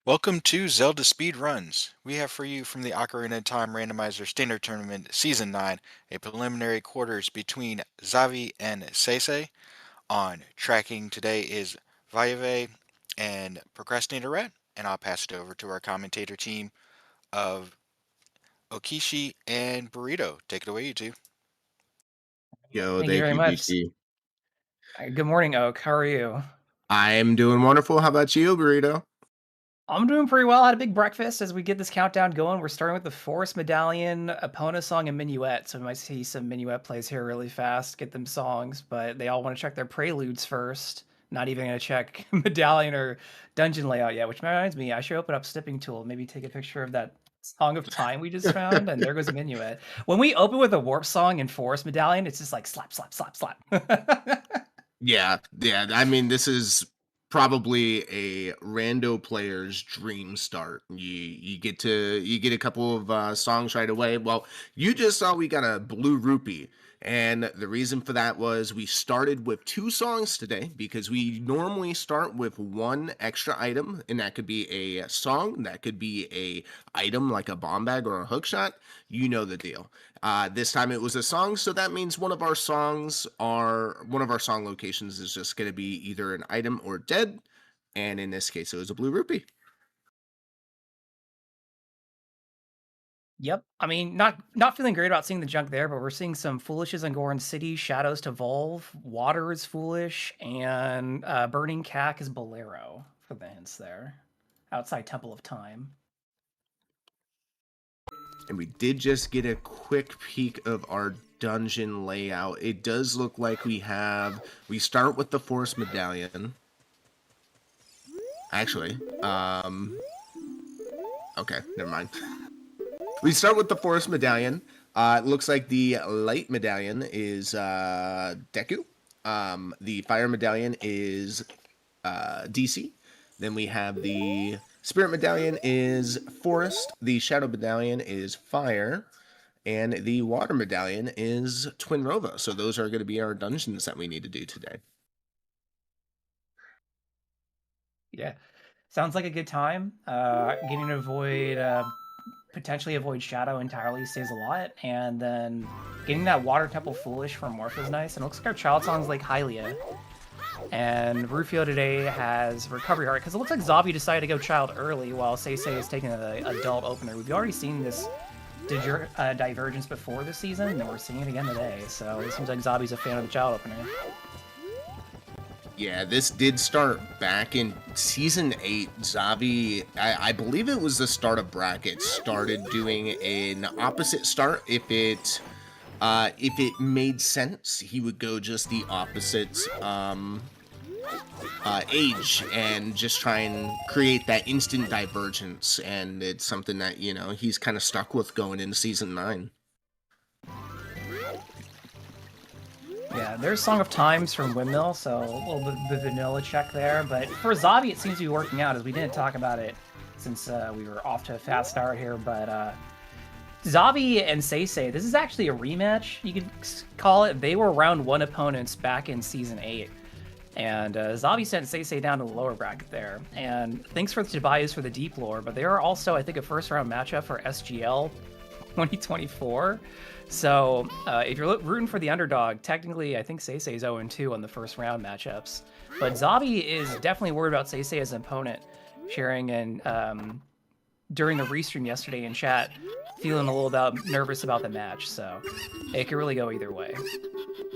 Welcome to Zelda Speedruns. We have for you from the Ocarina of Time Randomizer Standard Tournament Season 9 a preliminary quarters between Xavi and SeYsEy. On tracking today is Viave and Procrastinator Rat, and I'll pass it over to our commentator team of Okishi and Burrito. Take it away, you two. Yo, Thank you thank very you, much. DC. Good morning, Oak. How are you? I'm doing wonderful. How about you, Burrito? I'm doing pretty well. I had a big breakfast as we get this countdown going. We're starting with the Forest Medallion, Epona song, and Minuet. So we might see some Minuet plays here really fast, get them songs, but they all want to check their preludes first. Not even going to check Medallion or Dungeon layout yet, which reminds me, I should open up Snipping Tool, maybe take a picture of that Song of Time we just found, and there goes a Minuet. When we open with a Warp song in Forest Medallion, it's just like slap, slap, slap, slap. Yeah. I mean, this is probably a rando player's dream start. You get a couple of songs right away. Well, you just saw we got a blue rupee. And the reason for that was we started with two songs today because we normally start with one extra item, and that could be a song, that could be a item like a bomb bag or a hook shot. You know the deal. This time it was a song, so that means one of our song locations is just going to be either an item or dead, and in this case, it was a blue rupee. Yep. I mean, not feeling great about seeing the junk there, but we're seeing some Foolishes in Goron City, Shadows to Volve, Water is Foolish, and Burning Cack is Bolero for the hints there. Outside Temple of Time. And we did just get a quick peek of our dungeon layout. It does look like we start with the Forest Medallion. Actually, okay, never mind. We start with the Forest Medallion. It looks like the Light Medallion is Deku. The Fire Medallion is DC. Then we have the Spirit Medallion is Forest. The Shadow Medallion is Fire. And the Water Medallion is Twin Rova. So those are going to be our dungeons that we need to do today. Yeah. Sounds like a good time. Getting to avoid potentially avoid Shadow entirely saves a lot, and then getting that Water Temple Foolish from Morph is nice. And it looks like our child song's like Hylia. And Rufio today has Recovery Art, because it looks like Xavi decided to go child early while SeYsEy is taking the adult opener. We've already seen this divergence before this season, and we're seeing it again today. So it seems like Xavi's a fan of the child opener. Yeah, this did start back in Season 8. Xavi, I believe it was the start of brackets, started doing an opposite start. If it made sense, he would go just the opposite age and just try and create that instant divergence. And it's something that, he's kind of stuck with going into Season 9. Yeah, there's Song of Times from Windmill, so a little bit of the vanilla check there. But for Xavi, it seems to be working out, as we didn't talk about it since we were off to a fast start here. But Xavi and SeYsEy, this is actually a rematch, you could call it. They were round one opponents back in Season 8. And Xavi sent SeYsEy down to the lower bracket there. And thanks for the Tobias for the deep lore, but they are also, I think, a first-round matchup for SGL 2024. So if you're rooting for the underdog, technically, I think SeYsEy is 0-2 on the first round matchups. But Xavi is definitely worried about SeYsEy as an opponent, sharing and during the restream yesterday in chat, feeling a little nervous about the match. So it could really go either way.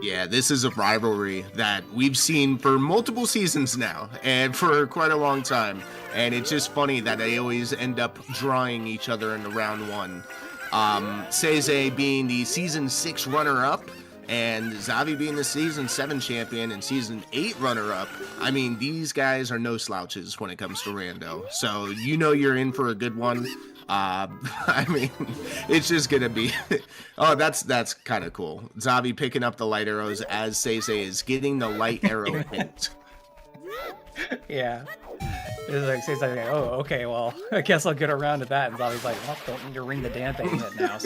Yeah, this is a rivalry that we've seen for multiple seasons now and for quite a long time. And it's just funny that they always end up drawing each other in the round one. SeYsEy being the Season 6 runner-up and Xavi being the Season 7 champion and Season 8 runner-up. I mean, these guys are no slouches when it comes to Rando. So you're in for a good one. I mean, it's just going to be... Oh, that's kind of cool. Xavi picking up the light arrows as SeYsEy is getting the light arrow hint. Yeah. It's like, SeYsEy, oh, okay, well, I guess I'll get around to that. And Xavi's like, well, don't need to ring the damn thing yet now.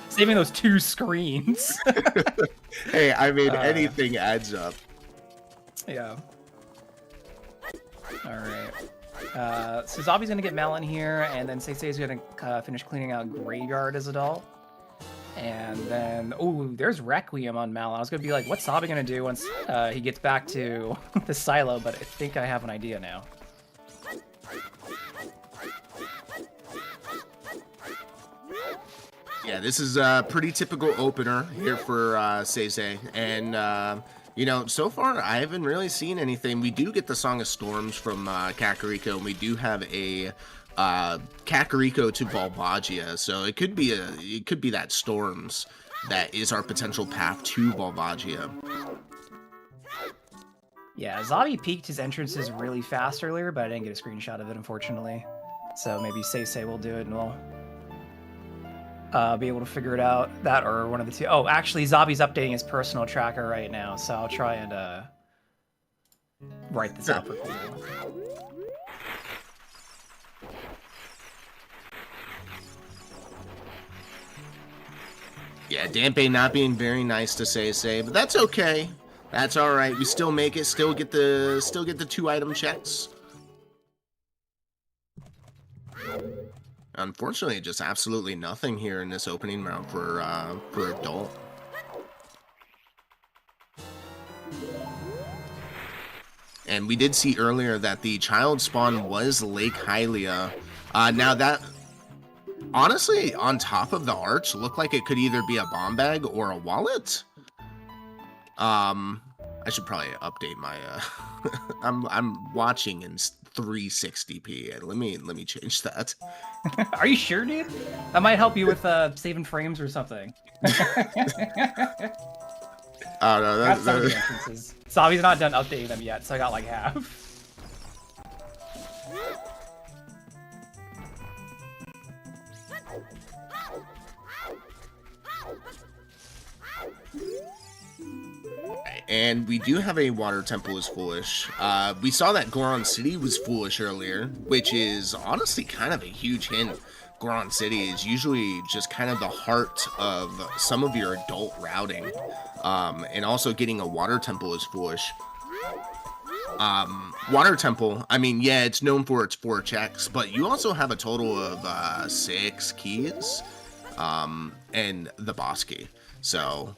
Saving those two screens. Hey, I mean, anything adds up. Yeah. All right. So Zabi's gonna get Malin here, and then SeYsEy's gonna finish cleaning out Graveyard as adult. And then, oh, there's Requiem on Malin. I was gonna be like, what's Zabi gonna do once he gets back to the silo? But I think I have an idea now. Yeah, this is a pretty typical opener here for SeYsEy, and you know, so far I haven't really seen anything. We do get the Song of Storms from Kakariko, and we do have a Kakariko to Volvagia, so it could be that Storms that is our potential path to Volvagia. Yeah, Zabi peaked his entrances really fast earlier, but I didn't get a screenshot of it, unfortunately. So maybe SeYsEy will do it, and we'll be able to figure it out. That or one of the two. Oh, actually, Zabi's updating his personal tracker right now, so I'll try and write this out for people. Yeah, Dampe not being very nice to SeYsEy, but that's okay. That's all right. We still make it. Still get the 2-item checks. Unfortunately, just absolutely nothing here in this opening round for adult. And we did see earlier that the child spawn was Lake Hylia. Now that, honestly, on top of the arch, looked like it could either be a bomb bag or a wallet. I should probably update my. I'm watching in 360p. Let me change that. Are you sure, dude? That might help you with saving frames or something. Oh no, That's some of the entrances. Zabi's not done updating them yet, so I got like half. And we do have a water temple is foolish. We saw that Goron City was foolish earlier, which is honestly kind of a huge hint. Goron City is usually just kind of the heart of some of your adult routing. And also getting a water temple is foolish. Water temple, I mean, yeah, it's known for its 4 checks, but you also have a total of 6 keys and the boss key. So,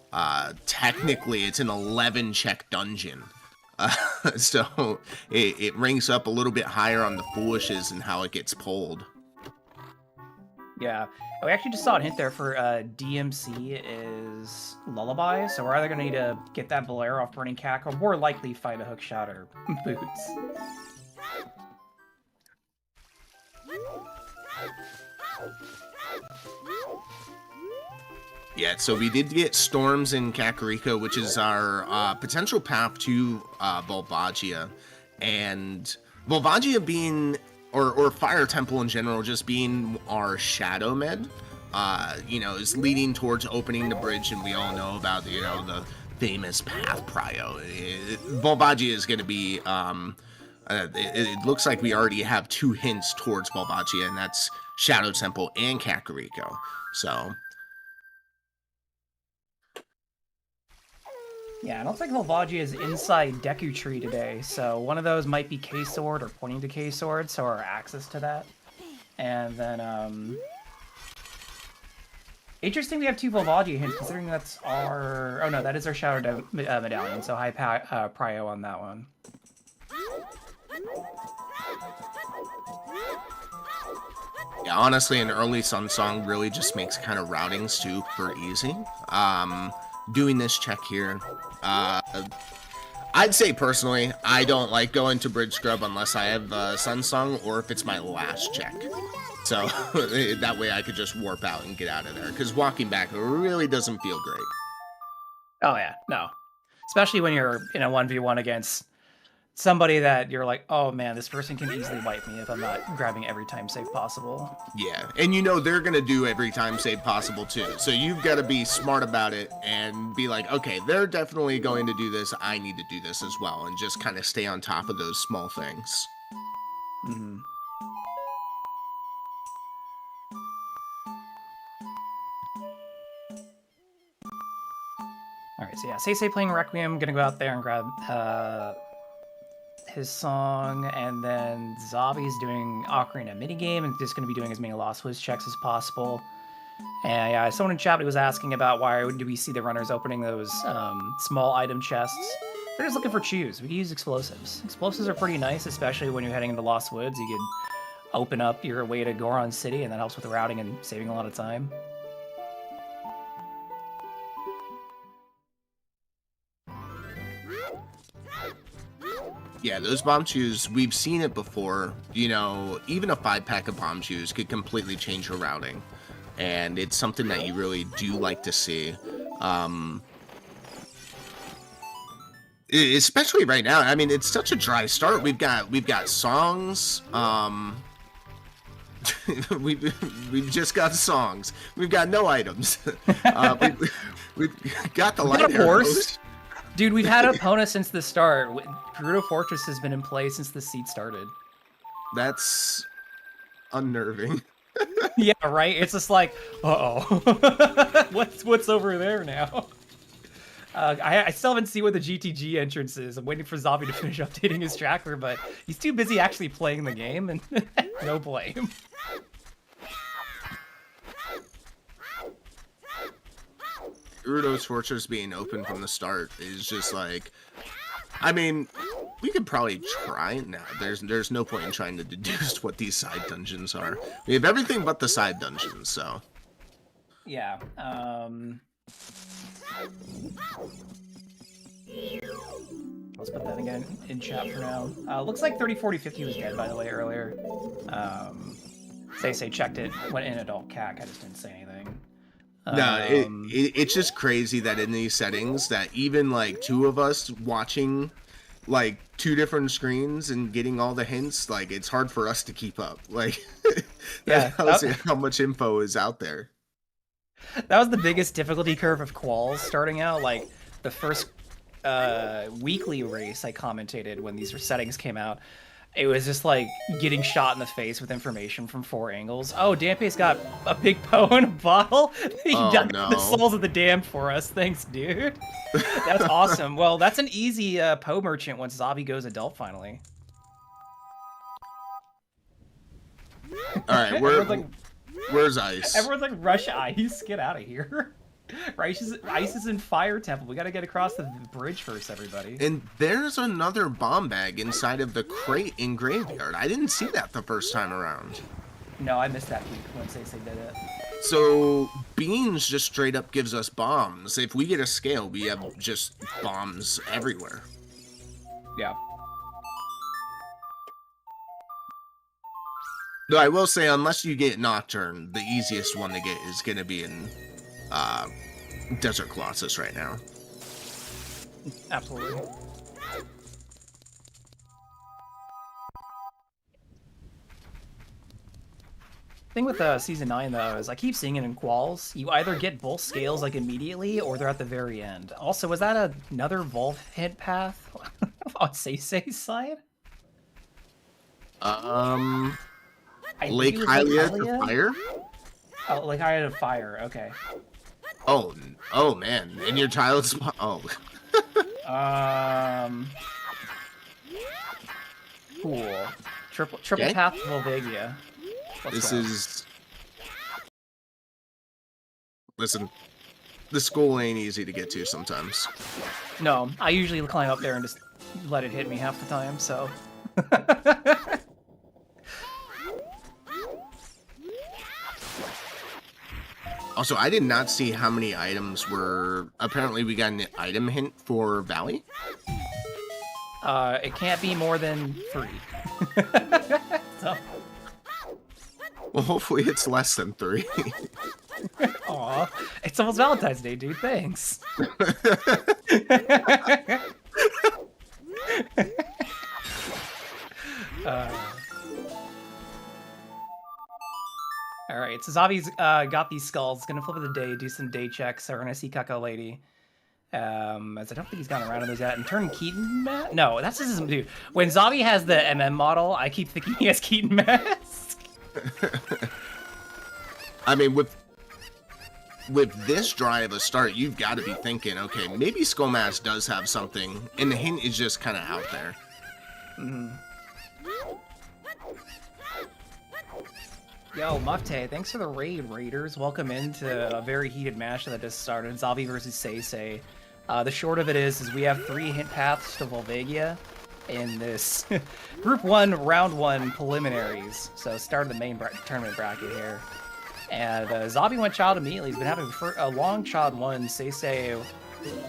technically, it's an 11-check dungeon. So, it ranks up a little bit higher on the foolishes and how it gets pulled. Yeah. We actually just saw a hint there for DMC is Lullaby, so we're either going to need to get that Bolero off Burning Cack, or more likely find a hookshot or boots. Yeah, so we did get Storms in Kakariko, which is our potential path to Volvagia. And Volvagia being, or Fire Temple in general, just being our Shadow Med, you know, is leading towards opening the bridge, and we all know about, you know, the famous path prio. Volvagia is going to be, it looks like we already have 2 hints towards Volvagia, and that's Shadow Temple and Kakariko. So... Yeah, I don't think Volvagia is inside Deku Tree today, so one of those might be K-Sword or pointing to K-Sword, so our access to that. And then, interesting we have 2 Volvagia hints, considering that's our... Oh no, that is our Shadow Medallion, so high prio on that one. Yeah, honestly, an early Sun Song really just makes kind of routing super easy. Doing this check here, I'd say personally, I don't like going to Bridge Scrub unless I have Sun Song or if it's my last check. So that way I could just warp out and get out of there, because walking back really doesn't feel great. Oh yeah, no. Especially when you're in a 1v1 against somebody that you're like, oh man, this person can easily wipe me if I'm not grabbing every time save possible. Yeah, and you know they're going to do every time save possible too. So you've got to be smart about it and be like, okay, they're definitely going to do this. I need to do this as well, and just kind of stay on top of those small things. Mm-hmm. Alright, so yeah, SeYsEy playing Requiem, gonna go out there and grab his song, and then Xavi's doing Ocarina minigame and just going to be doing as many Lost Woods checks as possible. And yeah, someone in chat was asking about why do we see the runners opening those small item chests. They're just looking for chews. We can use explosives. Explosives are pretty nice, especially when you're heading into Lost Woods. You could open up your way to Goron City, and that helps with routing and saving a lot of time. Yeah, those bomb chews, we've seen it before. You know, even a 5-pack of bomb chews could completely change your routing. And it's something that you really do like to see. Especially right now. I mean, it's such a dry start. We've got songs. We've just got songs. We've got no items. We've got the light arrows. Dude, we've had Epona since the start. Gerudo Fortress has been in play since the seed started. That's unnerving. Yeah, right? It's just like, uh-oh. What's over there now? I still haven't seen what the GTG entrance is. I'm waiting for Xavi to finish updating his tracker, but he's too busy actually playing the game, and no blame. Gerudo's Fortress being open from the start is just like, I mean, we could probably try it now. There's no point in trying to deduce what these side dungeons are. We have everything but the side dungeons, so. Yeah. Let's put that again in chat for now. Looks like 304050 was dead, by the way, earlier. SeYsEy checked it, went in adult CAC. I just didn't say anything. No, it's just crazy that in these settings that even like two of us watching like two different screens and getting all the hints, like it's hard for us to keep up. Like that tells you how much info is out there. That was the biggest difficulty curve of quals starting out. Like the first weekly race I commentated when these settings came out, it was just like getting shot in the face with information from 4 angles. Oh, Dampe's got a big Poe in a bottle. He dug the souls of the damned for us. Thanks, dude. That's awesome. Well, that's an easy Poe merchant once Xavi goes adult finally. All right, where's Ice? Everyone's like, rush Ice. Get out of here. Ice is in Fire Temple. We gotta get across the bridge first, everybody. And there's another bomb bag inside of the crate in Graveyard. I didn't see that the first time around. No, I missed that week when SeYsEy did it. So, Beans just straight up gives us bombs. If we get a scale, we have just bombs everywhere. Yeah. Though I will say, unless you get Nocturne, the easiest one to get is going to be in Desert Colossus right now. Absolutely. Thing with Season 9, though, is I keep seeing it in quals. You either get both scales, like, immediately, or they're at the very end. Also, was that another Volv hint path on SeYsEy's side? Lake Hylia to Fire? Oh, Lake Hylia to Fire, okay. Oh man, in your child spot. Oh. Cool. Triple path to Volvagia. Listen, the school ain't easy to get to sometimes. No, I usually climb up there and just let it hit me half the time, so. Also, I did not see how many items were... Apparently, we got an item hint for Valley? It can't be more than 3. So. Well, hopefully it's less than 3. Aw, it's almost Valentine's Day, dude. Thanks. Alright, so Xavi's got these skulls. Gonna flip of the day, do some day checks. So we're gonna see Kako Lady. As I don't think he's gone around on those yet. And turn Keaton mask? No, that's just dude. When Xavi has the MM model, I keep thinking he has Keaton mask. I mean, with this dry of a start, you've got to be thinking, okay, maybe Skullmask does have something, and the hint is just kind of out there. Mm. Yo, Mufte, thanks for the raid, Raiders. Welcome into a very heated match that just started. Xavi versus SeYsEy. The short of it is we have 3 hint paths to Volvagia in this Group 1, Round 1 preliminaries. So start of the main tournament bracket here. And Xavi went child immediately. He's been having a long child 1. SeYsEy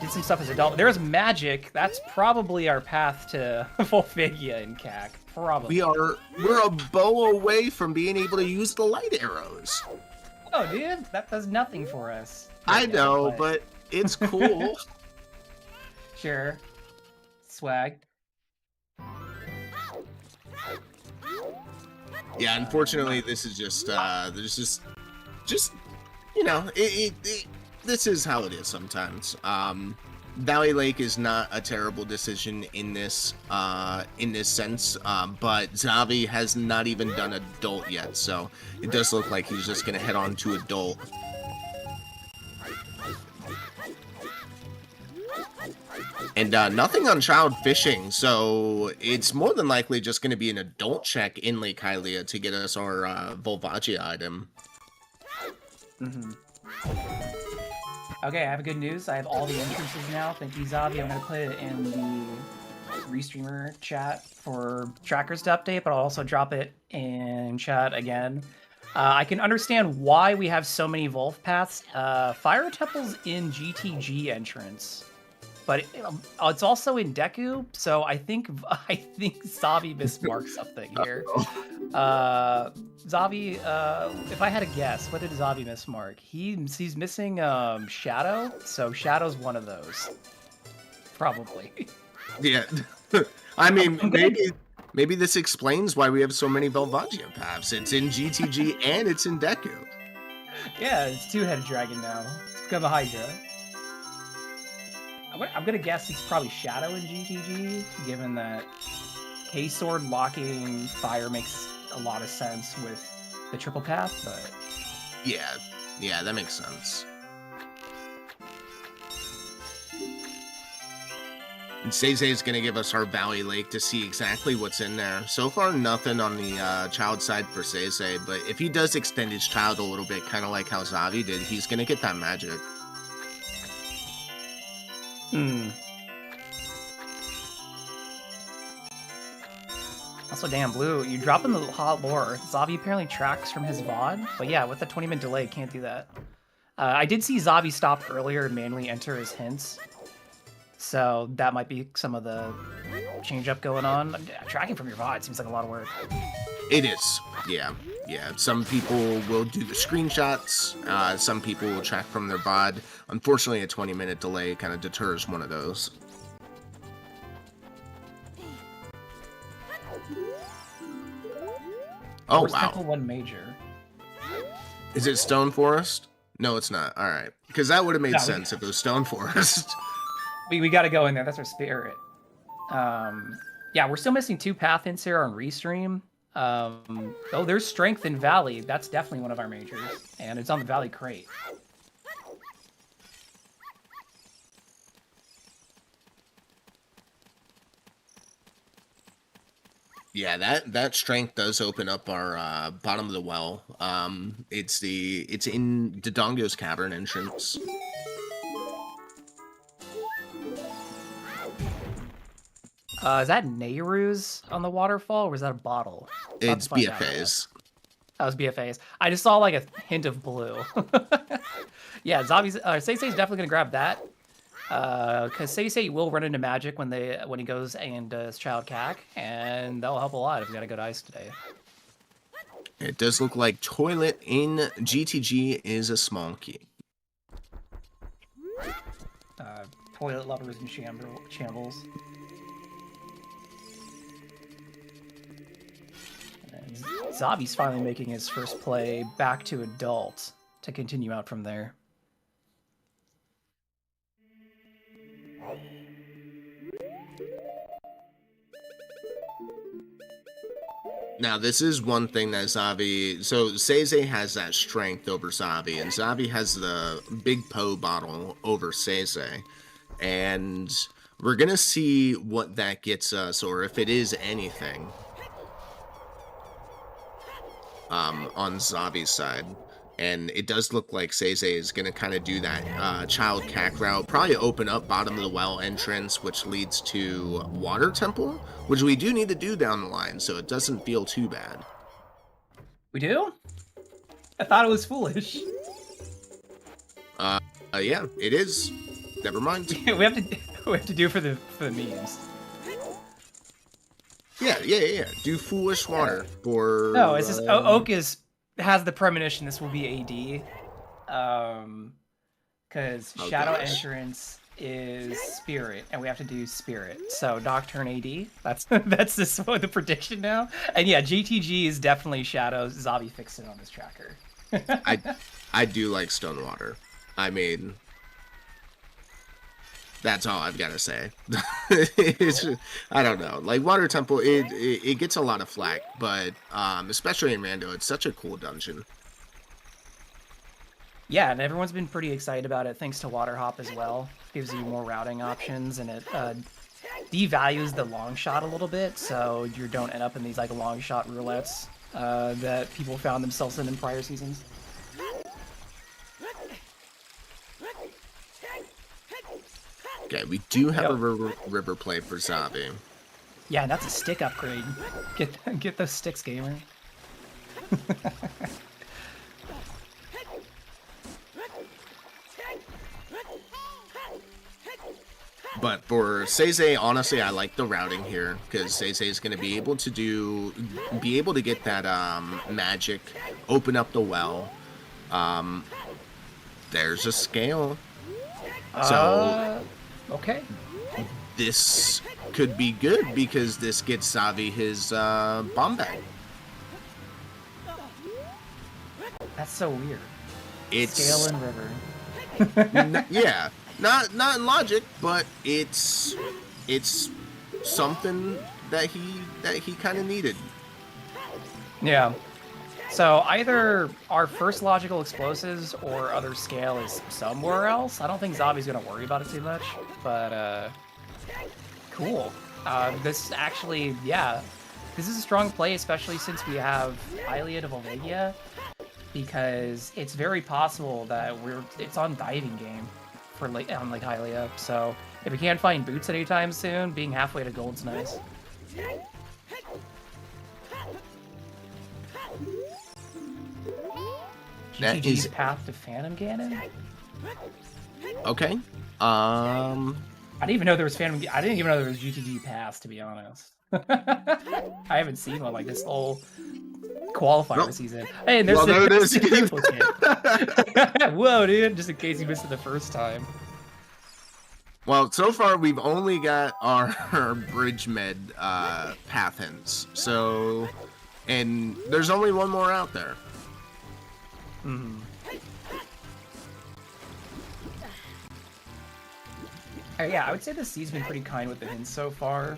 did some stuff as adult. There's magic. That's probably our path to Volvagia in CAC. Probably. We're a bow away from being able to use the light arrows. Oh, dude, that does nothing for us. I know, but it's cool. Sure. Swag. Yeah, unfortunately, this is just there's just you know, this is how it is sometimes. Valley Lake is not a terrible decision in this sense, but Xavi has not even done adult yet, so it does look like he's just gonna head on to adult. And nothing on child fishing, so it's more than likely just going to be an adult check in Lake Hylia to get us our Volvagia item. Mm-hmm. Okay, I have good news. I have all the entrances now. Thank you, Xavi. I'm going to put it in the restreamer chat for trackers to update, but I'll also drop it in chat again. I can understand why we have so many Volv paths. Fire Temple's in GTG entrance. But it's also in Deku, so I think Xavi mismarked something here. Xavi, if I had to guess, what did Xavi mismark? He's missing Shadow, so Shadow's one of those, probably. Yeah, I mean maybe this explains why we have so many Volvagia paths. It's in GTG and it's in Deku. Yeah, it's 2-headed dragon now. It's become a Hydra. I'm gonna guess it's probably Shadow in GTG, given that K-Sword locking fire makes a lot of sense with the triple path, but... Yeah, that makes sense. And SeYsEy is going to give us our Valley Lake to see exactly what's in there. So far, nothing on the child side for SeYsEy, but if he does extend his child a little bit, kind of like how Xavi did, he's going to get that magic. Also, damn, Blue, you drop in the hot lore. Xavi apparently tracks from his VOD, but yeah, with the 20-minute delay, can't do that. I did see Xavi stop earlier and manually enter his hints, so that might be some of the change-up going on. Tracking from your VOD seems like a lot of work. It is, yeah. Some people will do the screenshots, some people will track from their VOD. Unfortunately, a 20-minute delay kind of deters one of those. Oh, Forest wow. Temple 1 Major. Is it Stone Forest? No, it's not. All right. Because that would have made sense if it was Stone Forest. We got to go in there. That's our spirit. Yeah, we're still missing 2 path hints here on Restream. Oh, there's Strength in Valley. That's definitely one of our majors. And it's on the Valley Crate. Yeah, that strength does open up our bottom of the well. It's in Dodongo's cavern entrance. Is that Nehru's on the waterfall, or was that a bottle? It's BFA's. That was BFA's. I just saw like a hint of blue. Yeah, SeYsEy's definitely gonna grab that. Because SeYsEy will run into magic when he goes and does Child CAC, and that'll help a lot if we gotta go to ice today. It does look like Toilet in GTG is a small key. Toilet lovers and shambles. And Xavi's finally making his first play back to adult to continue out from there. Now, this is one thing that Xavi... So, SeYsEy has that strength over Xavi, and Xavi has the Big Poe bottle over SeYsEy. And We're gonna see what that gets us, or if it is anything, on Xavi's side. And it does look like SeYsEy is going to kind of do that child cack route, probably open up bottom of the well entrance, which leads to Water Temple, which we do need to do down the line, so it doesn't feel too bad. We do? I thought it was foolish. Yeah, it is. Never mind. we have to do for the memes. Yeah. Do foolish water for. No, it's just Oak has the premonition this will be AD. Because Shadow Entrance is Spirit, and we have to do Spirit. So Nocturne AD. That's the prediction now. And yeah, GTG is definitely Shadow. Xavi fixed it on this tracker. I do like Stonewater. I mean, that's all I've got to say. I don't know. Like, Water Temple, it gets a lot of flack, but especially in Rando, it's such a cool dungeon. Yeah, and everyone's been pretty excited about it, thanks to Water Hop as well. Gives you more routing options, and it devalues the long shot a little bit, so you don't end up in these like long shot roulettes that people found themselves in prior seasons. Okay, we do have a river play for Xavi. Yeah, that's a stick upgrade. Get those sticks, gamer. But for SeYsEy, honestly, I like the routing here because SeYsEy is going to be able to get that magic, open up the well. There's a scale. So okay. This could be good because this gets Xavi his bomb bag. That's so weird. It's scale and river. Yeah, not in logic, but it's something that he kind of needed. Yeah. So either our first logical explosives or other scale is somewhere else. I don't think Xavi's gonna worry about it too much, but cool. This actually, yeah, this is a strong play, especially since we have Hylia to Volvagia, because it's very possible that it's on diving game for on Hylia. So if we can't find boots anytime soon, being halfway to gold's nice. That GTG's path to Phantom Ganon? Okay. I didn't even know there was I didn't even know there was GTG Pass, to be honest. I haven't seen one like this whole qualifier season. Hey, and there's there it is. Whoa, dude! Just in case you missed it the first time. Well, so far we've only got our bridge med path hints. So, and there's only one more out there. Mm-hmm. Yeah, I would say the C's been pretty kind with the hints so far.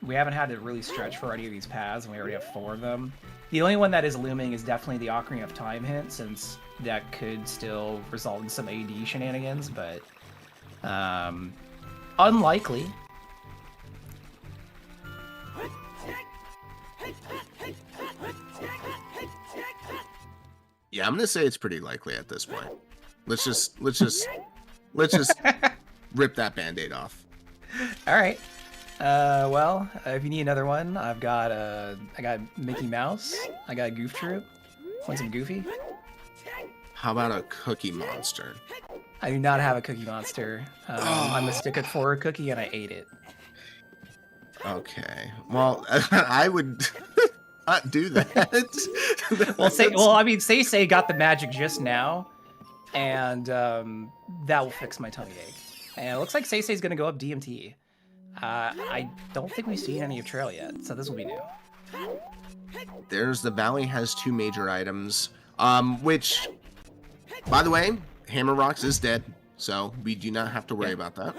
We haven't had to really stretch for any of these paths, and we already have 4 of them. The only one that is looming is definitely the Ocarina of Time hint, since that could still result in some AD shenanigans, but unlikely. Yeah, I'm gonna say it's pretty likely at this point. Let's just rip that band-aid off. All right. Well, if you need another one, I got Mickey Mouse. I got Goof Troop. Want some Goofy? How about a Cookie Monster? I do not have a Cookie Monster. I mistook it for a cookie and I ate it. Okay. Well, I would not do that. I mean, SeYsEy got the magic just now, and that will fix my tummy ache. And it looks like SeYsEy's going to go up DMT. I don't think we've seen any of Trail yet, so this will be new. There's the Valley has 2 major items, which, by the way, Hammer Rocks is dead, so we do not have to worry about that.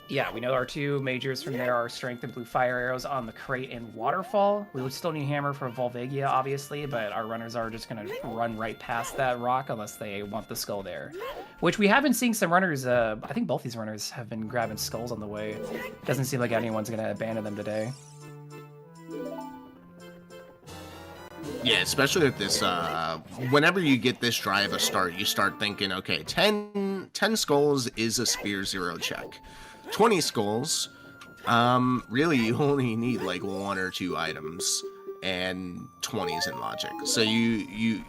Yeah, we know our two majors from there are Strength and Blue Fire Arrows on the Crate and Waterfall. We would still need Hammer for Volvagia, obviously, but our runners are just going to run right past that rock unless they want the skull there. Which we have been seeing some runners, I think both these runners have been grabbing skulls on the way. Doesn't seem like anyone's going to abandon them today. Yeah, especially with this, whenever you get this dry of a start, you start thinking, okay, 10 skulls is a Spear 0 check. 20 skulls, really you only need like 1 or 2 items, and 20s in logic. So you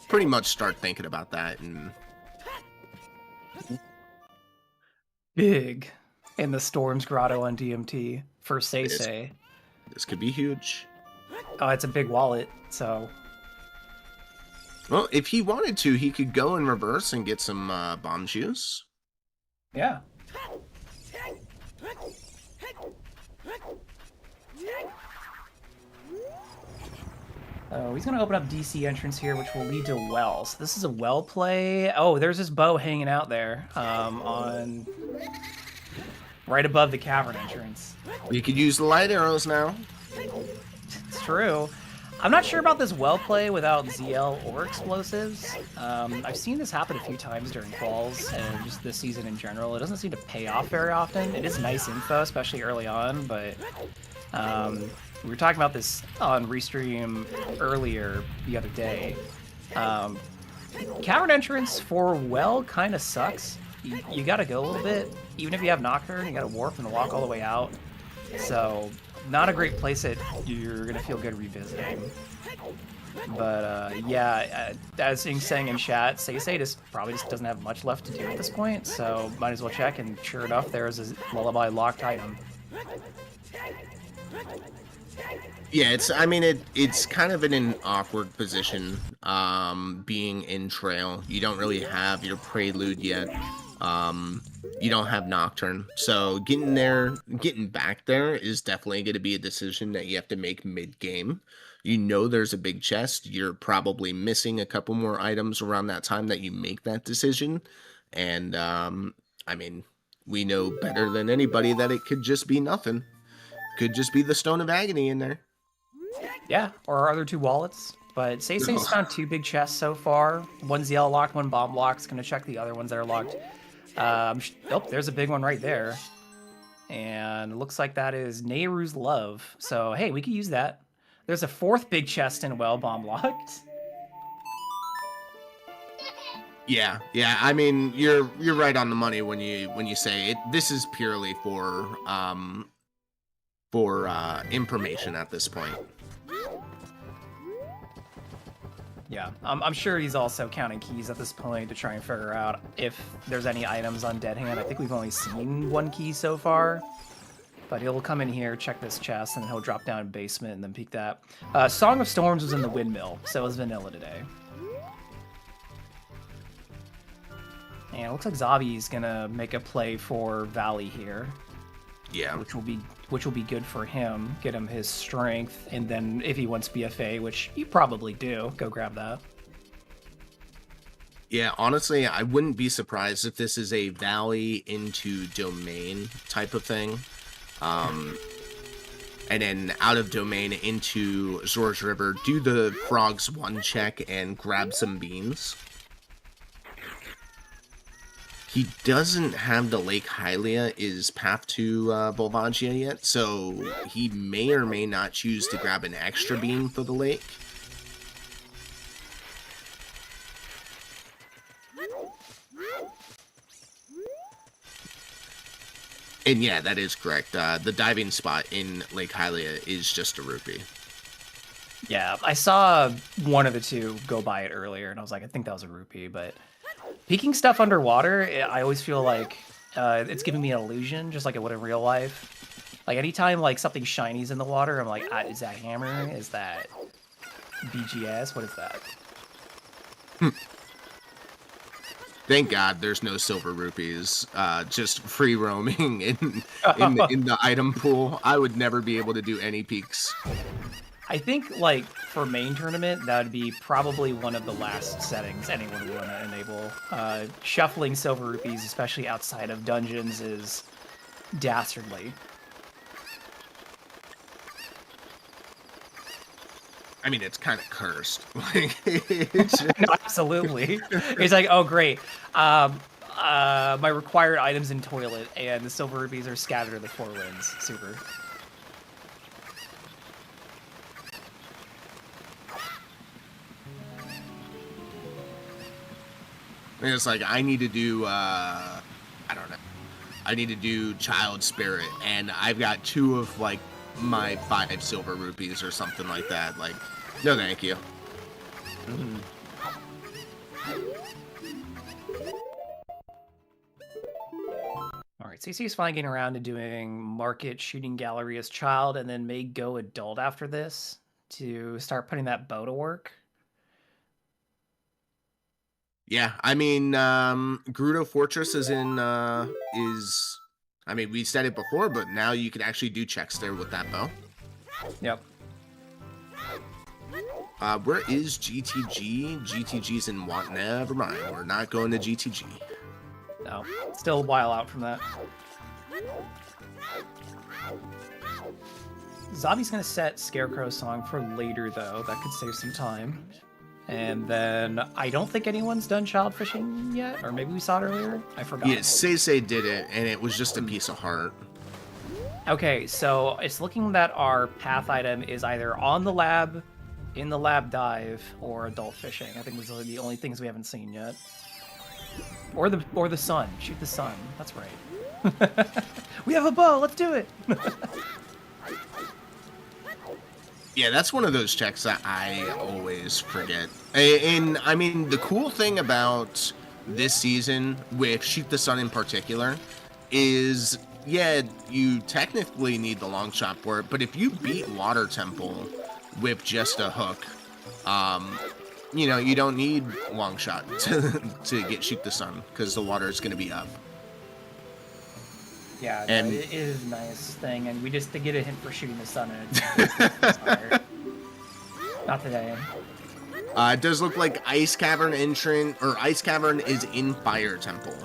pretty much start thinking about that. And Big in the Storm's Grotto on DMT for SeYsEy. This could be huge. Oh, it's a big wallet, so... Well, if he wanted to, he could go in reverse and get some bomb shoes. Yeah. Oh, he's going to open up DC entrance here, which will lead to well. So this is a well play. Oh, there's this bow hanging out there on right above the cavern entrance. You could use light arrows now. It's true. I'm not sure about this well play without ZL or explosives. I've seen this happen a few times during quals and just this season in general. It doesn't seem to pay off very often. It is nice info, especially early on, but we were talking about this on Restream earlier the other day. Cavern entrance for well kind of sucks. You gotta go a little bit. Even if you have Nocturne, you gotta warp and walk all the way out. So, not a great place that you're gonna feel good revisiting. But yeah, as saying in chat, SeYsEy probably doesn't have much left to do at this point, so might as well check, and sure enough, there's a Lullaby locked item. Yeah, it's kind of in an awkward position, being in Trail. You don't really have your Prelude yet. You don't have Nocturne, so getting back there is definitely going to be a decision that you have to make mid-game. You know there's a big chest. You're probably missing a couple more items around that time that you make that decision. And, we know better than anybody that it could just be nothing. Could just be the Stone of Agony in there. Yeah, or our other two wallets. But SeYsEy's found 2 big chests so far. One's yellow locked, one bomb locked. Gonna check the other ones that are locked. Oh, there's a big one right there. And it looks like that is Nehru's Love. So, hey, we could use that. There's a 4th big chest in well bomb locked. Yeah. I mean, you're right on the money when you say it. This is purely for information at this point. Yeah, I'm sure he's also counting keys at this point to try and figure out if there's any items on Dead Hand. I think we've only seen 1 key so far. But he'll come in here, check this chest, and then he'll drop down in basement and then peek that. Song of Storms was in the Windmill, so was Vanilla today. And it looks like Xavi's gonna make a play for Valley here. Yeah. Which will be good for him, get him his strength, and then if he wants BFA, which you probably do, go grab that. Yeah, honestly, I wouldn't be surprised if this is a Valley into Domain type of thing. And then out of Domain into Zor's River, do the Frogs 1 check and grab some beans. He doesn't have the Lake Hylia path to Volvagia yet, so he may or may not choose to grab an extra bean for the lake. And yeah, that is correct. The diving spot in Lake Hylia is just a rupee. Yeah, I saw one of the two go by it earlier, and I was like, I think that was a rupee, but... Peeking stuff underwater, I always feel like it's giving me an illusion, just like it would in real life. Like, anytime, like, something shiny's in the water, I'm like, is that Hammer? Is that BGS? What is that? Thank God there's no silver rupees, just free roaming in the item pool. I would never be able to do any peaks. I think, like, for main tournament, that would be probably one of the last settings anyone would want to enable. Shuffling silver rupees, especially outside of dungeons, is dastardly. I mean, it's kind of cursed. Like, it's just... No, absolutely. He's like, oh great, my required items in toilet, and the silver rupees are scattered in the 4 winds. Super. And it's like, I need to do, I don't know. I need to do Child Spirit, and I've got 2 of, like, my 5 silver rupees or something like that. Like, no thank you. Mm-hmm. Alright, SeYsEy's finally getting around to doing Market Shooting Gallery as child, and then may go adult after this to start putting that bow to work. Yeah, I mean, Gerudo Fortress is in, I mean, we said it before, but now you can actually do checks there with that bow. Yep. Where is GTG? GTG's in what? Never mind, we're not going to GTG. No, still a while out from that. Xavi's gonna set Scarecrow's song for later, though. That could save some time. And then I don't think anyone's done child fishing yet, or maybe we saw it earlier. I forgot. Yeah, SeYsEy did it, and it was just a piece of heart. Okay, so it's looking that our path item is either on the lab, in the lab dive, or adult fishing. I think those are the only things we haven't seen yet. Or the sun. Shoot the sun. That's right. We have a bow. Let's do it. Yeah, that's one of those checks that I always forget. And I mean, the cool thing about this season with Shoot the Sun in particular is, yeah, you technically need the long shot for it, but if you beat Water Temple with just a hook, you know, you don't need long shot to get Shoot the Sun because the water is going to be up. Yeah, and no, it is a nice thing, and we just to get a hint for shooting the sun. And not today. It does look like Ice Cavern entrant, or Ice Cavern is in Fire Temple.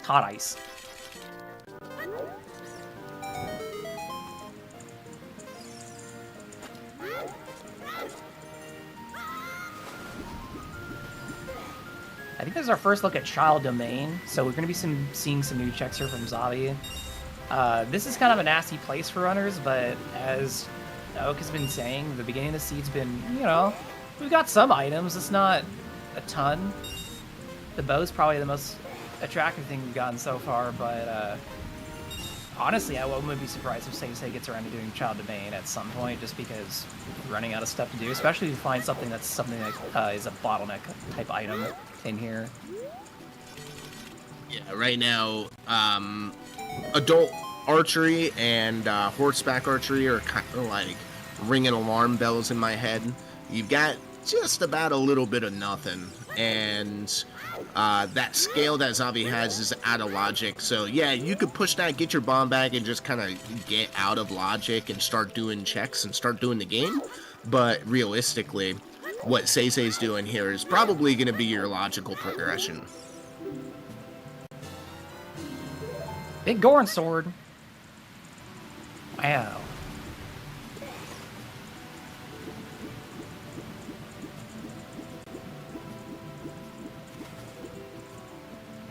Hot ice. I think this is our first look at Child Domain, so we're going to be seeing some new checks here from Xavi. This is kind of a nasty place for runners, but as Oak has been saying, the beginning of the seed's been, you know, we've got some items. It's not a ton. The bow's probably the most attractive thing we've gotten so far, but honestly, I wouldn't be surprised if SeYsEy gets around to doing Child Domain at some point, just because we're running out of stuff to do, especially if you find something that is a bottleneck type item in here. Yeah, right now, adult archery and horseback archery are kind of like ringing alarm bells in my head. You've got just about a little bit of nothing, and that scale that Xavi has is out of logic. So yeah, you could push that, get your bomb back, and just kind of get out of logic and start doing checks and start doing the game. But realistically, what SeYsEy's doing here is probably going to be your logical progression. Big Goron sword. Wow.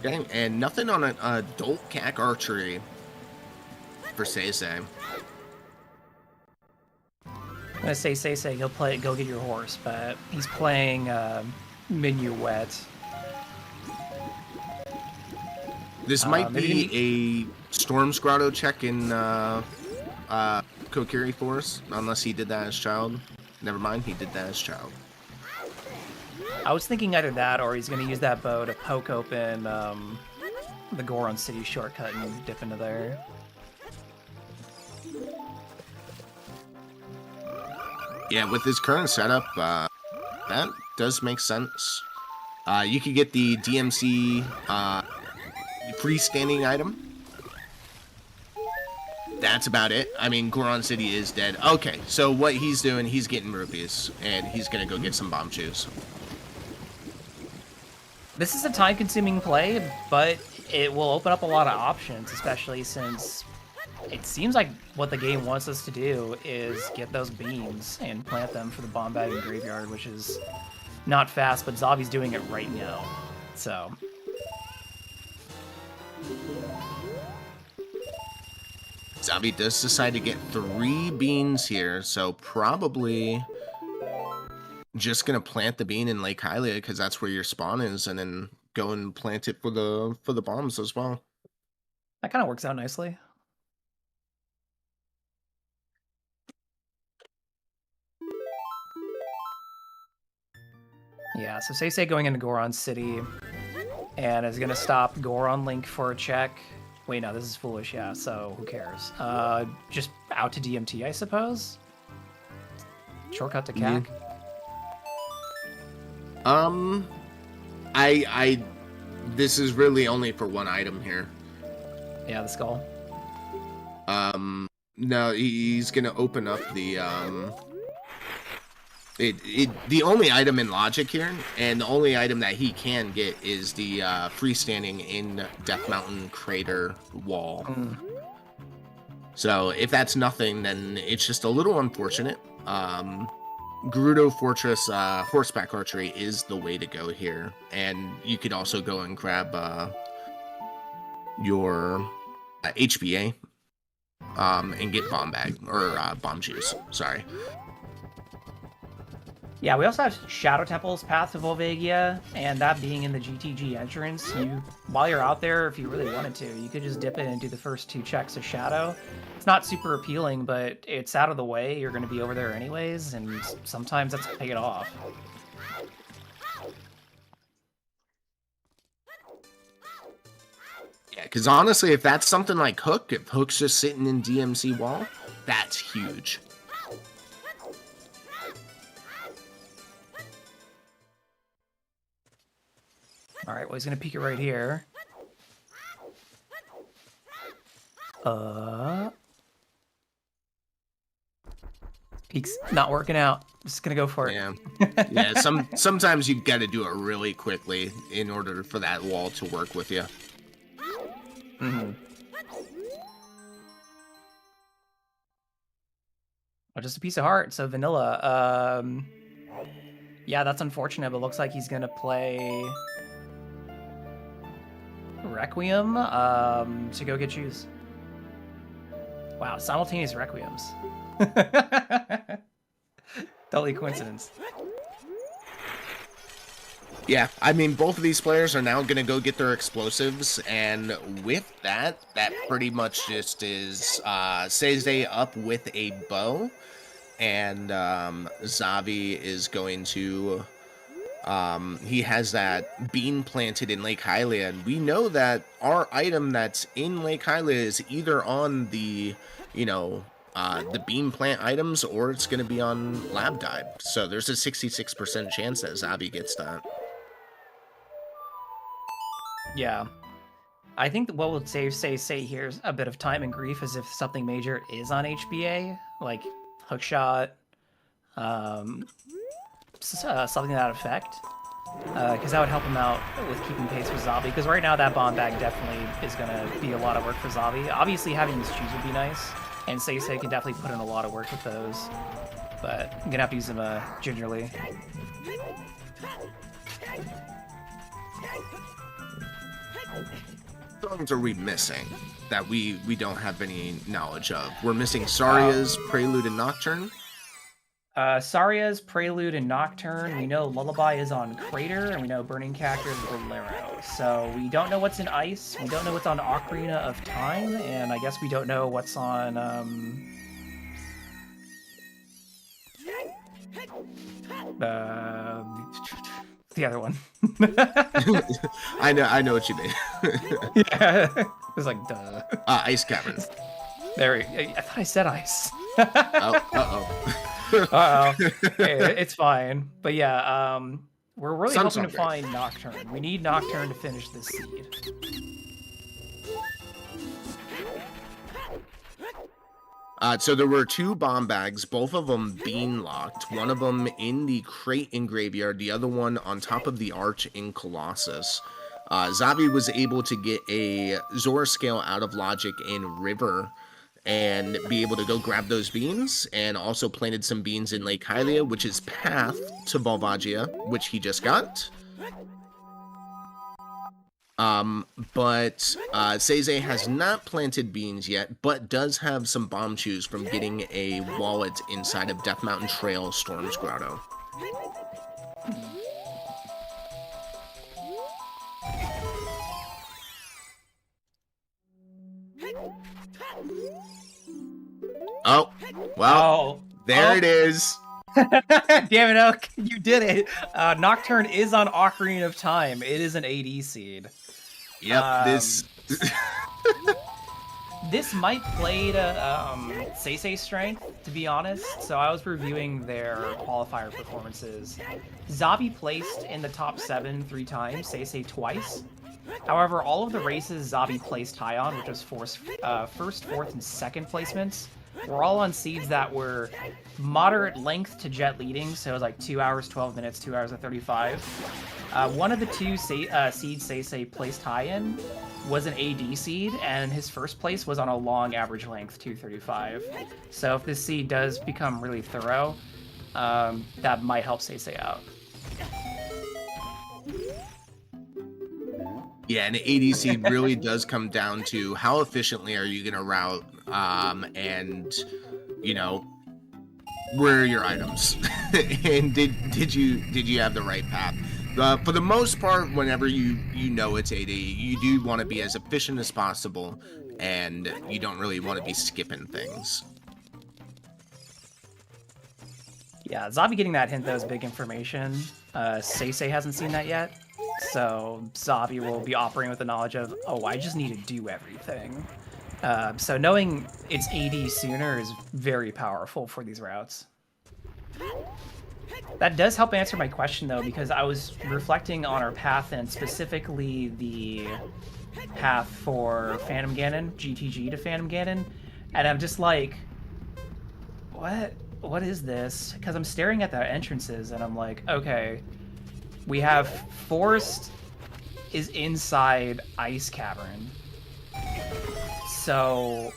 Okay, and nothing on an adult CAC archery for SeYsEy. I'm gonna say SeYsEy, he'll play Go Get Your Horse, but he's playing Minuet. This might be a Storm's Grotto check in Kokiri Force, unless he did that as child. Never mind, he did that as child. I was thinking either that, or he's gonna use that bow to poke open the Goron City shortcut and dip into there. Yeah, with his current setup, that does make sense. You could get the DMC freestanding item. That's about it. I mean, Goron City is dead. Okay, so what he's doing, he's getting rupees, and he's gonna go get some bomb shoes. This is a time-consuming play, but it will open up a lot of options, especially since it seems like what the game wants us to do is get those beams and plant them for the bomb bag and graveyard, which is not fast, but Xavi's doing it right now. So Xavi does decide to get 3 beans here, so probably just gonna plant the bean in Lake Hylia because that's where your spawn is, and then go and plant it for the bombs as well. that kind of works out nicely. Yeah, so SeYsEy going into Goron City and is going to stop Goron Link for a check. Wait, no, this is foolish, yeah, so who cares? Just out to DMT, I suppose? Shortcut to CAC? This is really only for 1 item here. Yeah, the skull. No, he's gonna open up the, the only item in Logic here, and the only item that he can get is the freestanding in Death Mountain Crater wall. So if that's nothing, then it's just a little unfortunate. Gerudo Fortress horseback archery is the way to go here, and you could also go and grab your HBA and get bomb bag or bomb juice. Sorry. Yeah, we also have Shadow Temple's Path to Volvagia, and that being in the GTG entrance, while you're out there, if you really wanted to, you could just dip in and do the first 2 checks of Shadow. It's not super appealing, but it's out of the way. You're going to be over there anyways, and sometimes that's paid off. Yeah, because honestly, if that's something like Hook, if Hook's just sitting in DMC wall, that's huge. Alright, well, he's going to peek it right here. Peek's not working out. Just going to go for it. Yeah, yeah. Sometimes you got to do it really quickly in order for that wall to work with you. Oh, just a piece of heart. So vanilla. Yeah, that's unfortunate, but looks like he's going to play Requiem to go get juice. Wow, simultaneous Requiems. Totally coincidence. Yeah, I mean, both of these players are now going to go get their explosives, and with that, that pretty much just is SeYsEy up with a bow, and Xavi is going to... he has that bean planted in Lake Hylia, and we know that our item that's in Lake Hylia is either on the, the bean plant items, or it's going to be on Lab Dive. So there's a 66% chance that Xavi gets that. Yeah. I think what we'll say here's a bit of time and grief is if something major is on HBA, like Hookshot, something to that effect, because that would help him out with keeping pace with Xavi, because right now that bomb bag definitely is going to be a lot of work for Xavi. Obviously having his shoes would be nice, and SeYsEy can definitely put in a lot of work with those, but I'm going to have to use them gingerly. Songs are we missing that we don't have any knowledge of? We're missing Saria's Prelude and Nocturne. Saria's Prelude and Nocturne. We know Lullaby is on Crater, and we know Burning Cactus is Bolero. So we don't know what's in Ice. We don't know what's on Ocarina of Time, and I guess we don't know what's on the other one. I know what you mean. Yeah, it was like duh. Ice Cavern. There, I thought I said Ice. Uh-oh. Hey, it's fine. But yeah, we're really Sounds hoping to not great. find Nocturne. We need Nocturne to finish this seed. So there were 2 bomb bags, both of them bean locked. One of them in the crate in Graveyard, the other one on top of the arch in Colossus. Xavi was able to get a Zora scale out of logic in River and be able to go grab those beans, and also planted some beans in Lake Hylia, which is path to Volvagia, which he just got. But SeYsEy has not planted beans yet, but does have some bomb chews from getting a wallet inside of Death Mountain Trail Storm's Grotto. Oh, well, there it is. Damn it, Oak, you did it. Nocturne is on Ocarina of Time. It is an AD seed. Yep, this might play to SeYsEy's strength, to be honest. So I was reviewing their qualifier performances. Xavi placed in the top 7 3 times, SeYsEy twice. However, all of the races Xavi placed high on, which was first, 4th, and 2nd placements, were all on seeds that were moderate length to Jet leading, so it was like 2 hours, 12 minutes, 2 hours and 35. One of the 2 seeds SeYsEy placed high in was an AD seed, and his first place was on a long average length, 235. So if this seed does become really thorough, that might help SeYsEy out. Yeah, and ADC really does come down to how efficiently are you going to route, and, you know, where are your items, and did you have the right path? For the most part, whenever you know it's AD, you do want to be as efficient as possible, and you don't really want to be skipping things. Yeah, Xavi getting that hint, though, is big information. SeYsEy hasn't seen that yet. So Xavi will be operating with the knowledge of, oh, I just need to do everything. So knowing it's AD sooner is very powerful for these routes. That does help answer my question, though, because I was reflecting on our path, and specifically the path for Phantom Ganon, GTG to Phantom Ganon, and I'm just like, what is this? Because I'm staring at the entrances, and I'm like, okay, we have Forest is inside Ice Cavern. So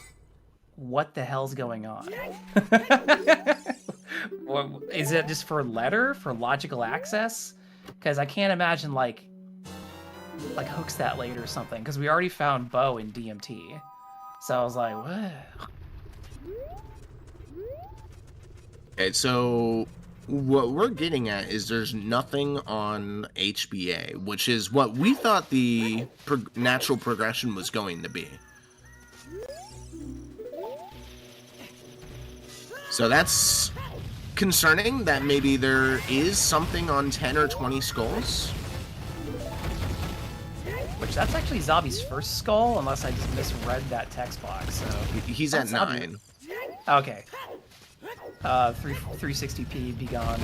what the hell's going on? Is it just for letter, for logical access? Because I can't imagine like hooks that late or something, because we already found Bo in DMT. So I was like, what? Okay, so what we're getting at is there's nothing on HBA, which is what we thought the natural progression was going to be. So that's concerning, that maybe there is something on 10 or 20 skulls. Which, that's actually Xavi's first skull, unless I just misread that text box. So he's at 9. Okay. 360p, be gone.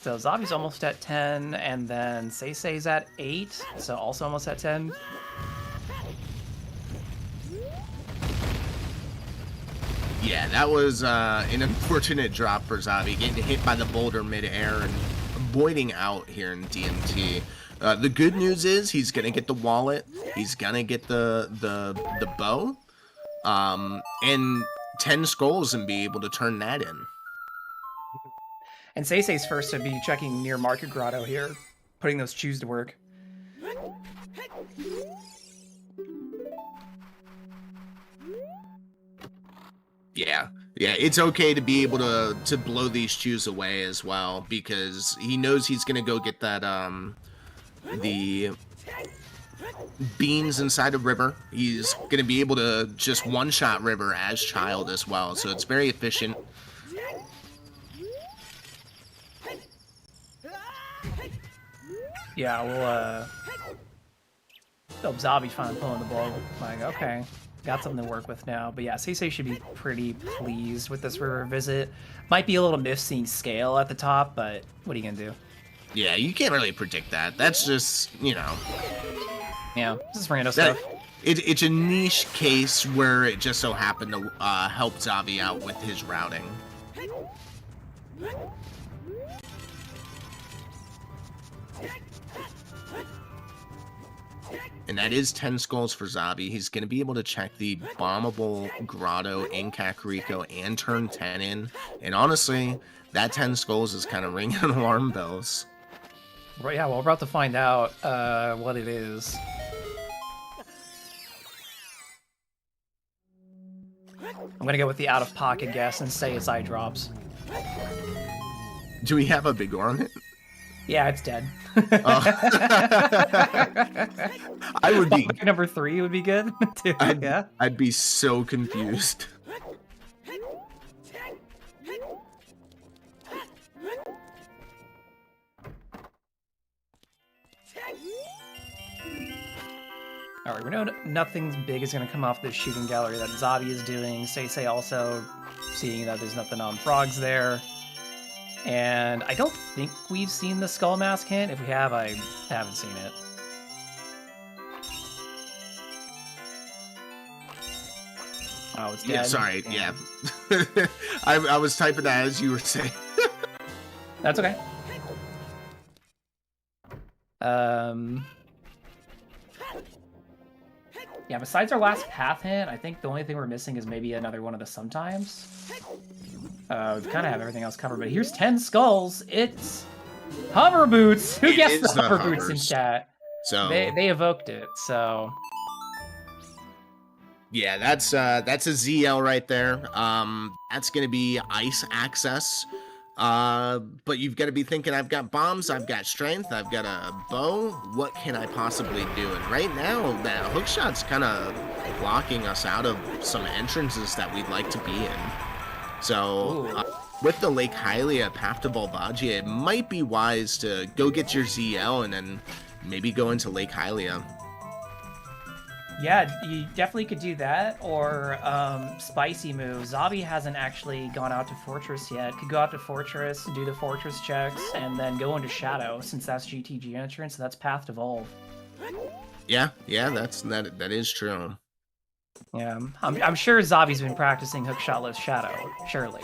So Xavi's almost at 10, and then SeYsEy's at 8, so also almost at 10. Yeah, that was an unfortunate drop for Xavi, getting hit by the boulder mid-air and avoiding out here in DMT. The good news is he's gonna get the wallet, he's gonna get the bow, and 10 skulls, and be able to turn that in. And SeYsEy's first to be checking near Market Grotto here, putting those chews to work. Yeah, it's okay to be able to blow these chews away as well, because he knows he's gonna go get that the beans inside of River. He's gonna be able to just one-shot River as Child as well, so it's very efficient. Yeah, we'll oh, Xavi finally pulling the ball. Like, okay, got something to work with now. But yeah, SeYsEy should be pretty pleased with this River visit. Might be a little miss seeing scale at the top, but what are you gonna do? Yeah, you can't really predict that. That's just, you know. Yeah, this is random stuff. It's a niche case where it just so happened to help Xavi out with his routing. And that is 10 skulls for Xavi. He's going to be able to check the bombable grotto in Kakariko and turn 10 in. And honestly, that 10 skulls is kind of ringing alarm bells. Right, yeah, well, we're about to find out what it is. I'm gonna go with the out-of-pocket guess and say it's eye drops. Do we have a big on it? Yeah, it's dead. I would be... Number 3 would be good, too, yeah. I'd be so confused. Alright, we know nothing big is going to come off this shooting gallery that Xavi is doing. SeYsEy also seeing that there's nothing on frogs there. And I don't think we've seen the Skull Mask hint. If we have, I haven't seen it. Oh, it's dead. Yeah, sorry, yeah. I was typing that as you were saying. That's okay. Yeah, besides our last path hint, I think the only thing we're missing is maybe another one of the sometimes. We kind of have everything else covered, but here's 10 skulls. It's hover boots. Who guessed the hover boots in chat? So they evoked it. So yeah, that's a ZL right there. That's gonna be ice access. But you've got to be thinking, I've got bombs, I've got strength, I've got a bow. What can I possibly do? And right now, that hookshot's kind of blocking us out of some entrances that we'd like to be in. So, with the Lake Hylia path to Volvagia, it might be wise to go get your ZL and then maybe go into Lake Hylia. yeah, you definitely could do that, or spicy move. Xavi hasn't actually gone out to Fortress yet. Could go out to Fortress, do the Fortress checks, and then go into Shadow, since that's GTG entrance, so that's path to Volve. Yeah, that is true. Yeah, I'm sure Xavi's been practicing hookshotless Shadow, surely.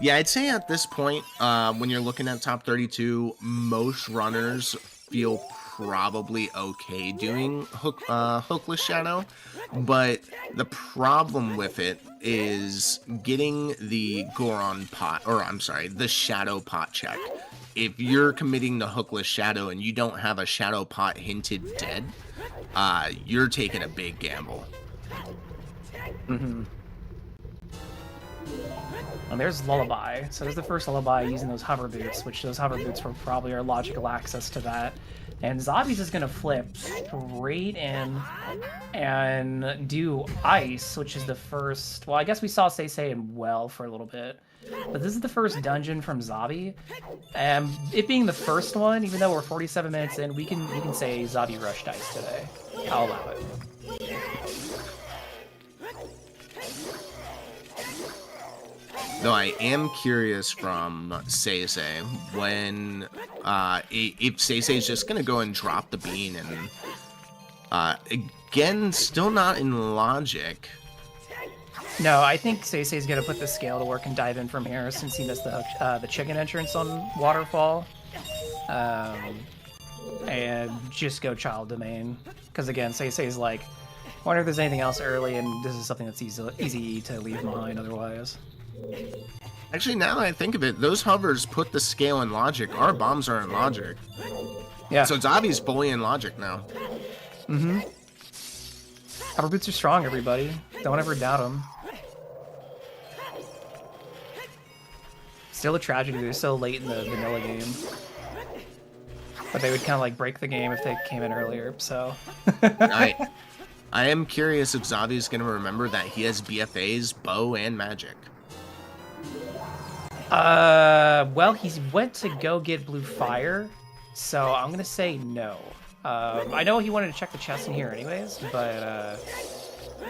Yeah, I'd say at this point, when you're looking at top 32, most runners feel probably okay doing hookless Shadow, but the problem with it is getting the Goron pot, or I'm sorry, the Shadow pot check. If you're committing to hookless Shadow and you don't have a Shadow pot hinted dead, you're taking a big gamble. Mm-hmm. And there's Lullaby. So there's the first Lullaby using those hover boots, which those hover boots were probably our logical access to that. And Xavi's is going to flip straight in and do Ice, which is the first... Well, I guess we saw SeYsEy and Well for a little bit. But this is the first dungeon from Xavi. And it being the first one, even though we're 47 minutes in, we can say Xavi rushed Ice today. I'll allow it. Though I am curious from SeYsEy when if SeYsEy is just gonna go and drop the bean and again still not in logic. No, I think SeYsEy's gonna put the scale to work and dive in from here since he missed the chicken entrance on Waterfall, and just go Child Domain because again SeYsEy's like, wonder if there's anything else early, and this is something that's easy to leave behind otherwise. Actually, now that I think of it, those hovers put the scale in logic. Our bombs are in logic. Yeah. So Xavi's fully in logic now. Mm-hmm. Hover boots are strong, everybody. Don't ever doubt them. Still a tragedy they're so late in the vanilla game. But they would kind of like break the game if they came in earlier, so... I am curious if Xavi's going to remember that he has BFAs, bow, and magic. Well, he went to go get blue fire, so I'm gonna say no. I know he wanted to check the chest in here anyways, but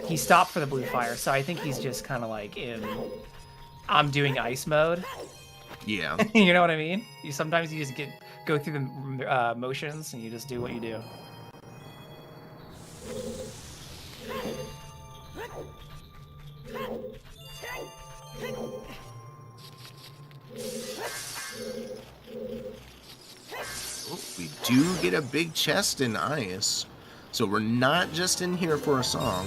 he stopped for the blue fire, so I think he's just kind of like in I'm doing ice mode. Yeah. You know what I mean? Sometimes you just go through the motions and you just do what you do. do get a big chest in ice. So we're not just in here for a song.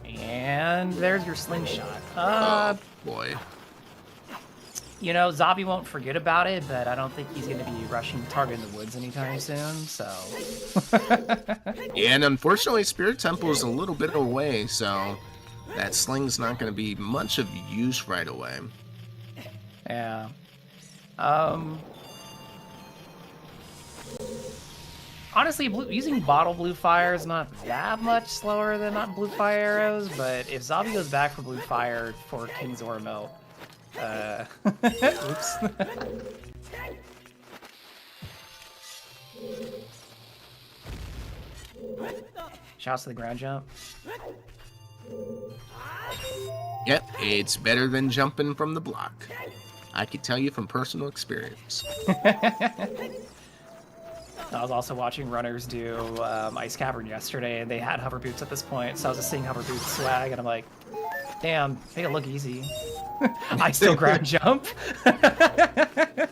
And there's your slingshot. Oh, boy. You know, Xavi won't forget about it, but I don't think he's going to be rushing target in the woods anytime soon, so... And unfortunately, Spirit Temple is a little bit away, so that sling's not going to be much of use right away. Yeah. Honestly, using bottle blue fire is not that much slower than not blue fire arrows, but if Xavi goes back for blue fire for King's Ormo, oops. Shouts to the ground jump. Yep, it's better than jumping from the block. I can tell you from personal experience. I was also watching runners do Ice Cavern yesterday, and they had hover boots at this point, so I was just seeing hover boots swag, and I'm like, damn, make it look easy. I still ground jump. The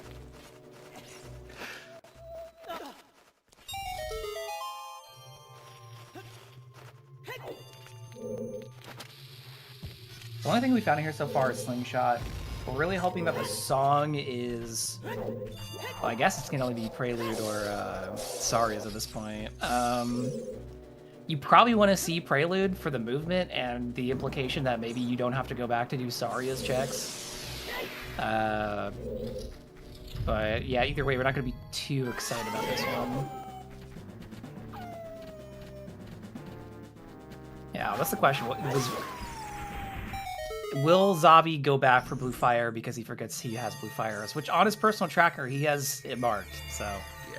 only thing we found here so far is Slingshot. We're really hoping that the song is... Well, I guess it's going to only be Prelude or Sarias at this point. You probably want to see Prelude for the movement and the implication that maybe you don't have to go back to do Sarias checks. But yeah, either way, we're not going to be too excited about this one. Yeah, that's the question. Will Xavi go back for Blue Fire because he forgets he has Blue Fire, which on his personal tracker, he has it marked, so...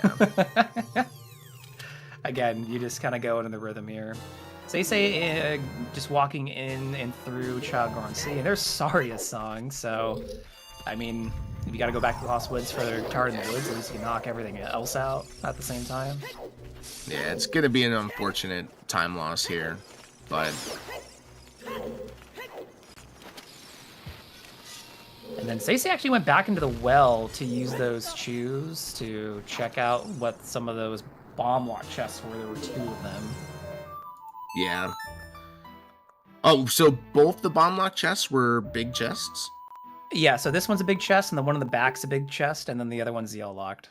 Yeah. Again, you just kind of go into the rhythm here. SeYsEy just walking in and through Childgorn Sea, and there's Saria's song, so... I mean, if you gotta go back to the Lost Woods for the Tard in the Woods, at least you can knock everything else out at the same time. Yeah, it's gonna be an unfortunate time loss here, but... And then SeYsEy actually went back into the well to use those chews to check out what some of those bomb lock chests were. There were 2 of them. Yeah. Oh, so both the bomb lock chests were big chests? Yeah, so this one's a big chest, and the one in the back's a big chest, and then the other one's ZL locked.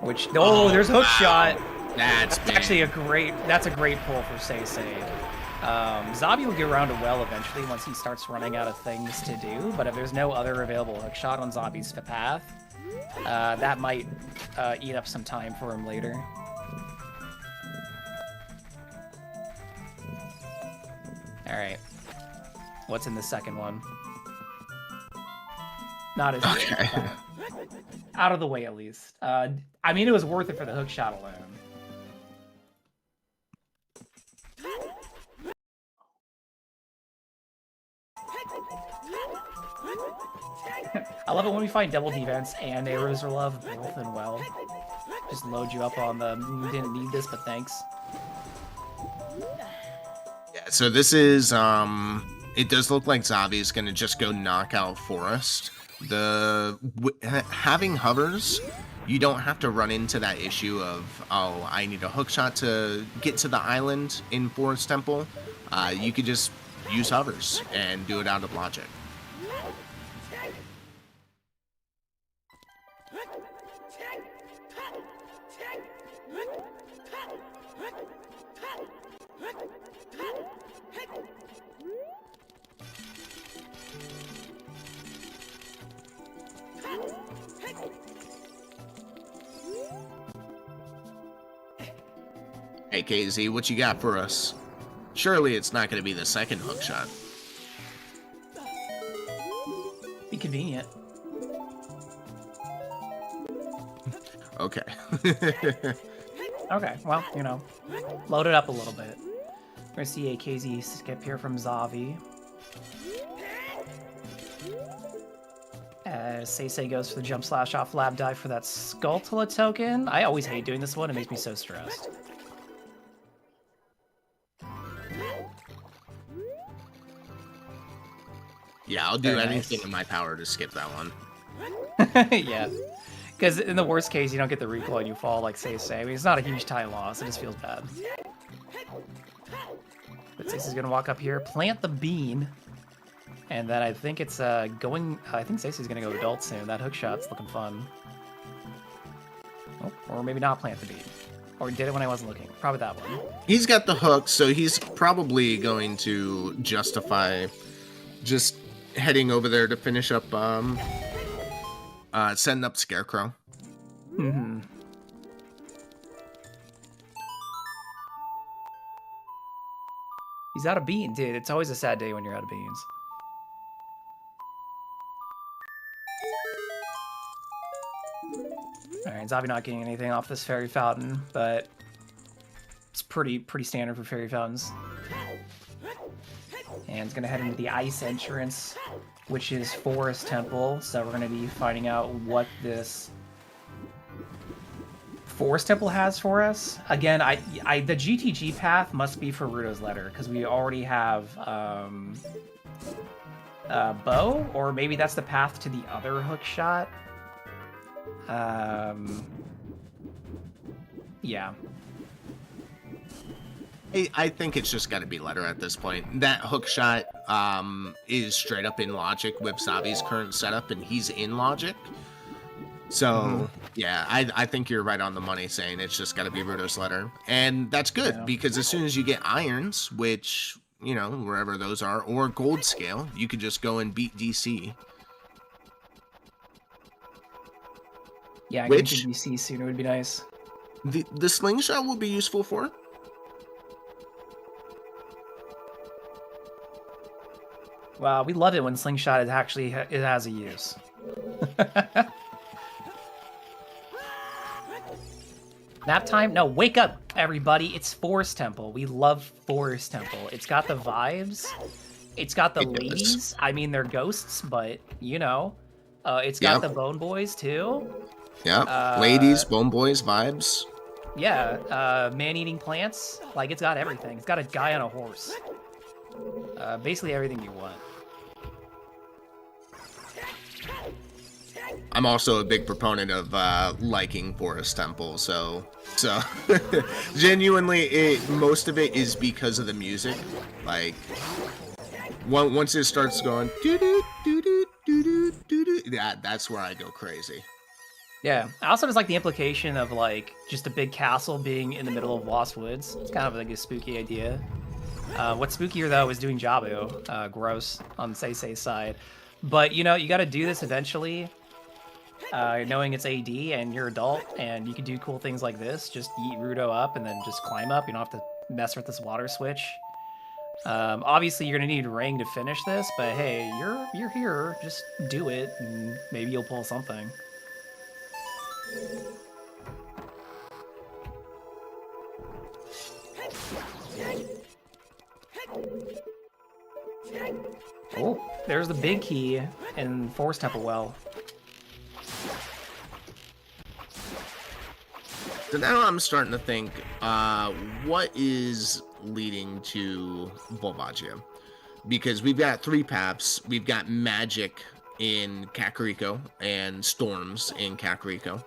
Which, oh, there's hook shot. That's actually a great pull for SeYsEy. Xavi will get around to well eventually once he starts running out of things to do, but if there's no other available hookshot on Xavi's path, that might eat up some time for him later. Alright. What's in the second one? Not as okay. Out of the way, at least. I mean, it was worth it for the hookshot alone. I love it when we find double defense and arrows are love both in well. Just load you up on the didn't need this, but thanks. Yeah, so this is it does look like Xavi is gonna just go knock out Forest. Having hovers, you don't have to run into that issue of, oh, I need a hookshot to get to the island in Forest Temple. You could just use hovers and do it out of logic. Hey KZ, what you got for us? Surely it's not going to be the second hookshot. Be convenient. Okay. Okay, well, you know, load it up a little bit. We're gonna see a KZ skip here from Xavi. SeYsEy goes for the jump slash off lab dive for that Skulltula token. I always hate doing this one. It makes me so stressed. Yeah, I'll do Very anything nice. in my power to skip that one. Yeah. Because in the worst case, you don't get the recoil and you fall like SeYsEy. I mean, it's not a huge time loss. It just feels bad. But SeYsEy's going to walk up here, plant the bean. And then I think it's going... I think SeYsEy's going to go adult soon. That hook shot's looking fun. Oh, or maybe not plant the bean. Or did it when I wasn't looking. Probably that one. He's got the hook, so he's probably going to justify just heading over there to finish up, setting up Scarecrow. Mm-hmm. He's out of bean, dude. It's always a sad day when you're out of beans. Alright, Xavi not getting anything off this fairy fountain, but it's pretty standard for fairy fountains. And it's gonna head into the ice entrance, which is Forest Temple. So we're gonna be finding out what this Forest Temple has for us. Again, the GTG path must be for Ruto's letter, because we already have Bow, or maybe that's the path to the other hook shot. Yeah. I think it's just got to be letter at this point. That hook shot is straight up in logic with Xavi's current setup, and he's in logic. So, yeah, I think you're right on the money saying it's just got to be Ruto's letter. And that's good, because as soon as you get irons, which, you know, wherever those are, or gold scale, you could just go and beat DC. Yeah, Which getting to DC sooner would be nice. The slingshot will be useful for. Wow, we love it when slingshot is actually it has a use. Nap time? No, wake up, everybody. It's Forest Temple. We love Forest Temple. It's got the vibes. It's got the ladies. I mean, they're ghosts, but, you know. It's got the Bone Boys, too. Yeah, ladies, Bone Boys vibes. Yeah, man-eating plants. Like, it's got everything. It's got a guy on a horse. Basically everything you want. I'm also a big proponent of liking Forest Temple, so genuinely, most of it is because of the music. Like, once it starts going, that's where I go crazy. Yeah, I also just like the implication of, like, just a big castle being in the middle of Lost Woods. It's kind of like a spooky idea. What's spookier, though, is doing Jabu. Gross on SeYsEy's side. But, you know, you gotta do this eventually. Knowing it's AD and you're adult and you can do cool things like this. Just eat Ruto up and then just climb up. You don't have to mess with this water switch. Obviously, you're gonna need Ring to finish this, but hey, you're here. Just do it, and maybe you'll pull something. Oh, there's the big key in Forest Temple Well. So now I'm starting to think, what is leading to Volvagia? Because we've got 3 paths. We've got Magic in Kakariko and Storms in Kakariko.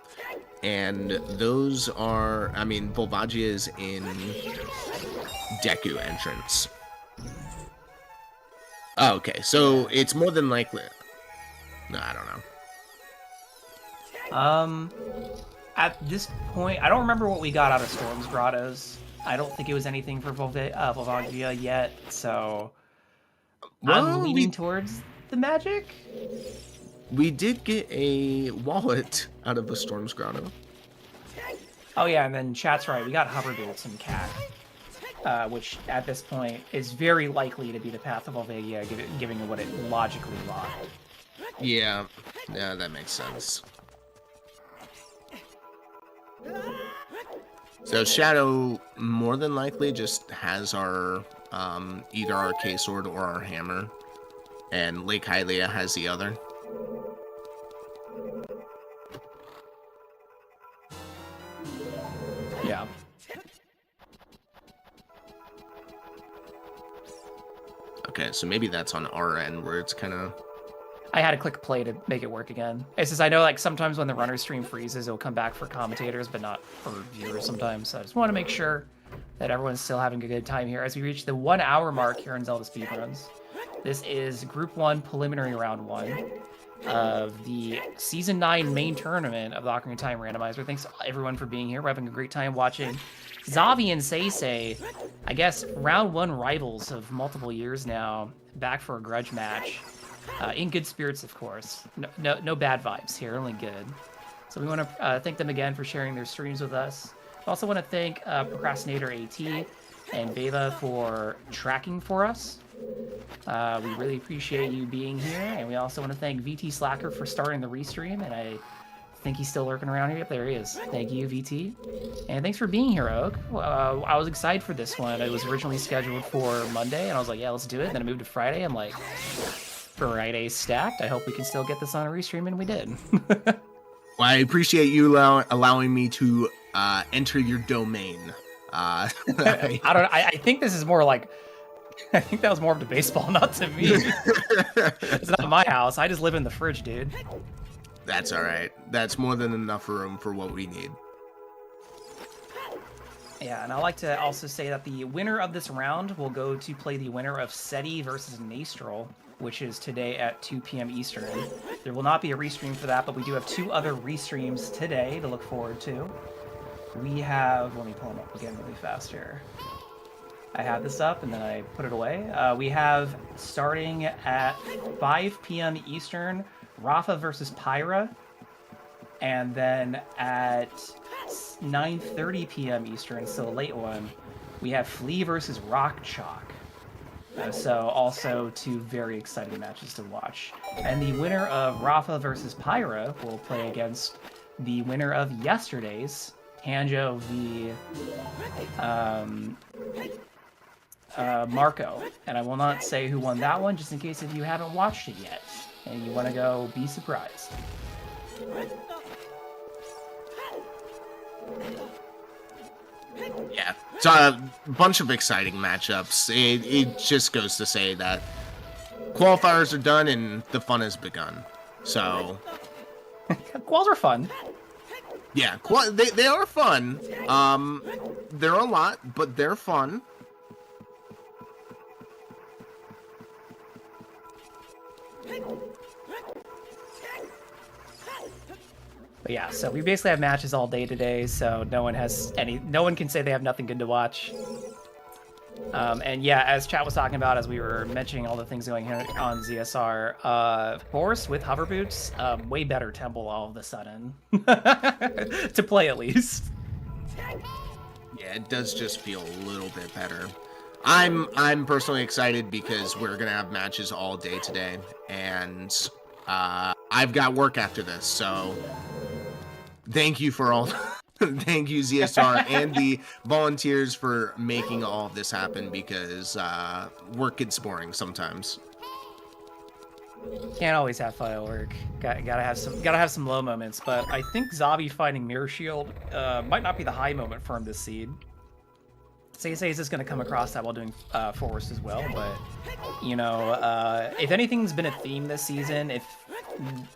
And those are, I mean, Volvagia is in Deku entrance. Oh, okay, so it's more than likely. No, I don't know. At this point, I don't remember what we got out of Storm's Grottos. I don't think it was anything for Volvagia yet, so I'm leaning towards the Magic. We did get a wallet out of a Storm's Grotto. Oh yeah, and then chat's right, we got Hover Bolts and Cat. Which at this point is very likely to be the path of Volvagia, giving what it logically lost. Yeah, that makes sense. So Shadow more than likely just has our either our K-Sword or our hammer, and Lake Hylia has the other. Okay, so maybe that's on our end where it's kind of... I had to click play to make it work again. It's just I know like sometimes when the runner stream freezes, it'll come back for commentators, but not for viewers sometimes. So I just want to make sure that everyone's still having a good time here as we reach the 1 hour mark here in Zelda Speedruns. This is Group 1 Preliminary Round 1 of the Season 9 main tournament of the Ocarina of Time Randomizer. Thanks everyone for being here. We're having a great time watching Xavi and SeYsEy, I guess, Round 1 rivals of multiple years now, back for a grudge match. In good spirits, of course. No bad vibes here, only good. So we want to thank them again for sharing their streams with us. We also want to thank Procrastinator AT and Veva for tracking for us. We really appreciate you being here, and we also want to thank VT Slacker for starting the restream, and I think he's still lurking around here. Yep, there he is. Thank you, VT. And thanks for being here, Oak. I was excited for this one. It was originally scheduled for Monday, and I was like, yeah, let's do it. And then I moved to Friday. I'm like... Friday stacked. I hope we can still get this on a restream, and we did. Well, I appreciate you allowing me to enter your domain. I think this is more like... I think that was more of the baseball, not to me. It's not my house. I just live in the fridge, dude. That's all right. That's more than enough room for what we need. Yeah, and I like to also say that the winner of this round will go to play the winner of SeYsEy versus Nastrel, which is today at 2 p.m. Eastern. There will not be a restream for that, but we do have 2 other restreams today to look forward to. We have... Let me pull them up again really fast here. I had this up, and then I put it away. We have, starting at 5 p.m. Eastern, Rafa versus Pyra. And then at 9:30 p.m. Eastern, so a late one, we have Flea versus Rock Chalk. So also 2 very exciting matches to watch. And the winner of Rafa versus Pyra will play against the winner of yesterday's Tanjo v Marco. And I will not say who won that one, just in case if you haven't watched it yet and you want to go be surprised. Yeah, it's a bunch of exciting matchups. It just goes to say that qualifiers are done and the fun has begun. So, Quals are fun. Yeah, they are fun. They're a lot, but they're fun. But yeah, so we basically have matches all day today, so no one can say they have nothing good to watch. And yeah, as chat was talking about, as we were mentioning all the things going on ZSR, Forest with hover boots, way better temple all of a sudden. To play at least. Yeah, it does just feel a little bit better. I'm personally excited because we're gonna have matches all day today, and I've got work after this, so thank you for all. Thank you, ZSR, and the volunteers for making all of this happen, because work gets boring sometimes. Can't always have fun at work. Gotta have some low moments. But I think Xavi finding Mirror Shield might not be the high moment for him this seed. SeYsEy is just going to come across that while doing Forest as well, but, you know, if anything's been a theme this season, if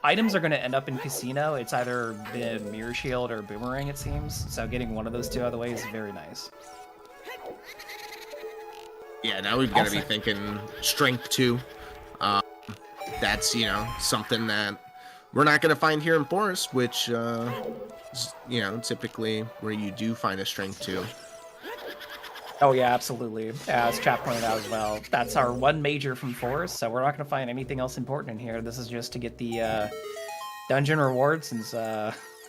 items are going to end up in Casino, it's either been Mirror Shield or Boomerang, it seems, so getting one of those 2 out of the way is very nice. Yeah, now we've got to be thinking Strength 2. That's, you know, something that we're not going to find here in Forest, which, is, you know, typically where you do find a Strength 2. Oh yeah, absolutely. As chat pointed out as well, that's our one major from Forest, so we're not going to find anything else important in here. This is just to get the dungeon rewards, since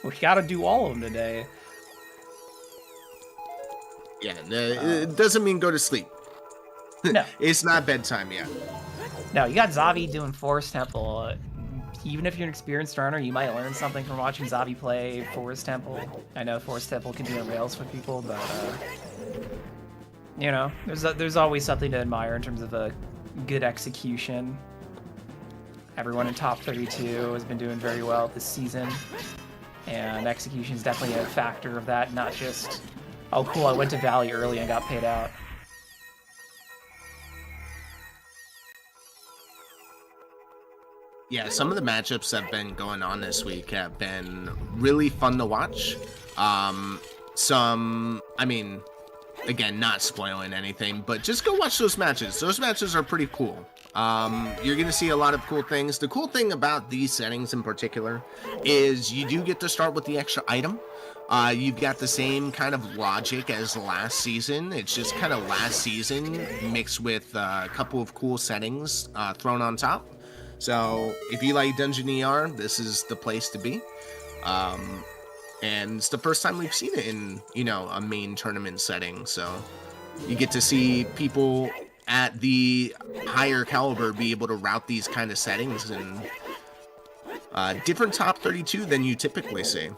we got to do all of them today. Yeah, it doesn't mean go to sleep. No. It's not bedtime yet. No, you got Xavi doing Forest Temple. Even if you're an experienced runner, you might learn something from watching Xavi play Forest Temple. I know Forest Temple can be on rails for people, but you know, there's always something to admire in terms of a good execution. Everyone in top 32 has been doing very well this season, and execution is definitely a factor of that, not just, oh cool, I went to Valley early and got paid out. Yeah, some of the matchups that have been going on this week have been really fun to watch. I mean, again, not spoiling anything, but just go watch those matches. Those matches are pretty cool. You're going to see a lot of cool things. The cool thing about these settings in particular is you do get to start with the extra item. You've got the same kind of logic as last season. It's just kind of last season mixed with a couple of cool settings thrown on top. So if you like Dungeon ER, this is the place to be. And it's the first time we've seen it in, a main tournament setting. So you get to see people at the higher caliber be able to route these kind of settings and different top 32 than you typically see.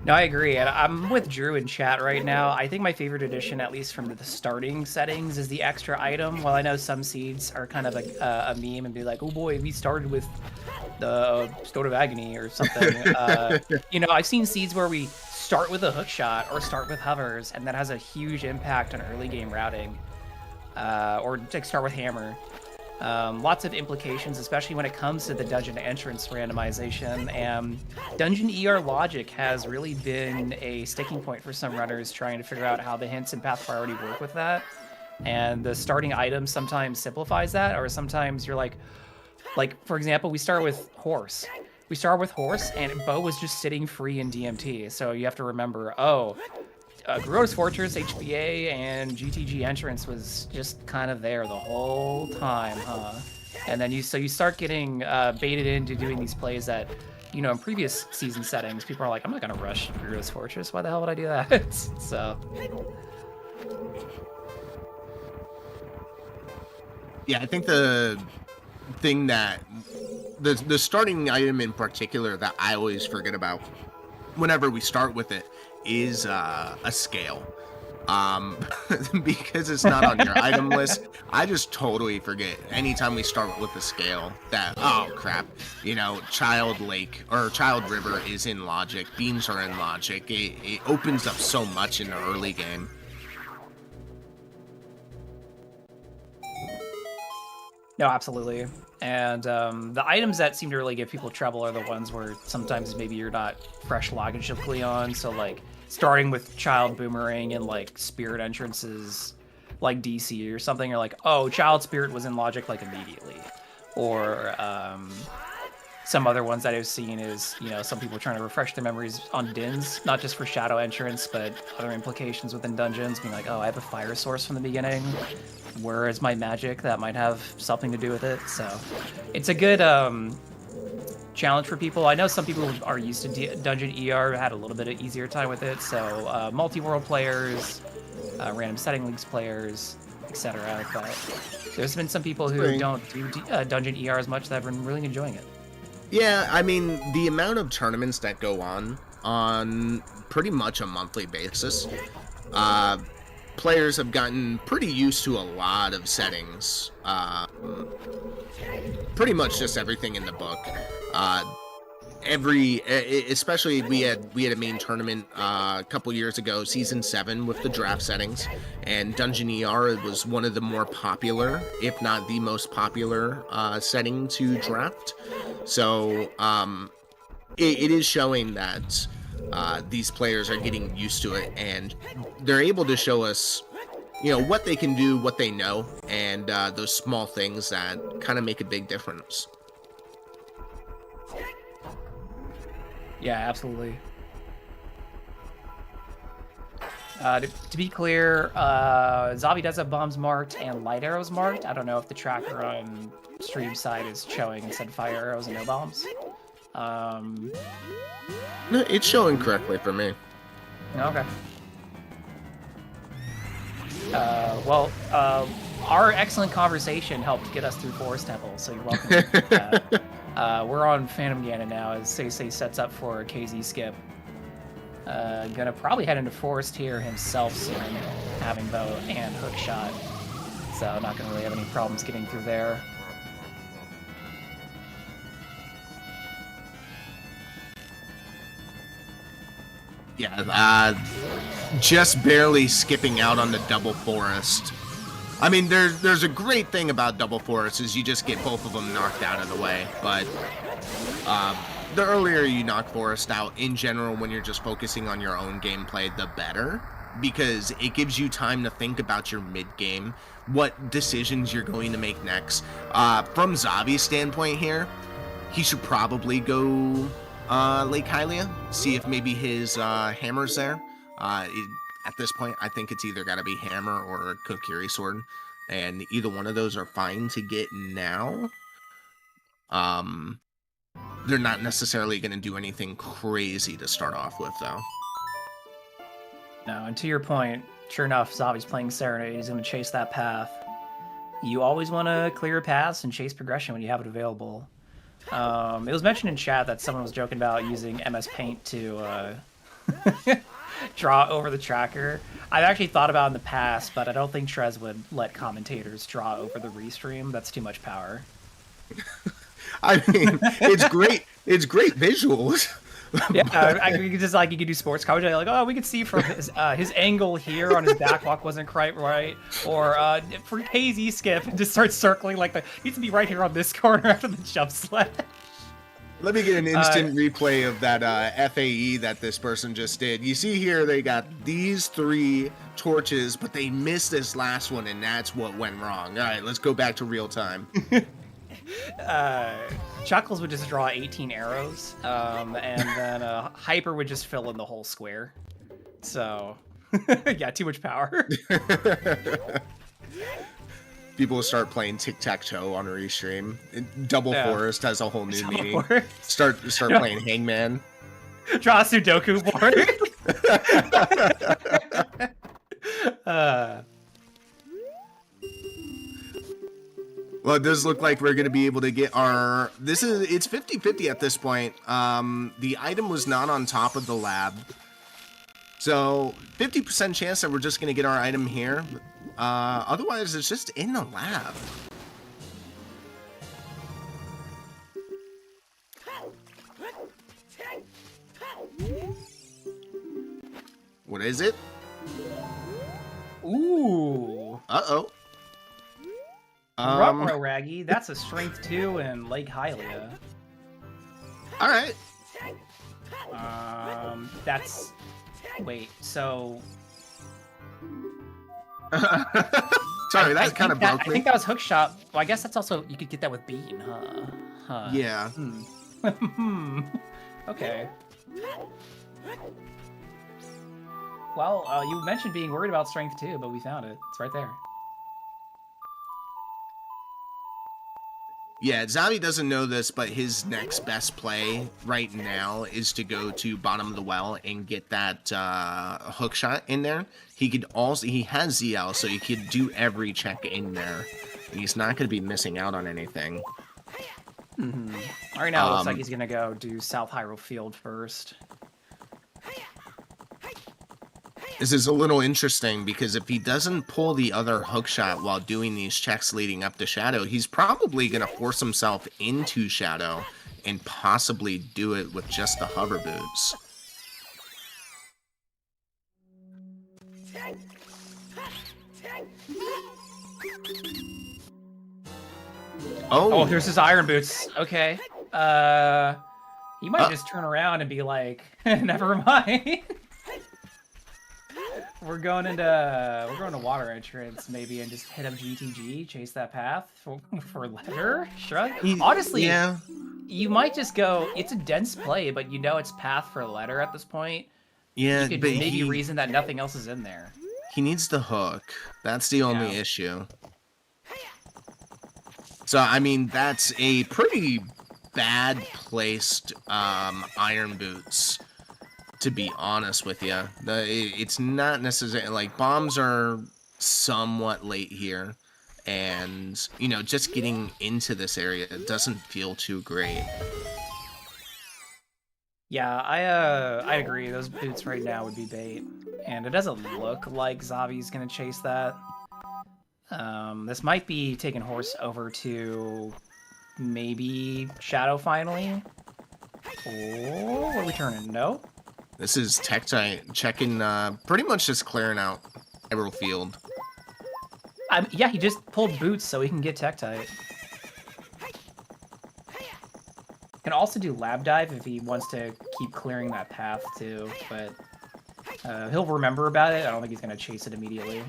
No, I agree. And I'm with Drew in chat right now. I think my favorite addition, at least from the starting settings, is the extra item. While I know some seeds are kind of a meme and be like, oh boy, we started with the Stone of Agony or something. I've seen seeds where we start with a hook shot or start with hovers, and that has a huge impact on early game routing. Or like start with hammer. Lots of implications, especially when it comes to the dungeon entrance randomization, and dungeon ER logic has really been a sticking point for some runners trying to figure out how the hints and path priority work with that. And the starting item sometimes simplifies that, or sometimes you're like for example, we start with horse. We start with horse, and bow was just sitting free in DMT, so you have to remember, Garota's Fortress, HBA, and GTG entrance was just kind of there the whole time, huh? And then you start getting baited into doing these plays that, in previous season settings, people are like, I'm not gonna rush Garota's Fortress. Why the hell would I do that? So. Yeah, I think the thing that the starting item in particular that I always forget about whenever we start with it is a scale. Because it's not on your item list, I just totally forget anytime we start with a scale that, oh crap, Child Lake or Child River is in logic, beams are in logic. It opens up so much in the early game. No, absolutely. And the items that seem to really give people trouble are the ones where sometimes maybe you're not fresh logically on. So like starting with Child Boomerang and like Spirit entrances like DC or something, you're like, oh, Child Spirit was in logic like immediately. Or some other ones that I've seen is, some people trying to refresh their memories on Dins, not just for Shadow entrance, but other implications within dungeons, being like, oh, I have a fire source from the beginning. Where is my magic? That might have something to do with it. So it's a good challenge for people. I know some people are used to Dungeon ER, had a little bit of easier time with it. So multi-world players, random setting leagues players, etc. But there's been some people who don't do Dungeon ER as much that have been really enjoying it. Yeah, I mean, the amount of tournaments that go on pretty much a monthly basis, players have gotten pretty used to a lot of settings. Pretty much just everything in the book. Especially we had a main tournament a couple years ago, season 7, with the draft settings, and Dungeon ER was one of the more popular, if not the most popular, setting to draft. So it is showing that these players are getting used to it, and they're able to show us, what they can do, what they know, and those small things that kind of make a big difference. Yeah, absolutely. To be clear, Xavi does have bombs marked and light arrows marked. I don't know if the tracker on stream side is showing instead fire arrows and no bombs. No, it's showing correctly for me. Okay. Our excellent conversation helped get us through Forest Temple, so you're welcome to that. We're on Phantom Ganon now as SeYsEy sets up for a KZ skip. Gonna probably head into Forest here himself soon, having bow and hook shot. So not gonna really have any problems getting through there. Yeah, just barely skipping out on the double forest. I mean, there's a great thing about double forest is you just get both of them knocked out of the way, but the earlier you knock forest out in general when you're just focusing on your own gameplay, the better, because it gives you time to think about your mid game, what decisions you're going to make next. From Xavi's standpoint here, he should probably go Lake Hylia, see if maybe his hammer's there. At this point, I think it's either got to be hammer or a Kokiri sword, and either one of those are fine to get now. They're not necessarily going to do anything crazy to start off with, though. No, and to your point, sure enough, Xavi's playing Serenade. He's going to chase that path. You always want to clear paths and chase progression when you have it available. It was mentioned in chat that someone was joking about using MS Paint to draw over the tracker. I've actually thought about it in the past, but I don't think Trez would let commentators draw over the restream. That's too much power. I mean, it's great. It's great visuals. Yeah, you could just you could do sports commentary, like, oh, we could see from his angle here on his backwalk wasn't quite right, or for hazy skip, just start circling like needs to be right here on this corner after the jump slash. Let me get an instant replay of that FAE that this person just did. You see here, they got these 3 torches, but they missed this last one, and that's what went wrong. All right, let's go back to real time. Chuckles would just draw 18 arrows, and then Hyper would just fill in the whole square. So, yeah, too much power. People will start playing tic-tac-toe on a restream. Double Forest has a whole new meaning. Start playing Hangman. Draw a Sudoku board. Well, it does look like we're going to be able to get our... It's 50-50 at this point. The item was not on top of the lab. So, 50% chance that we're just going to get our item here. Otherwise, it's just in the lab. What is it? Ooh. Uh-oh. Ruh-roh, Raggy. That's a strength 2 in Lake Hylia. Alright. That's... Wait, so... Sorry, that kind of broke me. I think that was Hookshot. Well, I guess that's also... You could get that with Bean, huh? Yeah. Okay. Well, you mentioned being worried about strength 2, but we found it. It's right there. Yeah, Xavi doesn't know this, but his next best play right now is to go to bottom of the well and get that hook shot in there. He has ZL, so he could do every check in there. He's not going to be missing out on anything. Right now, it looks like he's going to go do South Hyrule Field first. This is a little interesting because if he doesn't pull the other hook shot while doing these checks leading up to Shadow, he's probably going to force himself into Shadow and possibly do it with just the hover boots. Oh, there's his iron boots. Okay. He might just turn around and be like, never mind. We're going to water entrance maybe and just hit up GTG, chase that path for letter. Shrug. Honestly, yeah. You might just go. It's a dense play, but you know it's path for letter at this point. Yeah, you could but maybe reason that nothing else is in there. He needs the hook. That's the only issue. So I mean, that's a pretty bad placed iron boots. To be honest with you, it's not necessarily like bombs are somewhat late here, and you know, just getting into this area doesn't feel too great. Yeah, I agree. Those boots right now would be bait, and it doesn't look like Xavi's gonna chase that. This might be taking horse over to maybe Shadow finally. Oh, what are we turning? No. This is Tech checking, pretty much just clearing out Hyrule Field. Yeah, he just pulled boots so he can get tech type. Can also do lab dive if he wants to keep clearing that path too, but he'll remember about it. I don't think he's gonna chase it immediately.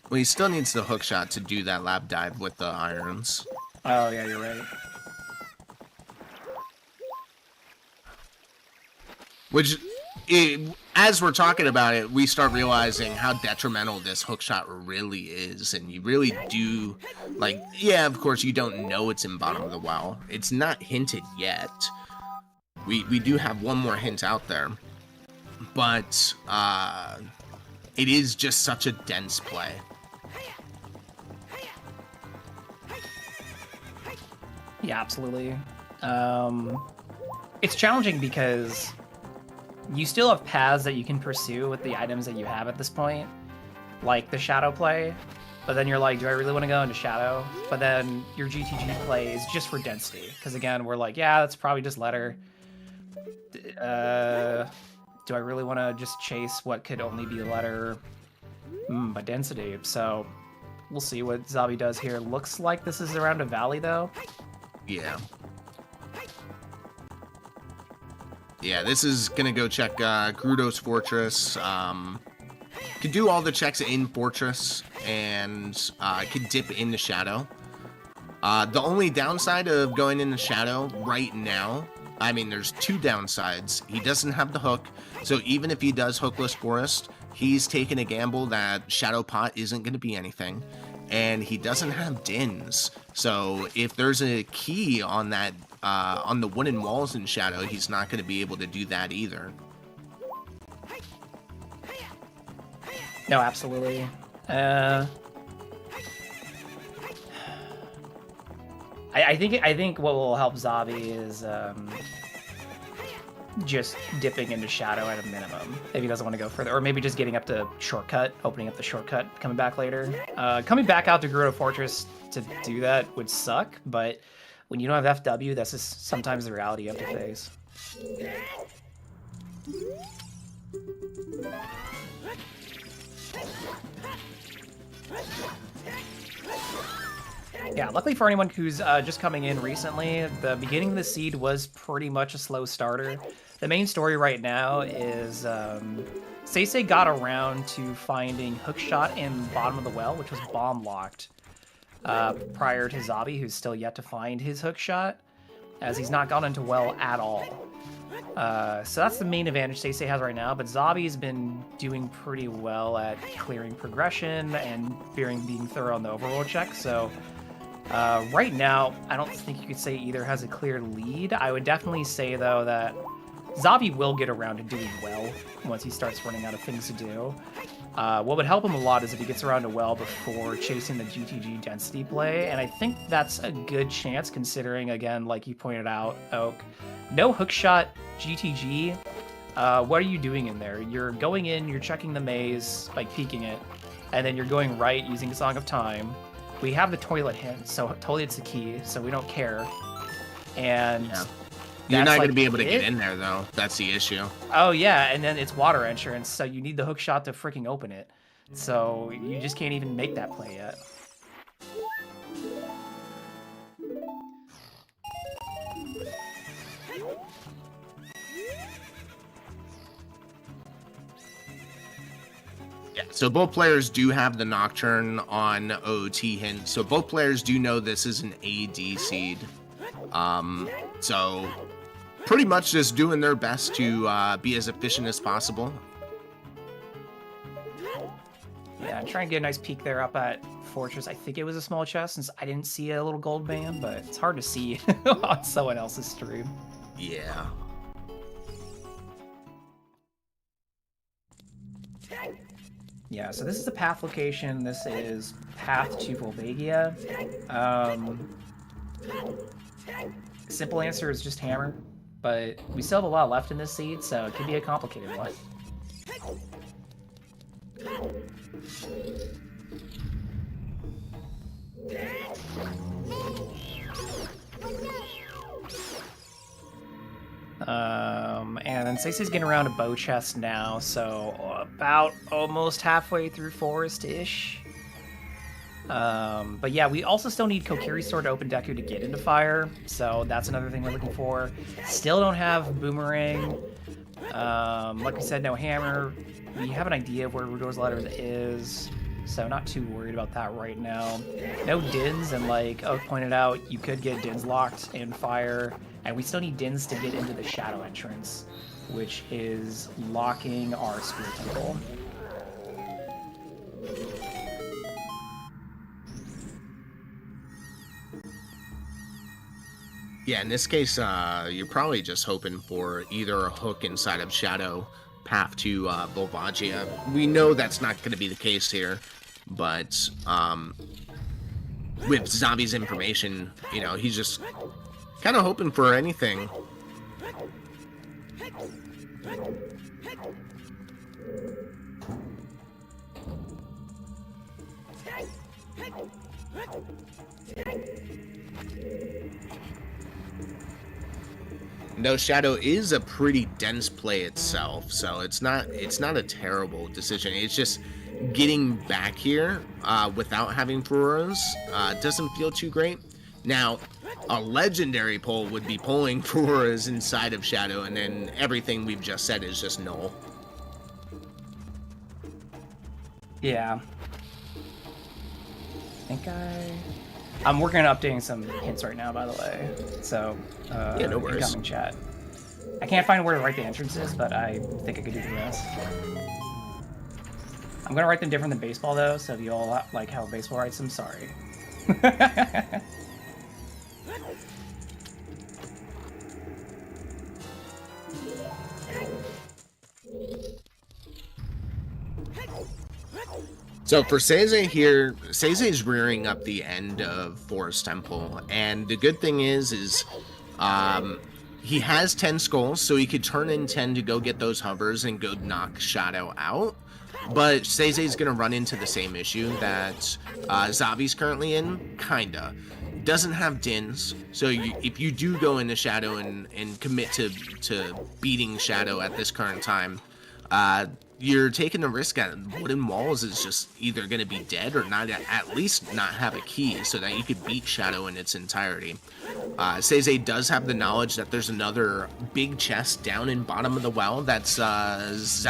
Well, he still needs the hook shot to do that lab dive with the irons. Oh yeah, you're right. Which, as we're talking about it, we start realizing how detrimental this hook shot really is, and you really do, like, yeah, of course you don't know it's in bottom of the well. It's not hinted yet. We do have one more hint out there, but it is just such a dense play. Yeah, absolutely. It's challenging because you still have paths that you can pursue with the items that you have at this point, like the shadow play, but then you're like, do I really want to go into shadow? But then your GTG play is just for density, because again, we're like, yeah, that's probably just letter. Do I really want to just chase what could only be letter by density? So we'll see what Xavi does here. Looks like this is around a valley, though. Yeah. Yeah, this is going to go check Grudo's Fortress. Could do all the checks in Fortress and could dip into Shadow. The only downside of going into Shadow right now, I mean, there's two downsides. He doesn't have the hook, so even if he does Hookless Forest, he's taking a gamble that Shadow Pot isn't going to be anything. And he doesn't have Dins, so if there's a key on that on the wooden walls in Shadow, he's not going to be able to do that either. No, absolutely. I think what will help Xavi is just dipping into Shadow at a minimum if he doesn't want to go further, or maybe just getting up to shortcut, opening up the shortcut, coming back later. Coming back out to Grudo Fortress to do that would suck, but when you don't have FW, that's just sometimes the reality you have to face. Yeah, luckily for anyone who's just coming in recently, the beginning of the seed was pretty much a slow starter. The main story right now is SeYsEy got around to finding Hookshot in bottom of the well, which was bomb locked, prior to Xavi, who's still yet to find his Hookshot, as he's not gone into well at all. So that's the main advantage SeYsEy has right now, but Xavi's been doing pretty well at clearing progression and being thorough on the overworld check, so right now, I don't think you could say either has a clear lead. I would definitely say, though, that Xavi will get around to doing well once he starts running out of things to do. What would help him a lot is if he gets around to well before chasing the GTG density play, and I think that's a good chance considering, again, like you pointed out, Oak, no hookshot GTG. What are you doing in there? You're going in, you're checking the maze, like peeking it, and then you're going right using Song of Time. We have the toilet hint, so toilet's the key, so we don't care. And yeah. You're not going to be able to it. get in there, though. That's the issue. Oh, yeah, and then it's water entrance, so you need the hook shot to freaking open it. So you just can't even make that play yet. Yeah, so both players do have the Nocturne on OoT hint, so both players do know this is an AD seed. So pretty much just doing their best to be as efficient as possible. Yeah, I'm trying to get a nice peek there up at Fortress. I think it was a small chest since I didn't see a little gold band, but it's hard to see on someone else's stream. Yeah. Yeah, so this is the path location. This is path to Volvagia. Simple answer is just hammer, but we still have a lot left in this seed, so it could be a complicated one. And then SeYsEy's getting around a bow chest now, so about almost halfway through forest-ish. But yeah, we also still need Kokiri's Sword to open Deku to get into fire, so that's another thing we're looking for. Still don't have Boomerang. Like we said, no hammer. We have an idea of where Rudor's Letter is, so not too worried about that right now. No Dins, and like Oak pointed out, you could get Dins locked in fire, and we still need Dins to get into the Shadow entrance, which is locking our Spirit Temple. Yeah, in this case, you're probably just hoping for either a hook inside of Shadow, path to Volvagia. We know that's not going to be the case here, but with Xavi's information, you know, he's just kind of hoping for anything. No, Shadow is a pretty dense play itself, so it's not a terrible decision. It's just getting back here without having Furos doesn't feel too great. Now, a legendary pull would be pulling Furos inside of Shadow, and then everything we've just said is just null. Yeah. I'm working on updating some hints right now, by the way. So, yeah, no worries. Incoming chat. I can't find where to write the entrances, but I think I could do the rest. I'm gonna write them different than baseball, though. So if you all like how baseball writes them, sorry. So for SeYsEy here, SeYsEy's rearing up the end of Forest Temple, and the good thing is he has 10 skulls, so he could turn in 10 to go get those hovers and go knock Shadow out. But SeYsEy's going to run into the same issue that Xavi's currently in, kinda. Doesn't have Dins, so if you do go into Shadow and commit to beating Shadow at this current time, you're taking the risk that Wooden Walls is just either going to be dead or not, at least not have a key so that you could beat Shadow in its entirety. SeYsEy does have the knowledge that there's another big chest down in bottom of the well that's Zelda's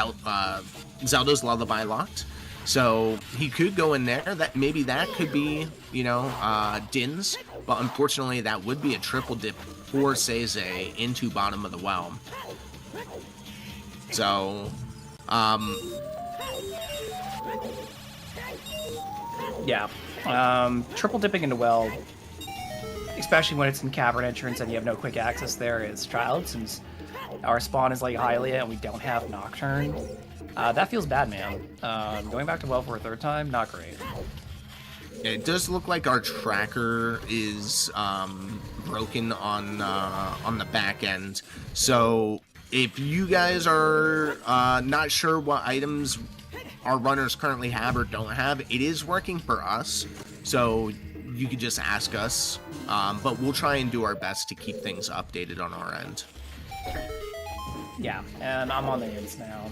Lullaby locked. So he could go in there. That maybe that could be, you know, Dins, but unfortunately that would be a triple dip for SeYsEy into bottom of the well. So yeah, triple dipping into well, especially when it's in cavern entrance and you have no quick access there, is child, since our spawn is like Hylia and we don't have Nocturne. That feels bad, man. Going back to well for a third time, not great. It does look like our tracker is broken on the back end. So if you guys are not sure what items our runners currently have or don't have, it is working for us. So you could just ask us, but we'll try and do our best to keep things updated on our end. Yeah, and I'm on the ends now.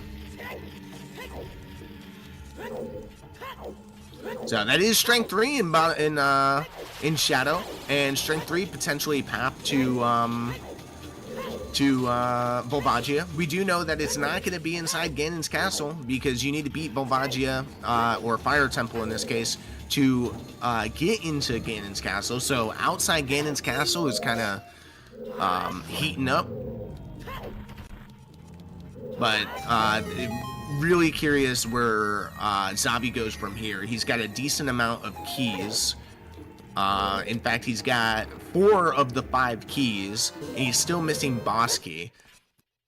So that is strength 3 in Shadow, and strength 3 potentially path to Volvagia. We do know that it's not going to be inside Ganon's castle because you need to beat Volvagia or Fire Temple in this case to get into Ganon's castle. So outside Ganon's castle is kind of heating up, but really curious where Xavi goes from here. He's got a decent amount of keys. In fact, he's got 4 of the 5 keys, and he's still missing Boss Key.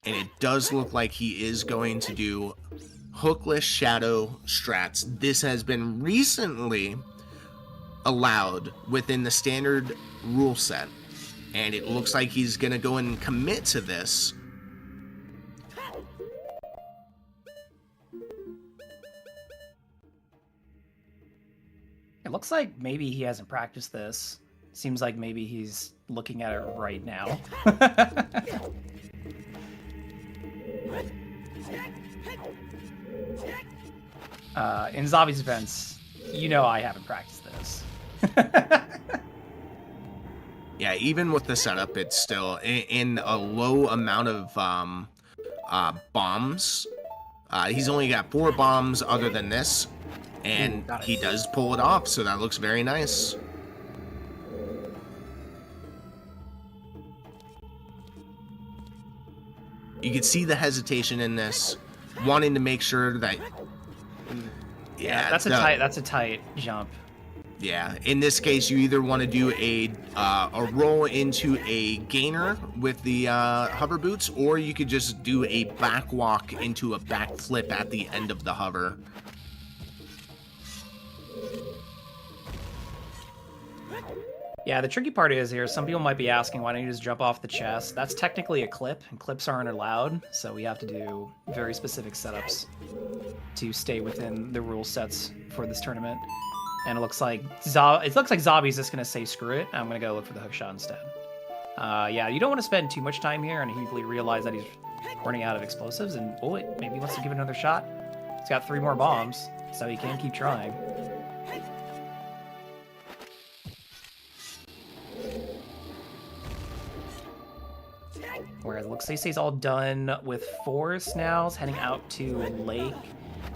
And it does look like he is going to do hookless Shadow strats. This has been recently allowed within the standard rule set, and it looks like he's going to go and commit to this. It looks like maybe he hasn't practiced this. Seems like maybe he's looking at it right now. In Xavi's defense, you know I haven't practiced this, Yeah, even with the setup, it's still in a low amount of bombs. He's only got 4 bombs other than this, and got it. he does pull it off, so that looks very nice. You can see the hesitation in this, wanting to make sure that. Yeah, that's a tight jump. Yeah, in this case, you either want to do a roll into a gainer with the hover boots, or you could just do a back walk into a back flip at the end of the hover. Yeah, the tricky part is here, some people might be asking, why don't you just jump off the chest? That's technically a clip, and clips aren't allowed, so we have to do very specific setups to stay within the rule sets for this tournament. And it looks like Xavi's just gonna say screw it. I'm gonna go look for the hook shot instead. Yeah, you don't want to spend too much time here, and he realize that he's running out of explosives. And boy, maybe he wants to give it another shot. He's got 3 more bombs, so he can keep trying. Whereas it looks like SeYsEy's all done with forest now, is heading out to lake,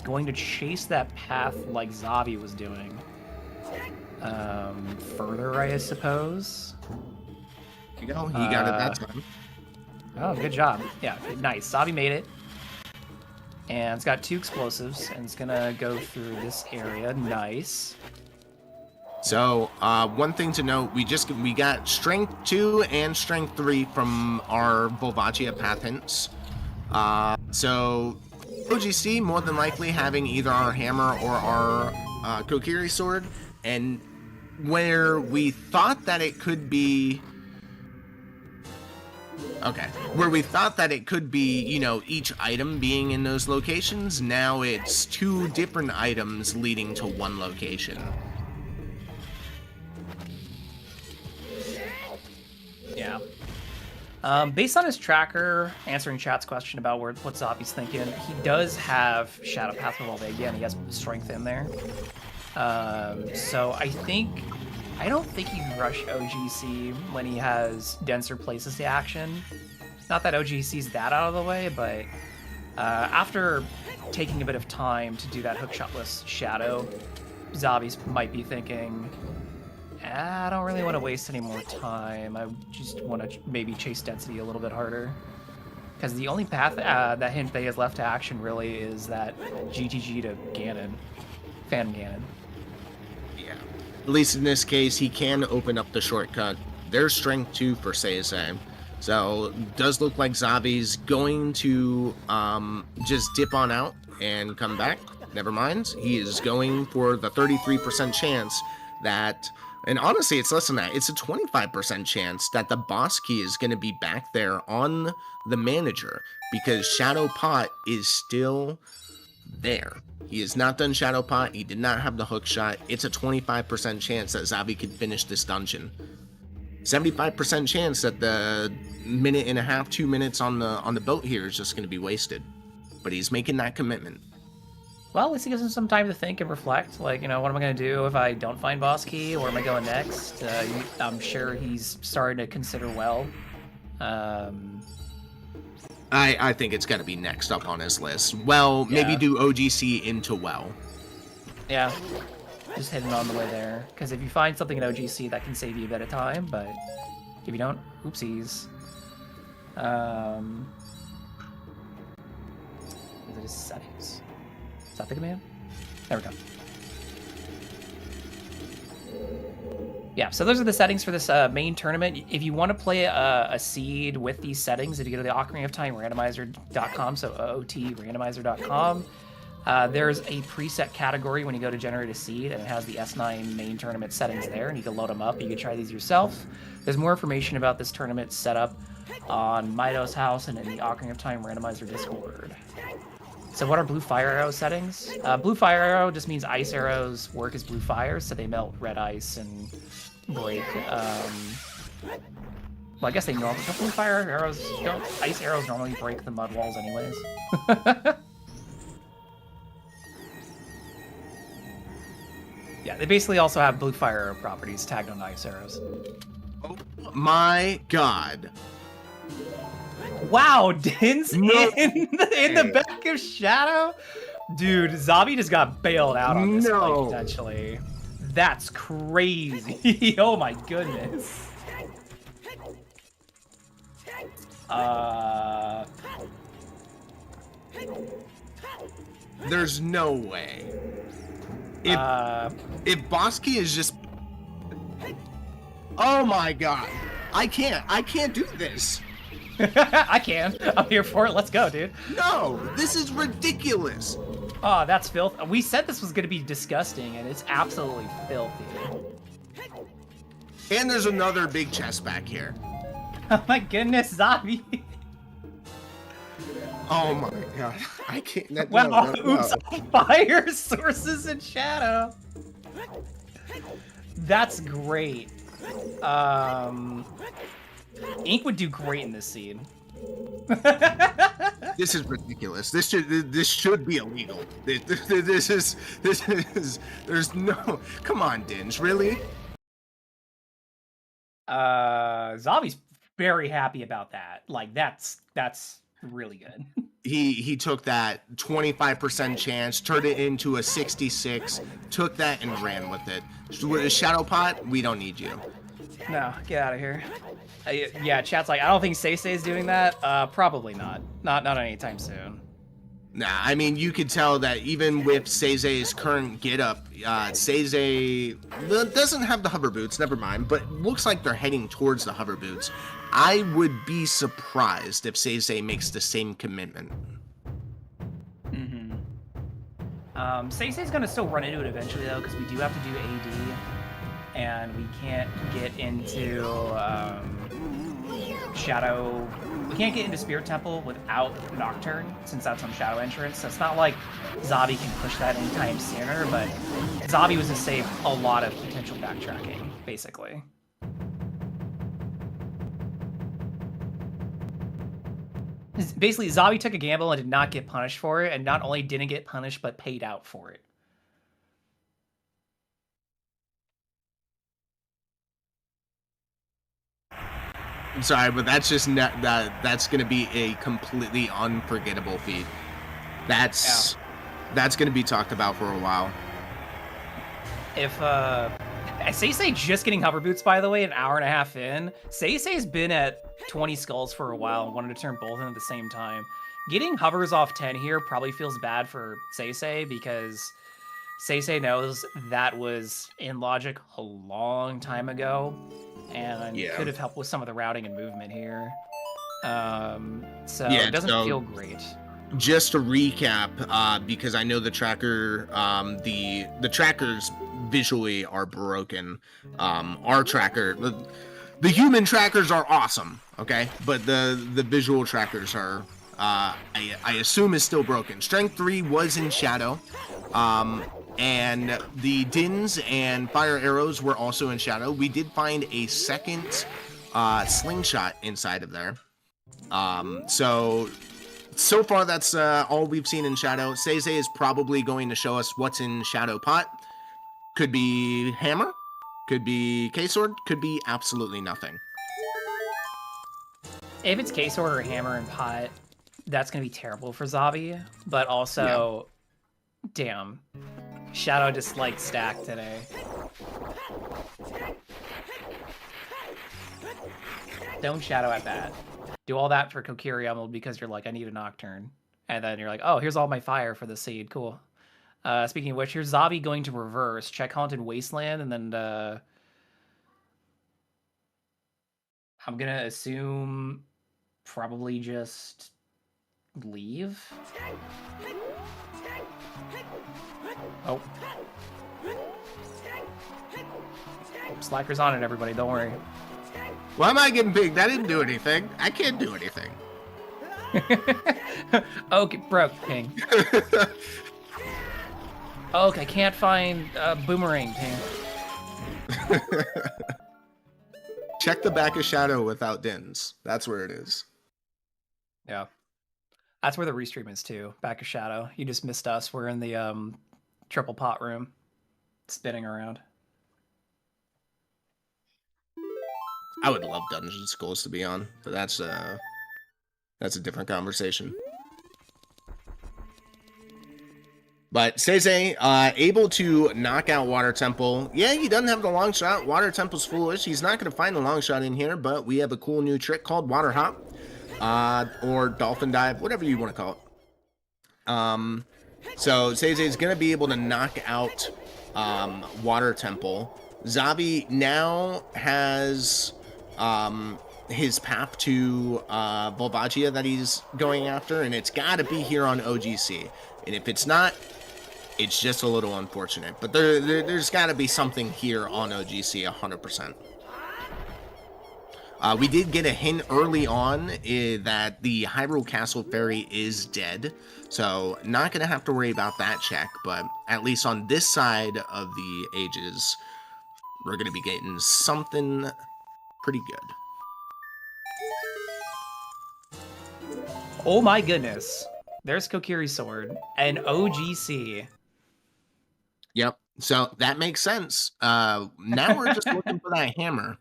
going to chase that path like Xavi was doing. Further, I suppose. There you go. He got it that time. Oh, good job. Yeah, nice. Xavi made it. And it's got 2 explosives, and it's gonna go through this area. Nice. So, one thing to note, we got Strength 2 and Strength 3 from our Volvagia path hints. So, OGC more than likely having either our hammer or our Kokiri sword, and where we thought that it could be... Okay, where we thought that it could be, you know, each item being in those locations, now it's 2 different items leading to 1 location. Yeah. Based on his tracker, answering chat's question about what Xavi's thinking, he does have Shadow Path from Volvagia, and he has strength in there. So I don't think he can rush OGC when he has denser places to action. Not that OGC's that out of the way, but after taking a bit of time to do that hookshotless Shadow, Xavi might be thinking, I don't really want to waste any more time. I just want to maybe chase density a little bit harder. Because the only path that hint that he has left to action really is that GTG to Ganon. Phantom Ganon. Yeah. At least in this case, he can open up the shortcut. There's Strength 2 for SeYsEy. So, does look like Xavi's going to just dip on out and come back. Never mind. He is going for the 33% chance that... And honestly, it's less than that. It's a 25% chance that the boss key is going to be back there on the manager, because Shadow Pot is still there. He has not done Shadow Pot. He did not have the hook shot. It's a 25% chance that Xavi could finish this dungeon. 75% chance that the minute and a half, 2 minutes on the boat here is just going to be wasted. But he's making that commitment. Well, at least it gives him some time to think and reflect. Like, you know, what am I going to do if I don't find boss key? Where am I going next? I'm sure he's starting to consider well. I think it's got to be next up on his list. Well, maybe do OGC into well. Yeah, just hidden on the way there. Because if you find something in OGC, that can save you a bit of time. But if you don't, oopsies. Is it his settings? Is that the command? There we go. Yeah, so those are the settings for this main tournament. If you want to play a seed with these settings, if you go to the Ocarina of Time Randomizer.com, so OoT Randomizer.com, there's a preset category when you go to generate a seed, and it has the S9 main tournament settings there, and you can load them up. You can try these yourself. There's more information about this tournament set up on Mido's house and in the Ocarina of Time Randomizer Discord. So what are blue fire arrow settings? Blue fire arrow just means ice arrows work as blue fire, so they melt red ice and break. Well, I guess they normally blue fire arrows don't. Ice arrows normally break the mud walls, anyways. Yeah, they basically also have blue fire arrow properties tagged on ice arrows. Oh my god. Wow, Din's No in the way. back of Shadow? Dude, Xavi just got bailed out on this fight, potentially. That's crazy. Oh my goodness. There's no way. If Bosky is just... Oh my god. I can't do this. I can. I'm here for it. Let's go, dude. No, this is ridiculous. Oh, that's filth. We said this was going to be disgusting, and it's absolutely filthy. And there's another big chest back here. Oh my goodness, Xavi. Oh my god. I can't. Wow, oops, fire sources in Shadow. That's great. Ink would do great in this scene. This is ridiculous. This should be illegal. This is there's no... Come on, Dinge, really? Xavi's very happy about that. Like that's really good. He took that 25% chance, turned it into a 66, took that and ran with it. Shadow Pot, we don't need you. No, get out of here. Yeah, chat's like, I don't think SeYsEy's doing that. Probably not. Not anytime soon. Nah, I mean, you could tell that even with SeYsEy's current get-up, SeYsEy doesn't have the hover boots, never mind, but looks like they're heading towards the hover boots. I would be surprised if SeYsEy makes the same commitment. Mm-hmm. SeYsEy's gonna still run into it eventually, though, because we do have to do AD, and we can't get into Shadow. We can't get into Spirit Temple without Nocturne, since that's on Shadow Entrance. So it's not like Xavi can push that anytime sooner, but Xavi was to save a lot of potential backtracking, basically. Basically, Xavi took a gamble and did not get punished for it, and not only didn't get punished, but paid out for it. I'm sorry, but that's just that's going to be a completely unforgettable feat. That's going to be talked about for a while. If SeYsEy just getting hover boots, by the way, an hour and a half in. SeYsEy's been at 20 skulls for a while and wanted to turn both in at the same time. Getting hovers off 10 here probably feels bad for SeYsEy because SeYsEy knows that was in logic a long time ago and could have helped with some of the routing and movement here. So it doesn't feel great. Just to recap, because I know the tracker, the trackers visually are broken. Our tracker, the human trackers are awesome, okay, but the visual trackers are, I assume, is still broken. Strength 3 was in Shadow, and the Dins and fire arrows were also in Shadow. We did find a second slingshot inside of there. So far, that's all we've seen in Shadow. SeYsEy is probably going to show us what's in Shadow Pot. Could be Hammer, could be K-Sword, could be absolutely nothing. If it's K-Sword or Hammer and Pot, that's going to be terrible for Xavi, but also, damn, Shadow just like stacked today. Don't Shadow at that. Do all that for Kokiri Emerald because you're like, I need a Nocturne. And then you're like, oh, here's all my fire for the seed. Cool. Speaking of which, here's Xavi going to reverse. Check Haunted Wasteland, and then I'm going to assume probably just leave. Oh. Slacker's on it, everybody. Don't worry. Why am I getting pinged? I didn't do anything. I can't do anything. Okay, broke ping. Okay, can't find boomerang ping. Check the back of Shadow without Dins. That's where it is. Yeah. That's where the restream is too. Back of Shadow. You just missed us. We're in the triple pot room. spinning around. I would love Dungeon Schools to be on, but that's a different conversation. But SeYsEy, able to knock out Water Temple. Yeah, he doesn't have the long shot. Water Temple's foolish. He's not going to find the long shot in here, but we have a cool new trick called Water Hop, or Dolphin Dive, whatever you want to call it. So SeYsEy is going to be able to knock out Water Temple. Xavi now has his path to Volvagia that he's going after, and it's got to be here on OGC. And if it's not, it's just a little unfortunate. But there's got to be something here on OGC 100%. We did get a hint early on that the Hyrule Castle Fairy is dead. So not going to have to worry about that check. But at least on this side of the ages, we're going to be getting something pretty good. Oh my goodness. There's Kokiri's sword and OGC. Yep. So that makes sense. Now we're just looking for that hammer.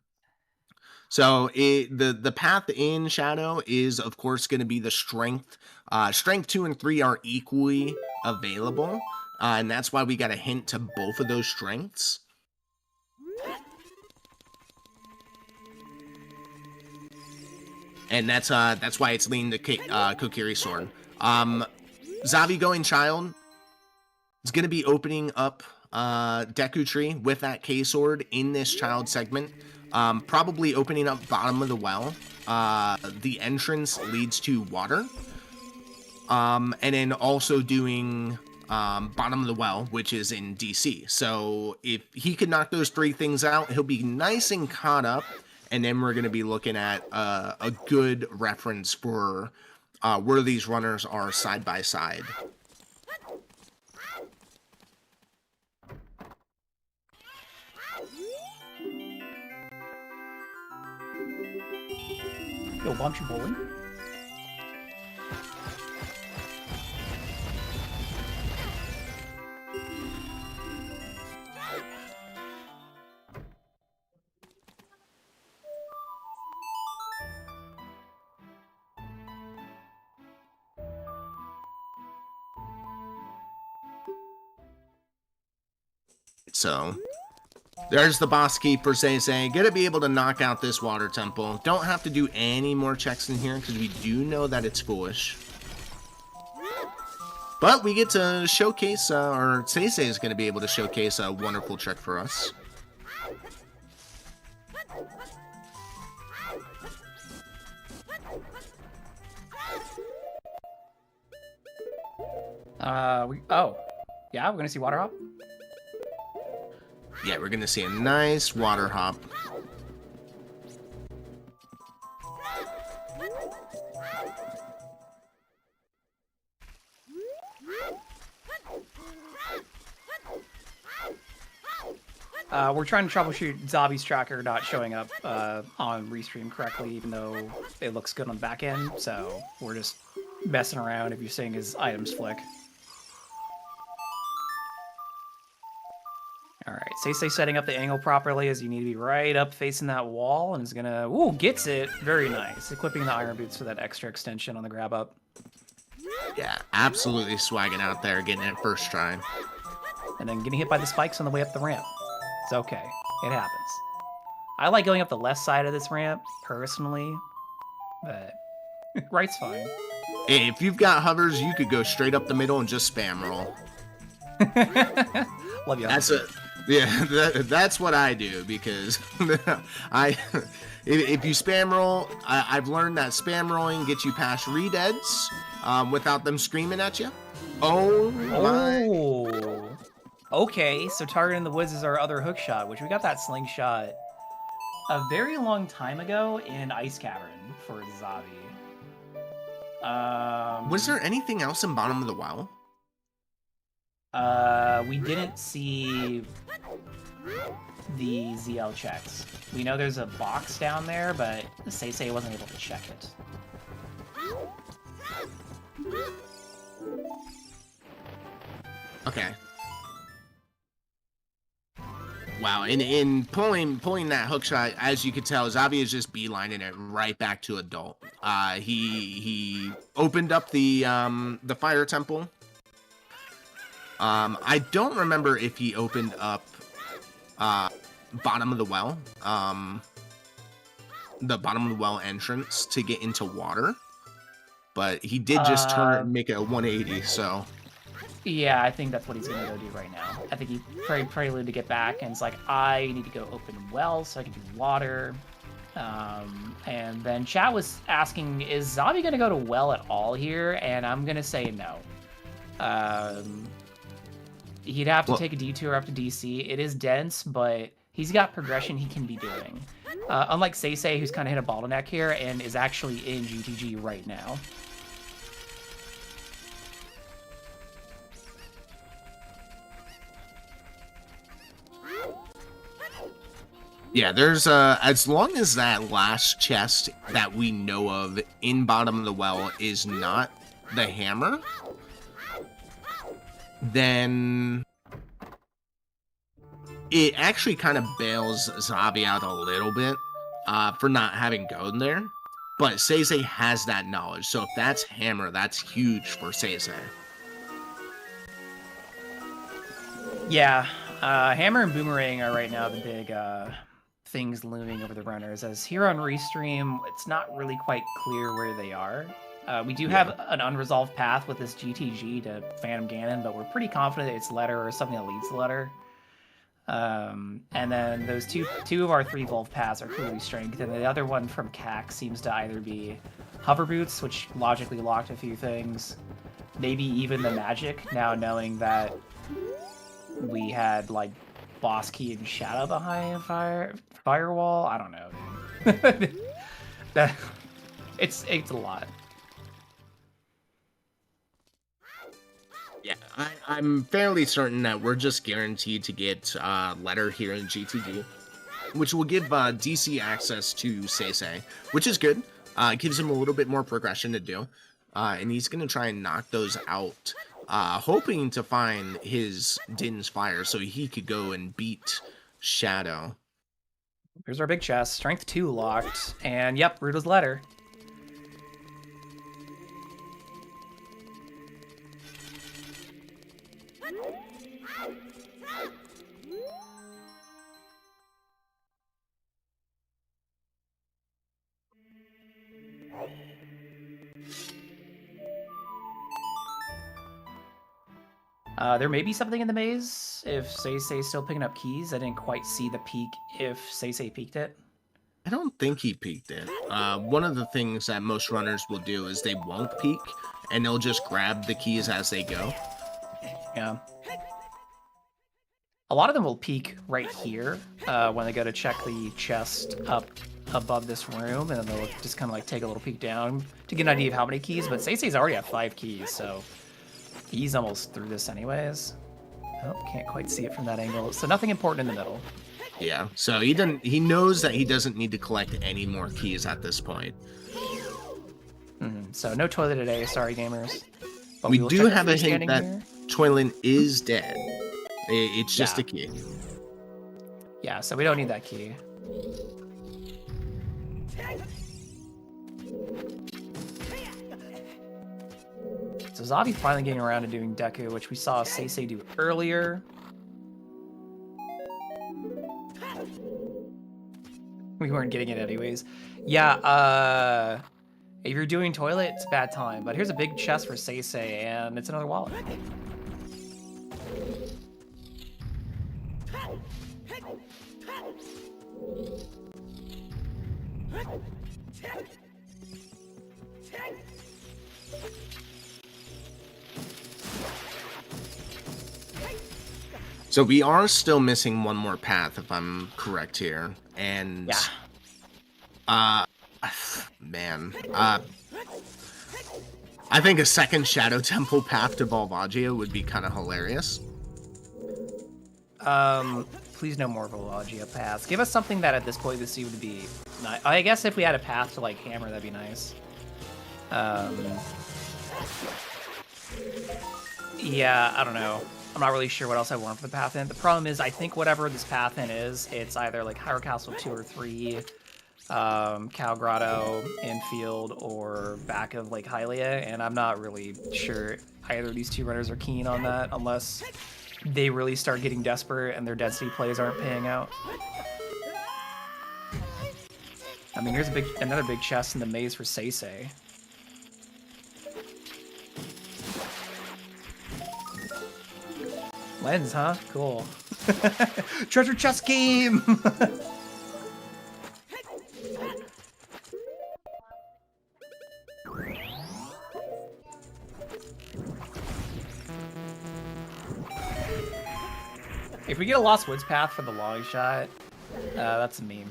So the path in Shadow is, of course, going to be the strength. Strength 2 and 3 are equally available. And that's why we got a hint to both of those strengths. And that's why it's leaning to Kokiri sword. Xavi going Child is going to be opening up Deku Tree with that K sword in this Child segment. Probably opening up bottom of the well. The entrance leads to water. And then also doing bottom of the well, which is in DC. So if he could knock those 3 things out, he'll be nice and caught up. And then we're going to be looking at a good reference for where these runners are side by side. Yo, bump you bowling? So there's the boss key for SeYsEy. Gonna be able to knock out this Water Temple. Don't have to do any more checks in here because we do know that it's foolish. But we get to showcase, or SeYsEy is going to be able to showcase a wonderful trick for us. Yeah, we're gonna see Water Hop. Yeah, we're going to see a nice Water Hop. We're trying to troubleshoot Xavi's tracker not showing up on Restream correctly, even though it looks good on the back end. So we're just messing around if you're seeing his items flick. Alright, SeYsEy setting up the angle properly as you need to be right up facing that wall, and is gonna... Ooh, gets it! Very nice. Equipping the Iron Boots for that extra extension on the grab up. Yeah, absolutely swagging out there, getting it first try. And then getting hit by the spikes on the way up the ramp. It's okay. It happens. I like going up the left side of this ramp, personally, but right's fine. Hey, if you've got hovers, you could go straight up the middle and just spam roll. Love you. That's it. Yeah, that's what I do, because if you spam roll, I've learned that spam rolling gets you past redeads without them screaming at you. Oh my. Okay, so targeting the woods is our other hook shot, which we got that slingshot a very long time ago in Ice Cavern for Xavi. Was there anything else in bottom of the well? We didn't see the ZL checks. We know there's a box down there, but SeYsEy wasn't able to check it. Okay. Wow, and in pulling that hook shot, as you could tell, Xavi is just beelining it right back to adult. He opened up the fire temple. I don't remember if he opened up bottom of the well, the bottom of the well entrance to get into water, but he did just make it a 180. So. Yeah, I think that's what he's gonna go do right now. I think he prelude to get back, and it's like, I need to go open wells so I can do water. And then chat was asking, is Xavi gonna go to well at all here? And I'm gonna say no. He'd have to take a detour up to DC. It is dense, but he's got progression he can be doing. Unlike SeYsEy, who's kind of hit a bottleneck here and is actually in GTG right now. Yeah, there's as long as that last chest that we know of in bottom of the well is not the hammer, then it actually kind of bails Xavi out a little bit for not having gone there. But SeYsEy has that knowledge, so if that's hammer, that's huge for SeYsEy. Yeah, hammer and boomerang are right now the big things looming over the runners, as here on Restream, it's not really quite clear where they are. We do have an unresolved path with this GTG to Phantom Ganon, but we're pretty confident it's letter or something that leads to letter. And then those two of our 3 Volve paths are clearly strength, and the other one from CAC seems to either be hover boots, which logically locked a few things, maybe even the magic, now knowing that we had like boss key and shadow behind firewall. I don't know, dude. It's a lot. Yeah, I'm fairly certain that we're just guaranteed to get letter here in GTG, which will give DC access to SeYsEy, which is good. It gives him a little bit more progression to do, and he's going to try and knock those out, hoping to find his Din's Fire so he could go and beat Shadow. Here's our big chest. Strength 2 locked, and yep, Ruto's letter. There may be something in the maze if SeYsEy is still picking up keys. I didn't quite see the peak if SeYsEy peeked it. I don't think he peeked it. One of the things that most runners will do is they won't peek, and they'll just grab the keys as they go. Yeah. A lot of them will peek right here when they go to check the chest up above this room, and then they'll just kind of like take a little peek down to get an idea of how many keys, but SeYsEy's already at 5 keys, so he's almost through this anyways. Oh, can't quite see it from that angle. So nothing important in the middle. Yeah, so he knows that he doesn't need to collect any more keys at this point. So no toilet today, sorry gamers. But we do have a hint that Toilet is dead. It's just a key. Yeah, so we don't need that key. So Xavi finally getting around to doing Deku, which we saw SeYsEy do earlier. We weren't getting it anyways. Yeah, if you're doing toilet, it's a bad time. But here's a big chest for SeYsEy, and it's another wallet. So we are still missing one more path, if I'm correct here. And man, I think a second Shadow Temple path to Volvagia would be kind of hilarious. Please no more Volvagia paths. Give us something that at this point this would be nice. I guess if we had a path to like Hammer, that'd be nice. Yeah, I don't know. I'm not really sure what else I want for the path in. The problem is, I think whatever this path in is, it's either like Hyrule Castle 2 or 3, Cow Grotto, Infield, or back of Lake Hylia, and I'm not really sure either of these two runners are keen on that unless they really start getting desperate and their density plays aren't paying out. I mean, here's another big chest in the maze for SeYsEy. Lens, huh? Cool. Treasure chest game! If we get a Lost Woods path for the long shot, that's a meme.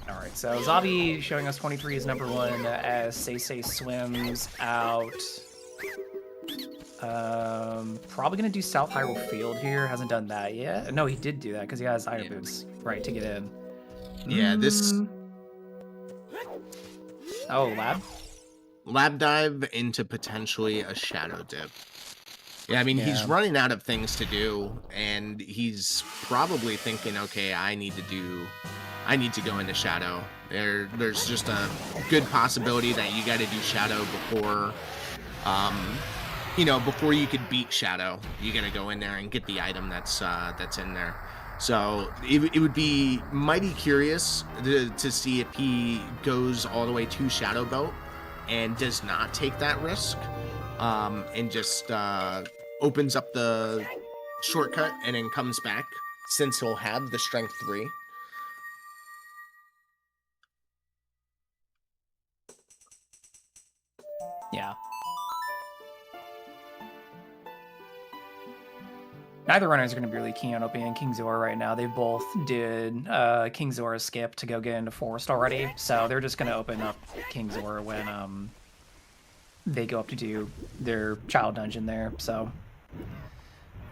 Alright, so Xavi showing us 23 is number 1 as SeYsEy swims out. Probably gonna do South Hyrule Field here. Hasn't done that yet. No, he did do that because he has Iron Boots, right, to get in. Yeah, this... Oh, lab? Lab dive into potentially a shadow dip. Yeah, I mean, he's running out of things to do, and he's probably thinking, okay, I need to go into shadow. There's just a good possibility that you got to do shadow before, before you could beat shadow. You got to go in there and get the item that's in there. So it would be mighty curious to see if he goes all the way to Shadow Belt and does not take that risk, and just opens up the shortcut and then comes back, since he'll have the Strength 3. Yeah. Neither runners are going to be really keen on opening King Zora right now. They both did King Zora skip to go get into Forest already, so they're just going to open up King Zora when they go up to do their child dungeon there. So,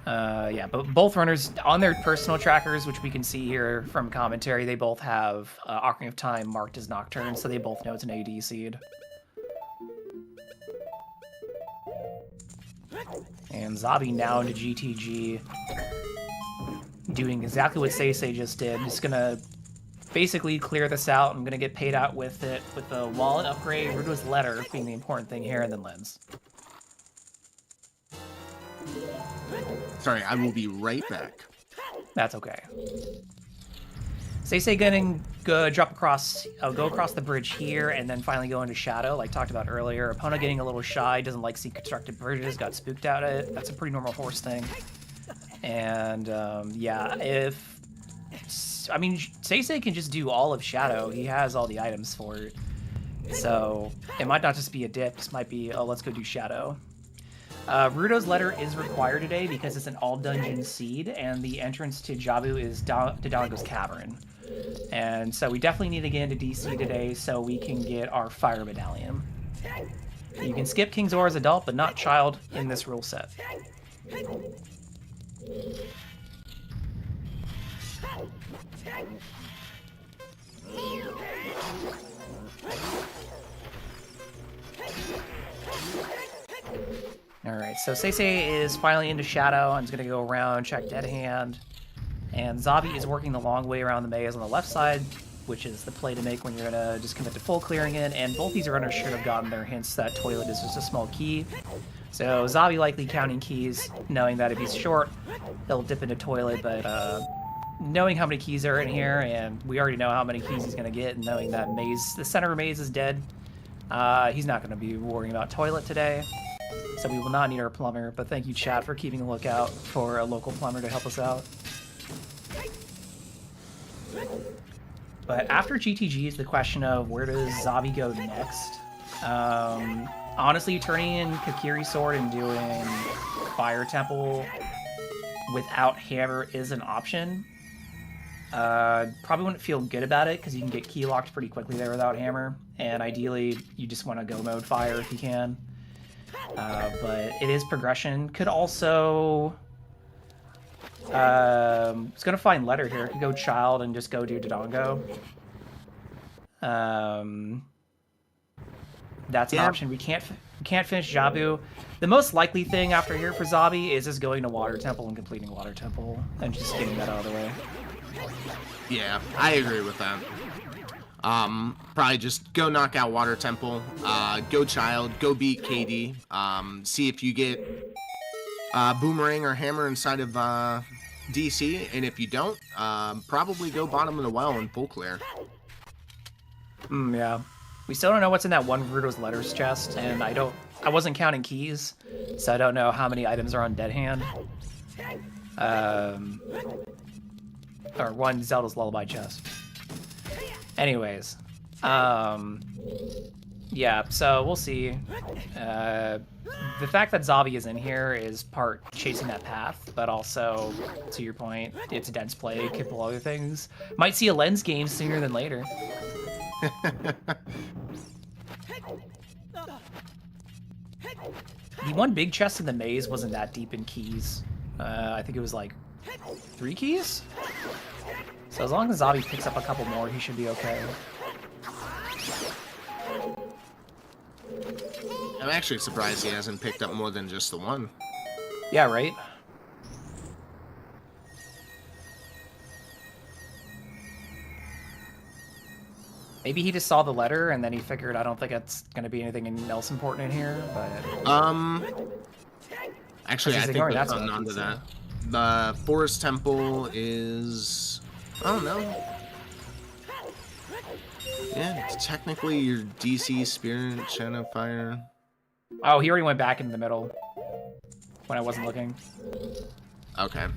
yeah, but both runners on their personal trackers, which we can see here from commentary, they both have Ocarina of Time marked as Nocturne, so they both know it's an AD seed. And Xavi now into GTG, doing exactly what SeYsEy just did. Just gonna basically clear this out. I'm gonna get paid out with it, with the wallet upgrade, Rudo's letter being the important thing here, and then lens. Sorry, I will be right back. That's okay. SeYsEy gonna go across the bridge here, and then finally go into Shadow, like talked about earlier. Opponent getting a little shy, doesn't like seeing constructed bridges, got spooked at it. That's a pretty normal horse thing. And yeah, I mean, SeYsEy can just do all of Shadow. He has all the items for it. So it might not just be a dip, this might be, oh, let's go do Shadow. Rudo's letter is required today because it's an all-dungeon seed, and the entrance to Jabu is Dodongo's Cavern. And so we definitely need to get into DC today so we can get our Fire Medallion. You can skip King Zora's adult, but not child in this rule set. Alright, so SeYsEy is finally into Shadow. I'm just going to go around, check Dead Hand. And Xavi is working the long way around the maze on the left side, which is the play to make when you're going to just commit to full clearing it. And both these runners should have gotten their hints that Toilet is just a small key. So Xavi likely counting keys, knowing that if he's short, he'll dip into Toilet, but knowing how many keys are in here, and we already know how many keys he's going to get, and knowing that the center maze is dead, he's not going to be worrying about Toilet today. So we will not need our plumber, but thank you, chat, for keeping a lookout for a local plumber to help us out. But after GTG is the question of where does Xavi go next? Honestly, turning in Kakiri Sword and doing Fire Temple without Hammer is an option. Probably wouldn't feel good about it because you can get key locked pretty quickly there without Hammer, and ideally you just want to go mode Fire if you can. But it is progression. Could also... it's gonna find Letter here. Could go Child and just go do Dodongo. That's an Yeah. option. We can't finish Jabu. The most likely thing after here for Zabi is just going to Water Temple and completing Water Temple and just getting that out of the way. Yeah, I agree with that. Probably just go knock out Water Temple, go Child, go beat KD, see if you get Boomerang or Hammer inside of DC, and if you don't, probably go bottom of the well and full clear. Yeah. We still don't know what's in that one Ruto's Letters chest, and I wasn't counting keys, so I don't know how many items are on Dead Hand. Or one Zelda's Lullaby chest. Anyways, yeah, so we'll see. The fact that Xavi is in here is part chasing that path, but also, to your point, it's a dense play, could pull other things. Might see a lens game sooner than later. The one big chest in the maze wasn't that deep in keys. I think it was like 3 keys? So as long as Xavi picks up a couple more, he should be okay. I'm actually surprised he hasn't picked up more than just the one. Yeah, right? Maybe he just saw the letter and then he figured, I don't think it's going to be anything else important in here, but... Actually, I he's think ignoring we're that coming stuff, on to so- that. The Forest Temple is... I don't know. Yeah, it's technically your DC Spirit, Shadow Fire. Oh, he already went back into the middle when I wasn't looking. Okay.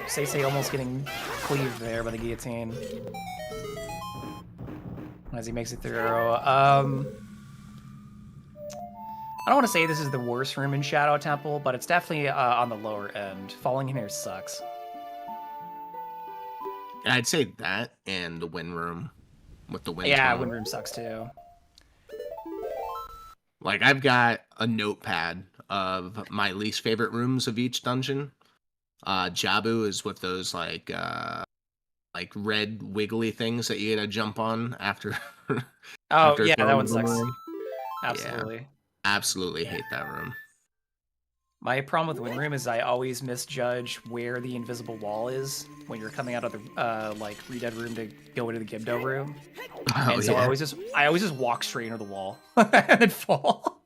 SeYsEy almost getting cleaved there by the guillotine. As he makes it through. I don't want to say this is the worst room in Shadow Temple, but it's definitely on the lower end. Falling in here sucks. I'd say that and the Wind Room with the Wind Yeah, Tunnel. Wind Room sucks too. Like, I've got a notepad of my least favorite rooms of each dungeon. Jabu is with those, like red wiggly things that you gotta jump on after. Oh, after yeah, that throwing one the sucks. boomerang. Absolutely. Absolutely hate that room. My problem with Wind Room is I always misjudge where the invisible wall is when you're coming out of the like Re-Dead room to go into the Gibdo room. Oh, And so yeah. I always just walk straight into the wall and then fall.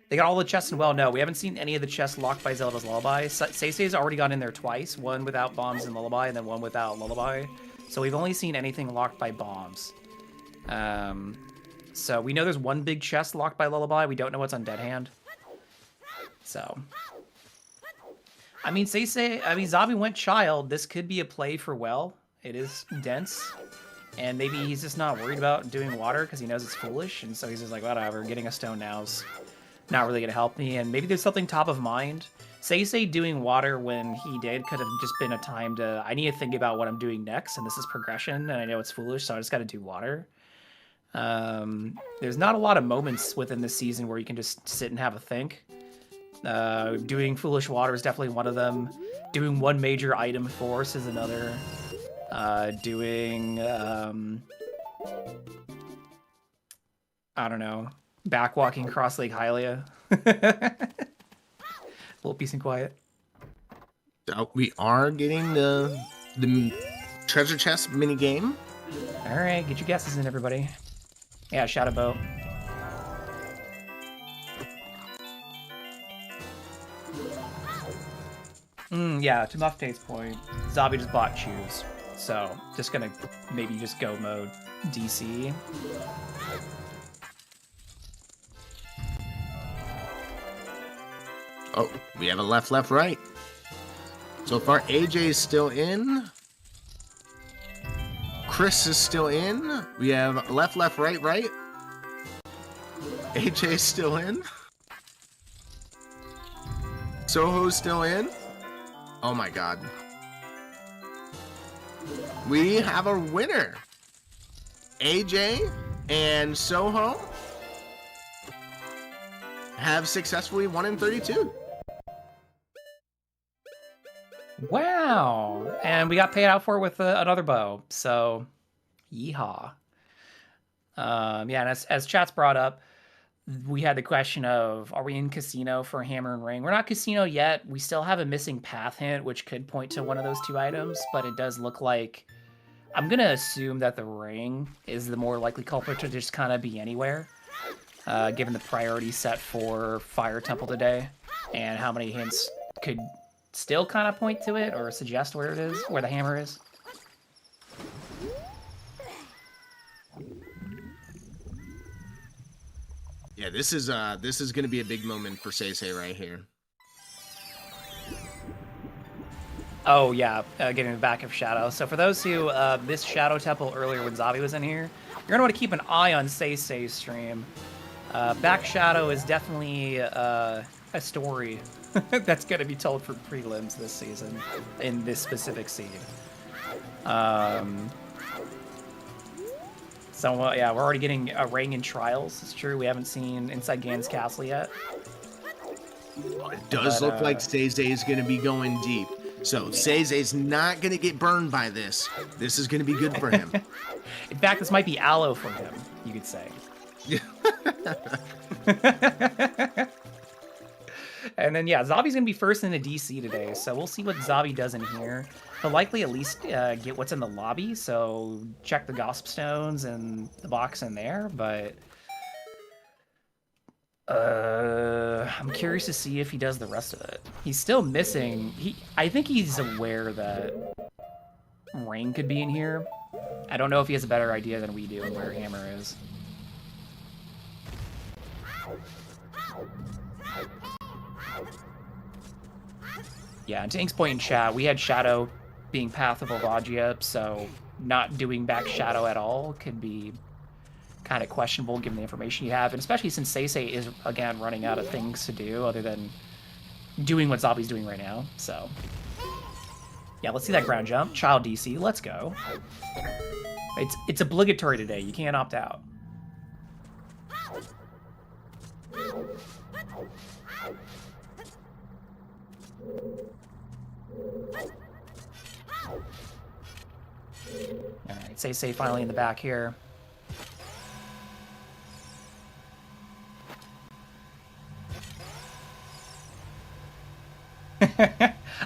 They got all the chests in well. No, we haven't seen any of the chests locked by Zelda's Lullaby. SeYsEy's already gone in there twice, one without bombs and Lullaby, and then one without Lullaby. So we've only seen anything locked by bombs. So we know there's one big chest locked by Lullaby. We don't know what's on Dead Hand. So, I mean, Xavi went Child. This could be a play for well. It is dense. And maybe he's just not worried about doing water because he knows it's foolish. And so he's just like, whatever, getting a stone now's not really going to help me. And maybe there's something top of mind. SeYsEy doing water when he did could have just been a time to, I need to think about what I'm doing next. And this is progression. And I know it's foolish, so I just got to do water. There's not a lot of moments within this season where you can just sit and have a think. Doing Foolish Water is definitely one of them. Doing one major item force is another. Doing, I don't know, backwalking across Lake Hylia. A little peace and quiet. So we are getting the treasure chest mini game. All right, get your guesses in, everybody. Yeah, Shadow Boat. Yeah, to Mufftate's point, Xavi just bought shoes. So, just gonna maybe just go mode DC. Oh, we have a left, left, right. So far, AJ is still in. Chris is still in. We have left, left, right, right. AJ is still in. Soho's still in. Oh my god. We have a winner. AJ and Soho have successfully won in 32. Wow! And we got paid out for it with another bow. So, yeehaw. Yeah, and as chat's brought up, we had the question of, are we in casino for hammer and ring? We're not casino yet. We still have a missing path hint, which could point to one of those 2 items, but it does look like... I'm going to assume that the ring is the more likely culprit to just kind of be anywhere, given the priority set for Fire Temple today, and how many hints could still kind of point to it or suggest where it is, where the hammer is. Yeah, this is going to be a big moment for SeYsEy right here. Oh yeah, getting the back of Shadow. So for those who missed Shadow Temple earlier when Xavi was in here, you're gonna want to keep an eye on SeYsEy's stream. Back Shadow is definitely a story that's gonna be told for prelims this season in this specific seed. So yeah, we're already getting a ring in trials. It's true, we haven't seen Inside Gan's Castle yet. It does look like SeYsEy is going to be going deep. So SeYsEy's not going to get burned by this. This is going to be good for him. In fact, this might be aloe for him, you could say. And then, yeah, Xavi's going to be first in the DC today, so we'll see what Xavi does in here. He'll likely at least get what's in the lobby, so check the Gosp Stones and the box in there, but... I'm curious to see if he does the rest of it. He's still missing... I think he's aware that Ring could be in here. I don't know if he has a better idea than we do on where Hammer is. Yeah, and to Ink's point in chat, we had Shadow being Path of Ovagia, so not doing back Shadow at all could be kind of questionable given the information you have, and especially since SeYsEy is, again, running out of things to do other than doing what Xavi's doing right now, so... Yeah, let's see that ground jump. Child DC, let's go. It's obligatory today, you can't opt out. Alright, SeYsEy finally in the back here.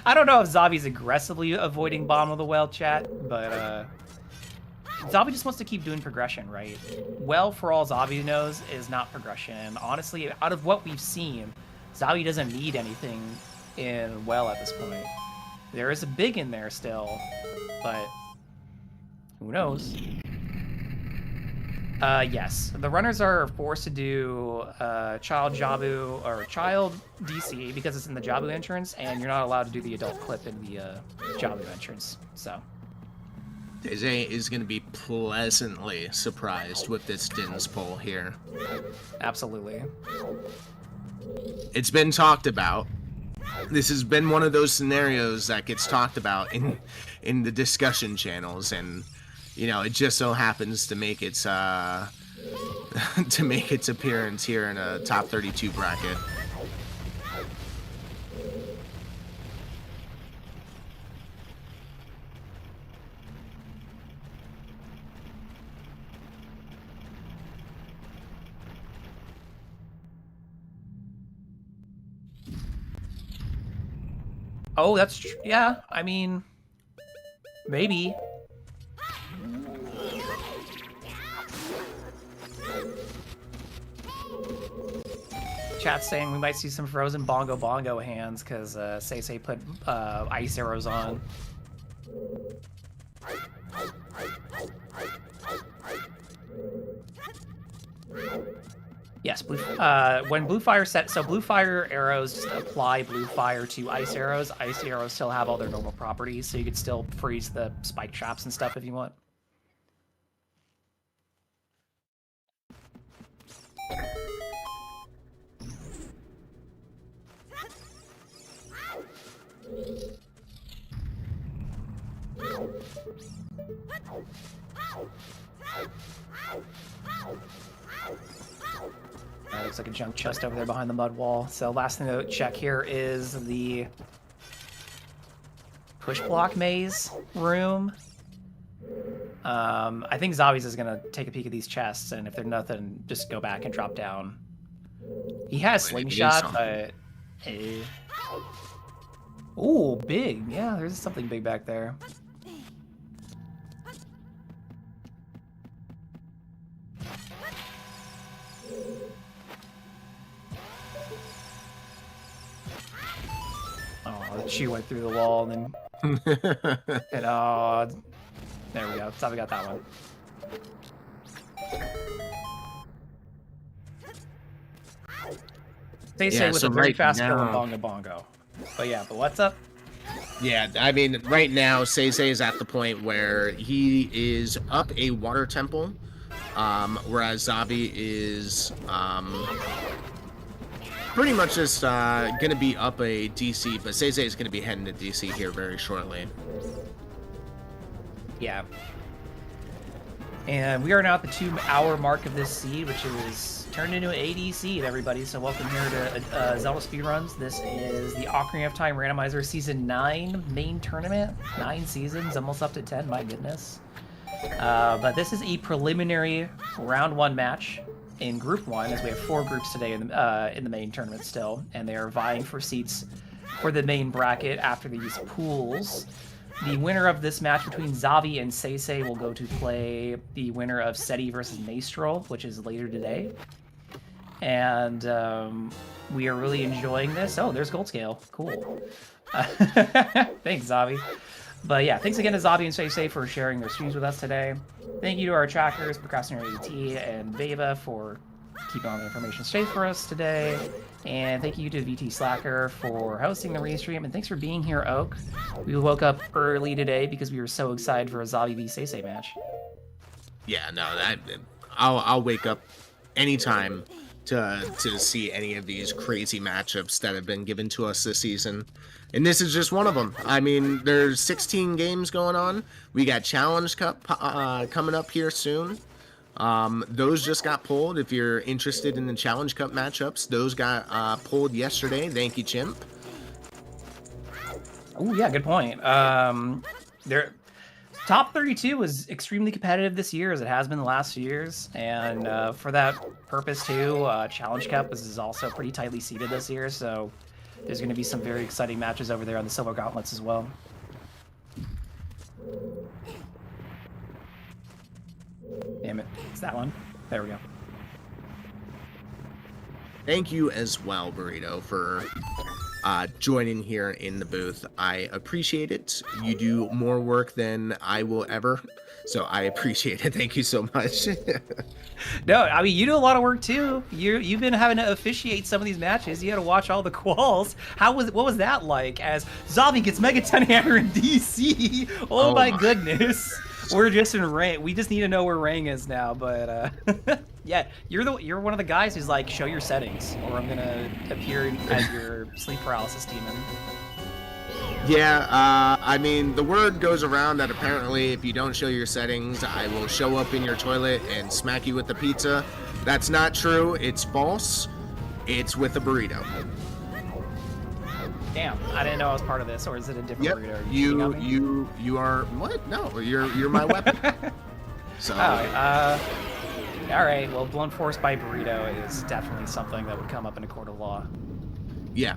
I don't know if Xavi's aggressively avoiding bottom of the well, chat, but Xavi just wants to keep doing progression, right? Well, for all Xavi knows, is not progression. Honestly, out of what we've seen, Xavi doesn't need anything in well at this point. There is a big in there still, but who knows? Yes, the runners are forced to do Child Jabu or Child DC because it's in the Jabu entrance, and you're not allowed to do the adult clip in the Jabu entrance. So SeYsEy is going to be pleasantly surprised with this Din's pull here. Absolutely. It's been talked about. This has been one of those scenarios that gets talked about in the discussion channels, and you know, it just so happens to make its to make its appearance here in a top 32 bracket. Oh, that's true. Yeah, I mean, maybe. Chat's saying we might see some frozen bongo hands because SeYsEy put ice arrows on. Yes, when blue fire set, so blue fire arrows just apply blue fire to ice arrows. Ice arrows still have all their normal properties, so you could still freeze the spike traps and stuff if you want. Looks like a junk chest over there behind the mud wall. So last thing to check here is the push block maze room. I think Xavi's is gonna take a peek at these chests, and if they're nothing, just go back and drop down. He has slingshot, but ooh, big. Yeah, there's something big back there. Oh, she went through the wall and then and there we go. Xavi got that one. SeYsEy with a very fast kill on Bongo Bongo. But what's up? Yeah, I mean, right now, SeYsEy is at the point where he is up a water temple, whereas Xavi is pretty much just going to be up a DC, but SeYsEy is going to be heading to DC here very shortly. Yeah. And we are now at the 2-hour mark of this seed, which is turned into an AD seed, everybody. So welcome here to Zelda Speedruns. This is the Ocarina of Time Randomizer Season 9 main tournament. 9 seasons, almost up to 10, my goodness. But this is a preliminary round 1 match in Group 1, as we have 4 groups today in the main tournament still. And they are vying for seats for the main bracket after these pools. The winner of this match between Xavi and SeYsEy will go to play the winner of SeYsEy versus Maestro, which is later today. And we are really enjoying this. Oh, there's Gold Scale. Cool. Thanks, Xavi. But yeah, thanks again to Xavi and SeYsEy for sharing their streams with us today. Thank you to our trackers, Procrastinator OoT and Veva, for keeping all the information safe for us today. And thank you to VT Slacker for hosting the restream. And thanks for being here, Oak. We woke up early today because we were so excited for a Xavi v SeYsEy match. Yeah, no, I'll wake up anytime to see any of these crazy matchups that have been given to us this season. And this is just one of them. I mean, there's 16 games going on. We got Challenge Cup coming up here soon. Those just got pulled. If you're interested in the Challenge Cup matchups, those got pulled yesterday. Thank you, Chimp. Oh yeah, good point. Their top 32 was extremely competitive this year, as it has been the last few years, and for that purpose too, Challenge Cup is also pretty tightly seated this year. So there's going to be some very exciting matches over there on the Silver Gauntlets as well. Damn it, it's that one. There we go. Thank you as well, Burrito, for joining here in the booth. I appreciate it. You do more work than I will ever, so I appreciate it. Thank you so much. No, I mean, you do a lot of work too. You've been having to officiate some of these matches. You had to watch all the quals. What was that like? As Xavi gets Mega 10 Hammer in DC. Oh my goodness. We're just in Rang. We just need to know where Rang is now. But yeah, you're one of the guys who's like, show your settings, or I'm gonna appear as your sleep paralysis demon. Yeah, I mean, the word goes around that apparently if you don't show your settings, I will show up in your toilet and smack you with the pizza. That's not true. It's false. It's with a burrito. Damn, I didn't know I was part of this, or is it a different burrito? You are what? No, you're my weapon. So. All right. Well, blunt force by burrito is definitely something that would come up in a court of law. Yeah,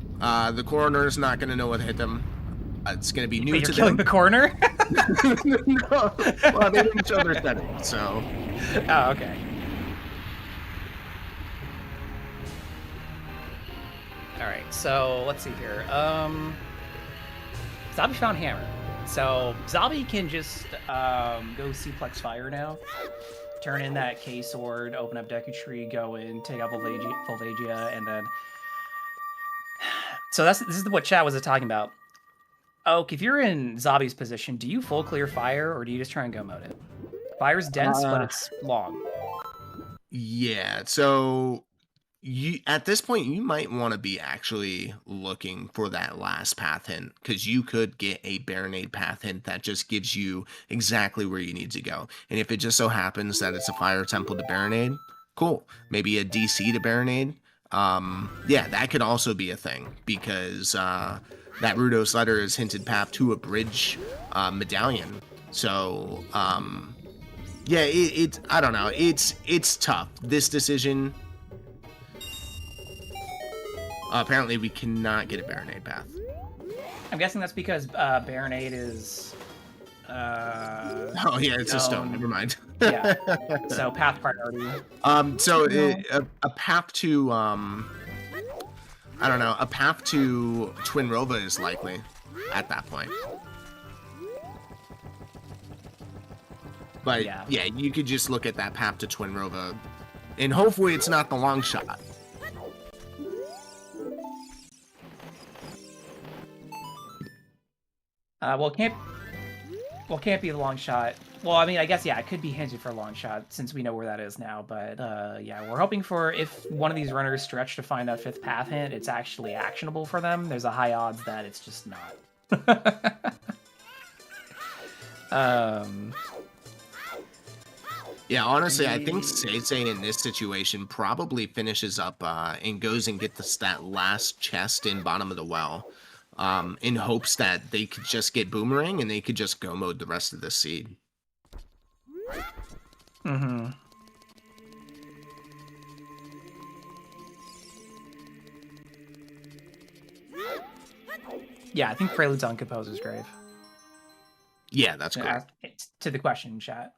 the coroner's not going to know what hit them. It's going to be new to them. You're killing the coroner? No. Well, they didn't show their settings, so. Oh, okay. All right, so let's see here. Xavi found Hammer. So Xavi can just go Suplex Fire now. Turn in that K-Sword, open up Deku Tree, go in, take out Volvagia, and then... So this is what chat was talking about. Oak, if you're in Xavi's position, do you full clear fire, or do you just try and go mode it? Fire's dense, but it's long. Yeah, so at this point, you might want to be actually looking for that last path hint, because you could get a Baronade path hint that just gives you exactly where you need to go. And if it just so happens that it's a Fire Temple to Baronade, cool. Maybe a DC to Baronade. Yeah, that could also be a thing, because that Rudo's letter is hinted path to a bridge medallion. So, yeah, I don't know. It's tough. This decision. Apparently, we cannot get a Baronade path. I'm guessing that's because Baronade is. Oh yeah, it's a stone. Never mind. Yeah. So path priority. A path to I don't know. A path to Twin Rova is likely at that point. But yeah, you could just look at that path to Twin Rova, and hopefully it's not the long shot. Well, it can't be the long shot. Well, I mean, I guess, yeah, it could be hinted for a long shot since we know where that is now. But, yeah, we're hoping for if one of these runners stretch to find that 5th path hint, it's actually actionable for them. There's a high odds that it's just not. Yeah, honestly, I think SeYsEy in this situation probably finishes up and goes and gets that last chest in bottom of the well. In hopes that they could just get Boomerang and they could just go mode the rest of the seed. Mm-hmm. Yeah, I think Prelude's on Composer's Grave. Yeah, that's correct. It's to the question, chat.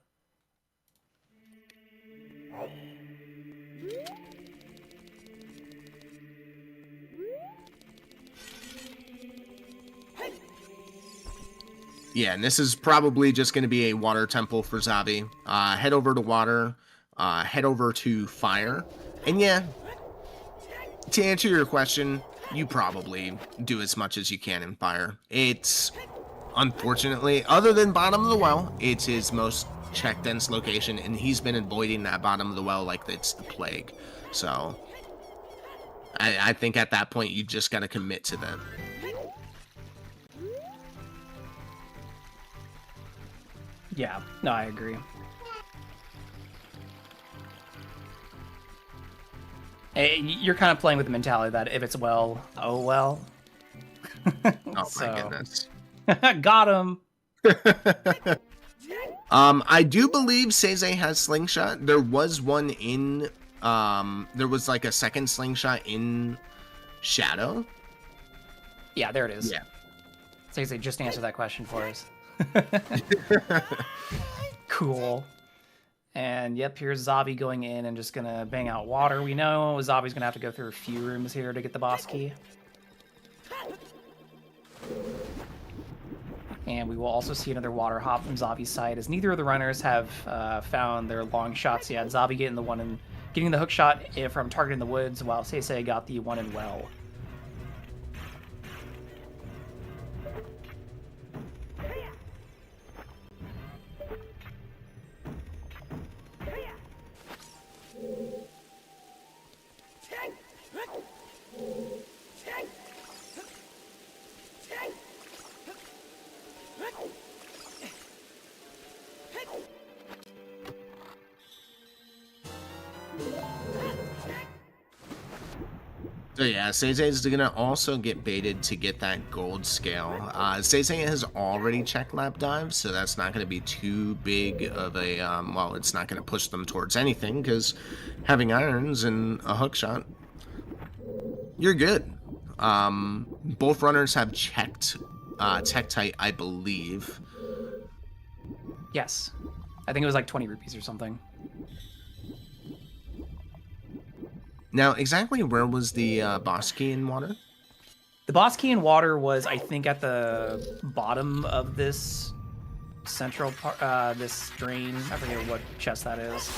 Yeah, and this is probably just going to be a water temple for Xavi. Head over to water, head over to fire. And yeah, to answer your question, you probably do as much as you can in fire. It's, unfortunately, other than bottom of the well, it's his most check-dense location, and he's been avoiding that bottom of the well like it's the plague. So, I think at that point, you just got to commit to that. Yeah, no, I agree. Hey, you're kind of playing with the mentality that if it's well, oh well. Oh my goodness. Got him. I do believe SeYsEy has slingshot. There was one in there was like a second slingshot in Shadow. Yeah, there it is. Yeah. SeYsEy just answered that question for us. Cool. And yep, here's Xavi going in and just gonna bang out water. We know Xavi's gonna have to go through a few rooms here to get the boss key. And we will also see another water hop from Xavi's side, as neither of the runners have found their long shots yet. Xavi getting the hook shot from targeting the woods, while SeYsEy got the one in well. So yeah, SeYsEy is going to also get baited to get that gold scale. SeYsEy has already checked lap dive, so that's not going to be too big of a, well, it's not going to push them towards anything, because having irons and a hook shot, you're good. Both runners have checked Tektite, I believe. Yes. I think it was like 20 rupees or something. Now, exactly where was the boss key in water? The boss key in water was, I think, at the bottom of this central part, this drain. I forget what chest that is.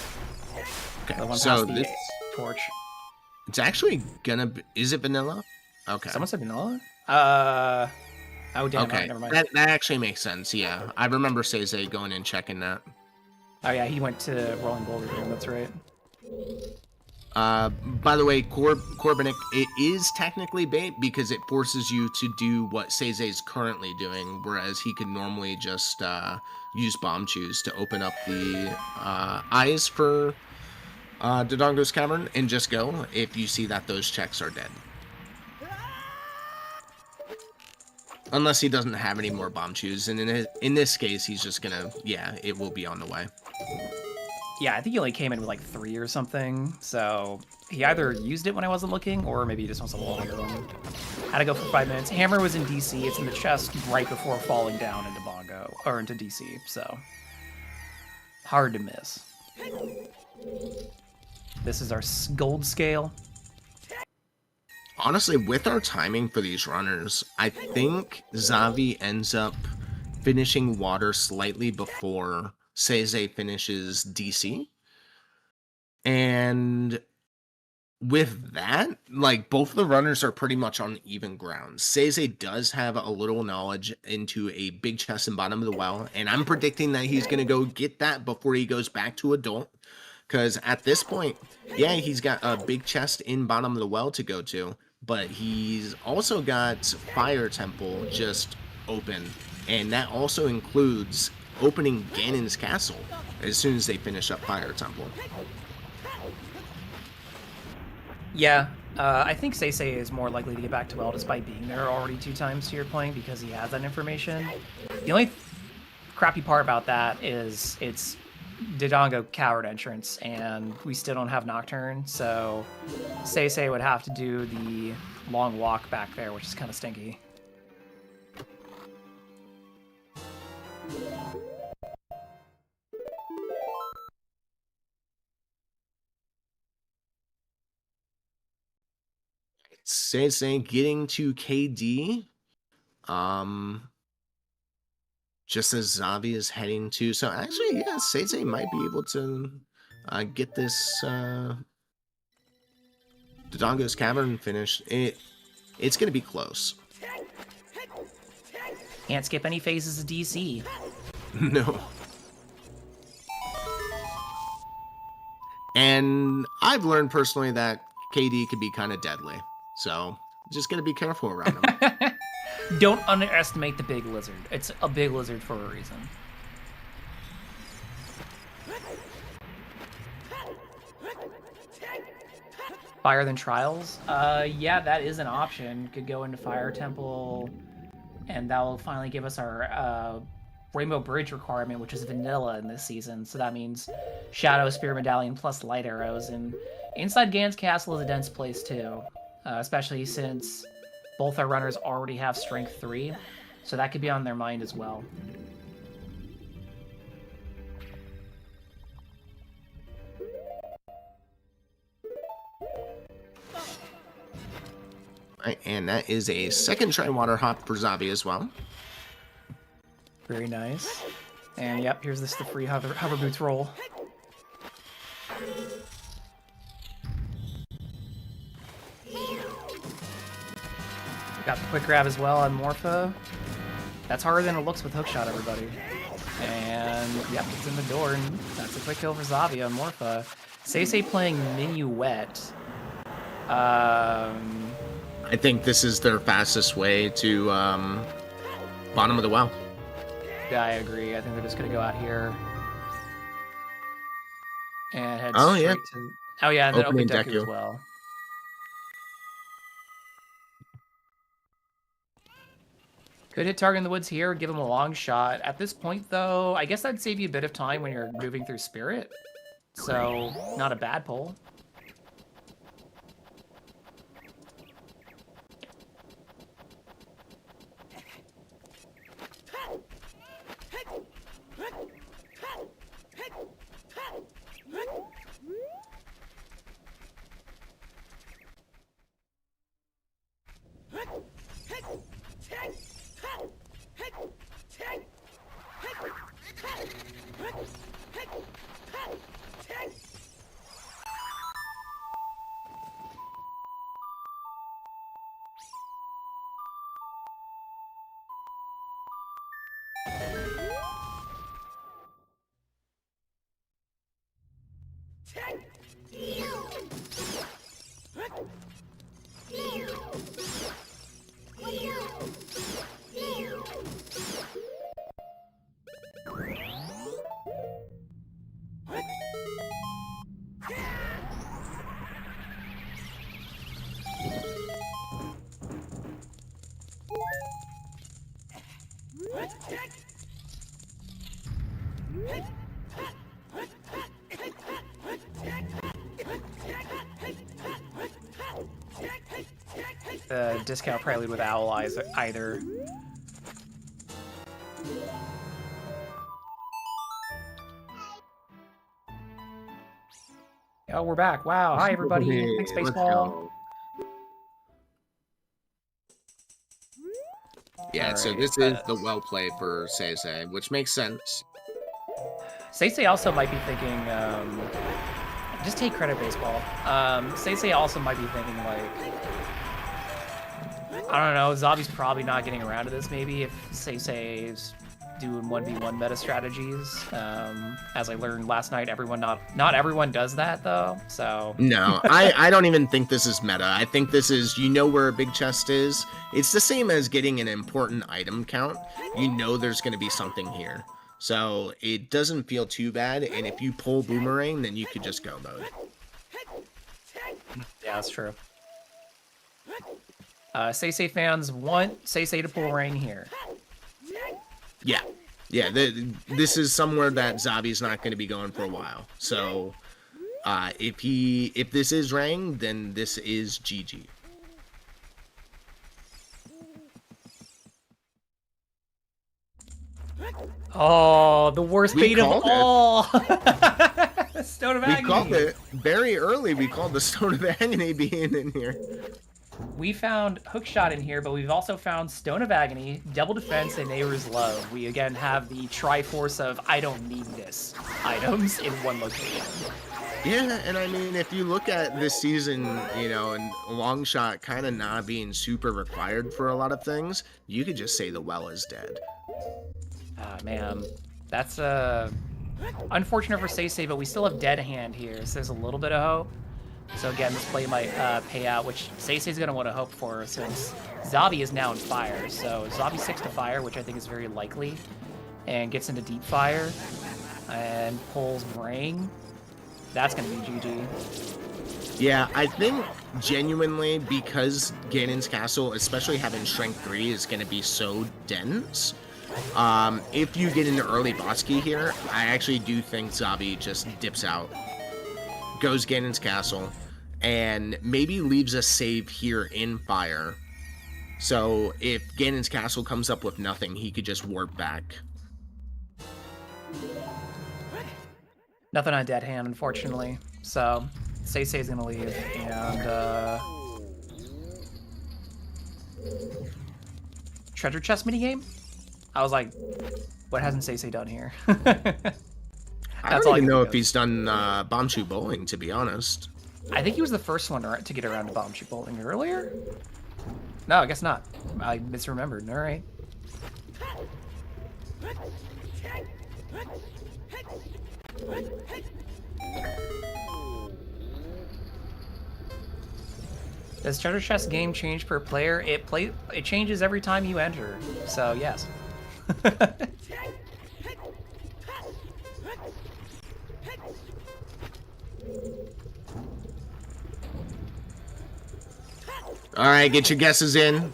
Okay, the one so past this the torch. It's actually gonna be, is it vanilla? Okay. Someone said vanilla? Oh, damn, okay. never mind. That actually makes sense, yeah. I remember SeYsEy going and checking that. Oh, yeah, he went to Rolling Boulder Room, that's right. By the way, Corbinic, it is technically bait because it forces you to do what SeYsEy is currently doing, whereas he could normally just use Bomb Choose to open up the eyes for Dodongo's Cavern and just go if you see that those checks are dead. Unless he doesn't have any more bomb chews, and in this case, he's just gonna, yeah, it will be on the way. Yeah, I think he only came in with like 3 or something, so he either used it when I wasn't looking, or maybe he just wants a longer one. Had to go for 5 minutes. Hammer was in DC. It's in the chest right before falling down into Bongo, or into DC, so hard to miss. This is our gold scale. Honestly, with our timing for these runners, I think Xavi ends up finishing water slightly before SeYsEy finishes DC. And with that, like, both the runners are pretty much on even ground. SeYsEy does have a little knowledge into a big chest in bottom of the well, and I'm predicting that he's going to go get that before he goes back to adult. Because at this point, yeah, he's got a big chest in bottom of the well to go to, but he's also got Fire Temple just open, and that also includes opening Ganon's castle as soon as they finish up Fire Temple. Yeah, I think SeYsEy is more likely to get back to well despite being there already 2 times to your point because he has that information. The only crappy part about that is it's Dodongo coward entrance, and we still don't have Nocturne, so SeYsEy would have to do the long walk back there, which is kind of stinky. SeYsEy getting to KD. Just as Xavi is heading to... So actually, yeah, SeYsEy might be able to get this Dodongo's Cavern finished. It's going to be close. Can't skip any phases of DC. No. And I've learned personally that KD can be kind of deadly. So just got to be careful around him. Don't underestimate the big lizard. It's a big lizard for a reason. Fire than Trials? Yeah, that is an option. Could go into Fire Temple, and that will finally give us our Rainbow Bridge requirement, which is vanilla in this season. So that means Shadow Spear Medallion plus Light Arrows. And inside Ganon's Castle is a dense place too, especially since both our runners already have Strength 3, so that could be on their mind as well. Right, and that is a second try water hop for Xavi as well. Very nice. And yep, here's the free hover boots roll. Got the quick grab as well on Morpha. That's harder than it looks with hookshot, everybody. And yep, it's in the door, and that's a quick kill for Xavi on Morpha. SeYsEy playing Minuet. I think this is their fastest way to bottom of the well. Yeah, I agree. I think they're just gonna go out here and head Oh, straight yeah. to. Oh yeah, and then Opening open Deku Deku as well. Could hit target in the woods here, give him a long shot. At this point, though, I guess that'd save you a bit of time when you're moving through Spirit. So, not a bad pull. the discount prelude with Owl Eyes either. Oh, we're back. Wow. Hi, everybody. Hey, Thanks, let's Baseball. go. Yeah, so Alright, this is the well play for SeYsEy, which makes sense. SeYsEy also might be thinking, just take credit, Baseball. SeYsEy also might be thinking, like, I don't know, Xavi's probably not getting around to this, maybe, if SeYsEy's doing 1v1 meta strategies. As I learned last night, not everyone does that, though, so... No, I don't even think this is meta. I think this is, you know where a big chest is. It's the same as getting an important item count. You know there's going to be something here. So it doesn't feel too bad, and if you pull Boomerang, then you could just go mode. Yeah, that's true. SeYsEy fans want SeYsEy to pull Rain here. Yeah. Yeah, this is somewhere that Xavi's not going to be going for a while. So if this is Rang, then this is GG. Oh, the worst We bait of called it. all! Stone of We Agony! called it very early. We called the Stone of Agony being in here. We found Hookshot in here, but we've also found Stone of Agony, Double Defense, and Neighbor's Love. We again have the Triforce of I don't need this items in one location. Yeah, and I mean, if you look at this season, you know, and long shot kind of not being super required for a lot of things, you could just say the well is dead. Ah, man. That's unfortunate for SeYsEy, but we still have Dead Hand here, so there's a little bit of hope. So again, this play might pay out, which SeYsEy's going to want to hope for, since Xavi is now in fire. So Xavi 6 to fire, which I think is very likely, and gets into deep fire, and pulls Ring. That's going to be GG. Yeah, I think genuinely because Ganon's Castle, especially having Strength 3, is going to be so dense. If you get into early boss key here, I actually do think Xavi just dips out, goes Ganon's Castle, and maybe leaves a save here in fire. So if Ganon's Castle comes up with nothing, he could just warp back. Nothing on Dead Hand, unfortunately. So SeYsEy's going to leave, and treasure chest minigame? I was like, what hasn't SeYsEy done here? I don't even know if he's done Bomb Shoot Bowling, to be honest. I think he was the first one to get around to Bomb Shoot Bowling earlier? No, I guess not. I misremembered. All right. Does treasure chest game change per player? It changes every time you enter. So yes. All right, get your guesses in.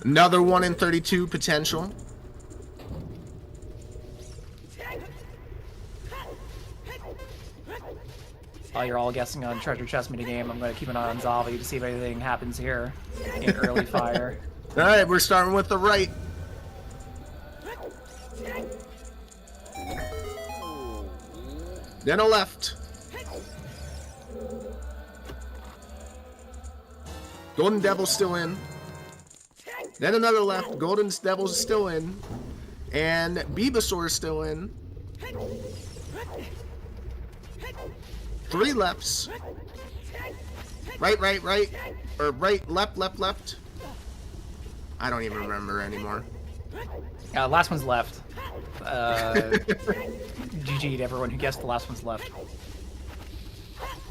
Another 1 in 32 potential. While you're all guessing on treasure chest minigame, I'm going to keep an eye on Xavi to see if anything happens here in early fire. All right, we're starting with the right. Then a left. Golden Devil's still in. Then another left. Golden Devil's still in. And Bulbasaur's still in. 3 lefts. Right, right, right. Or right, left, left, left. I don't even remember anymore. Last one's left. GG to everyone who guessed the last one's left.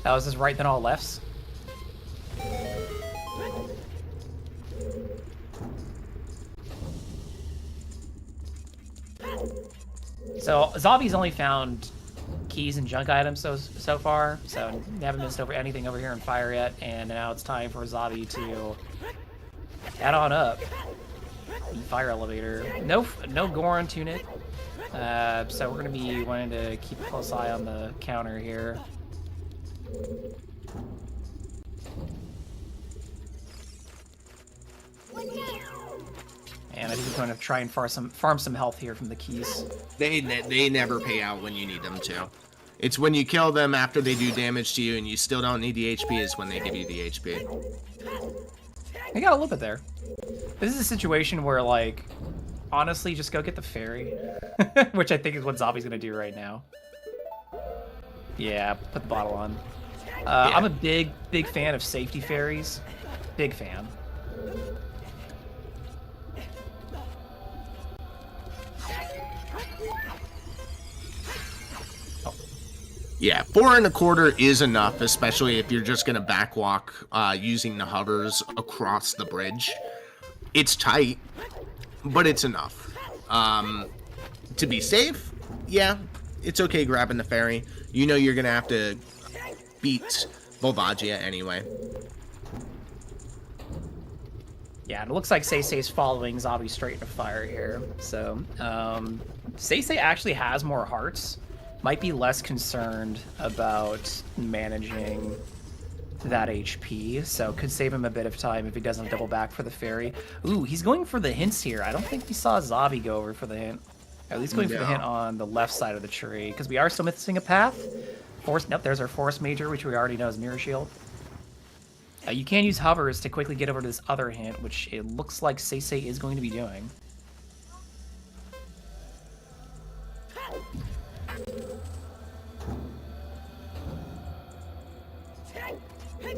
That was his right, then all lefts. So Xavi's only found keys and junk items so far, so we haven't missed anything over here in fire yet, and now it's time for Xavi to head on up the fire elevator. No Goron tunic, so we're gonna be wanting to keep a close eye on the counter here. going to try and farm some health here from the keys. They never pay out when you need them to. It's when you kill them after they do damage to you and you still don't need the HP is when they give you the HP. I got a little bit there. This is a situation where, like, honestly, just go get the fairy. Which I think is what Xavi's going to do right now. Yeah, put the bottle on. Yeah. I'm a big fan of safety fairies. Big fan. Yeah, 4 1/4 is enough, especially if you're just going to backwalk using the hovers across the bridge. It's tight, but it's enough. To be safe, yeah, it's okay grabbing the fairy. You know you're going to have to beat Volvagia anyway. Yeah, and it looks like SeYsEy's following Xavi straight into fire here. So, SeYsEy actually has more hearts. Might be less concerned about managing that HP, so could save him a bit of time if he doesn't double back for the fairy. Ooh, he's going for the hints here. I don't think we saw Xavi go over for the hint. At least going for the hint on the left side of the tree, because we are still missing a path. Nope, there's our Forest Major, which we already know is Mirror Shield. You can use hovers to quickly get over to this other hint, which it looks like SeYsEy is going to be doing.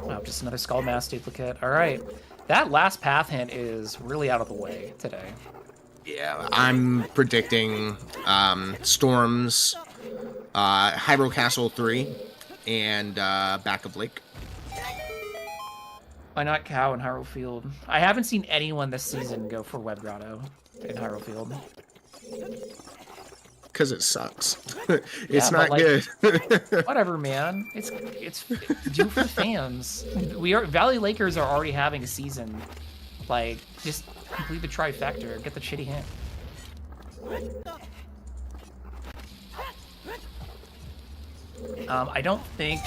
Oh, just another Skull Mask duplicate. All right. That last path hint is really out of the way today. Yeah, I'm predicting Storms, Hyrule Castle 3, and Back of Lake. Why not Cow in Hyrule Field? I haven't seen anyone this season go for Web Grotto in Hyrule Field. Because it sucks. It's Yeah, not like, good. Whatever, man. It's do for the fans. Valley Lakers are already having a season. Like, just complete the trifecta. Get the shitty hint. I don't think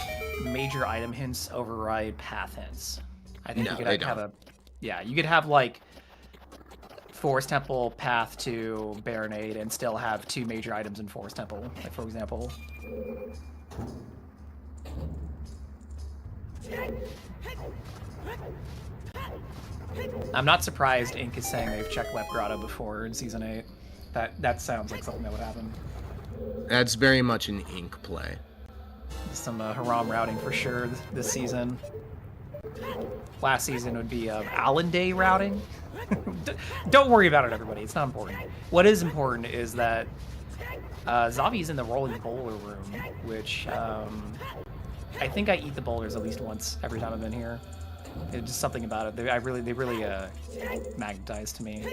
major item hints override path hints. I think you could have a, yeah, you could have like Forest Temple path to Baronade and still have 2 major items in Forest Temple, like for example. I'm not surprised Ink is saying they've checked Web Grotto before in Season 8. That sounds like something that would happen. That's very much an Ink play. Some Haram routing for sure this season. Last season would be Allen Day routing. Don't worry about it, everybody. It's not important. What is important is that Xavi's in the rolling boulder room, which I think I eat the boulders at least once every time I'm in here. It's just something about it. They really magnetize to me.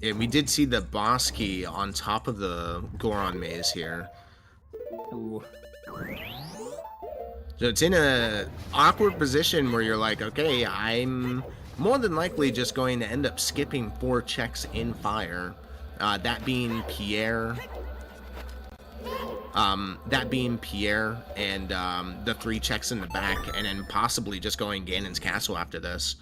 Yeah, we did see the boss key on top of the Goron maze here. Ooh. So it's in a awkward position where you're like, okay, I'm more than likely just going to end up skipping 4 checks in fire. That being Pierre. And the 3 checks in the back, and then possibly just going Ganon's Castle after this.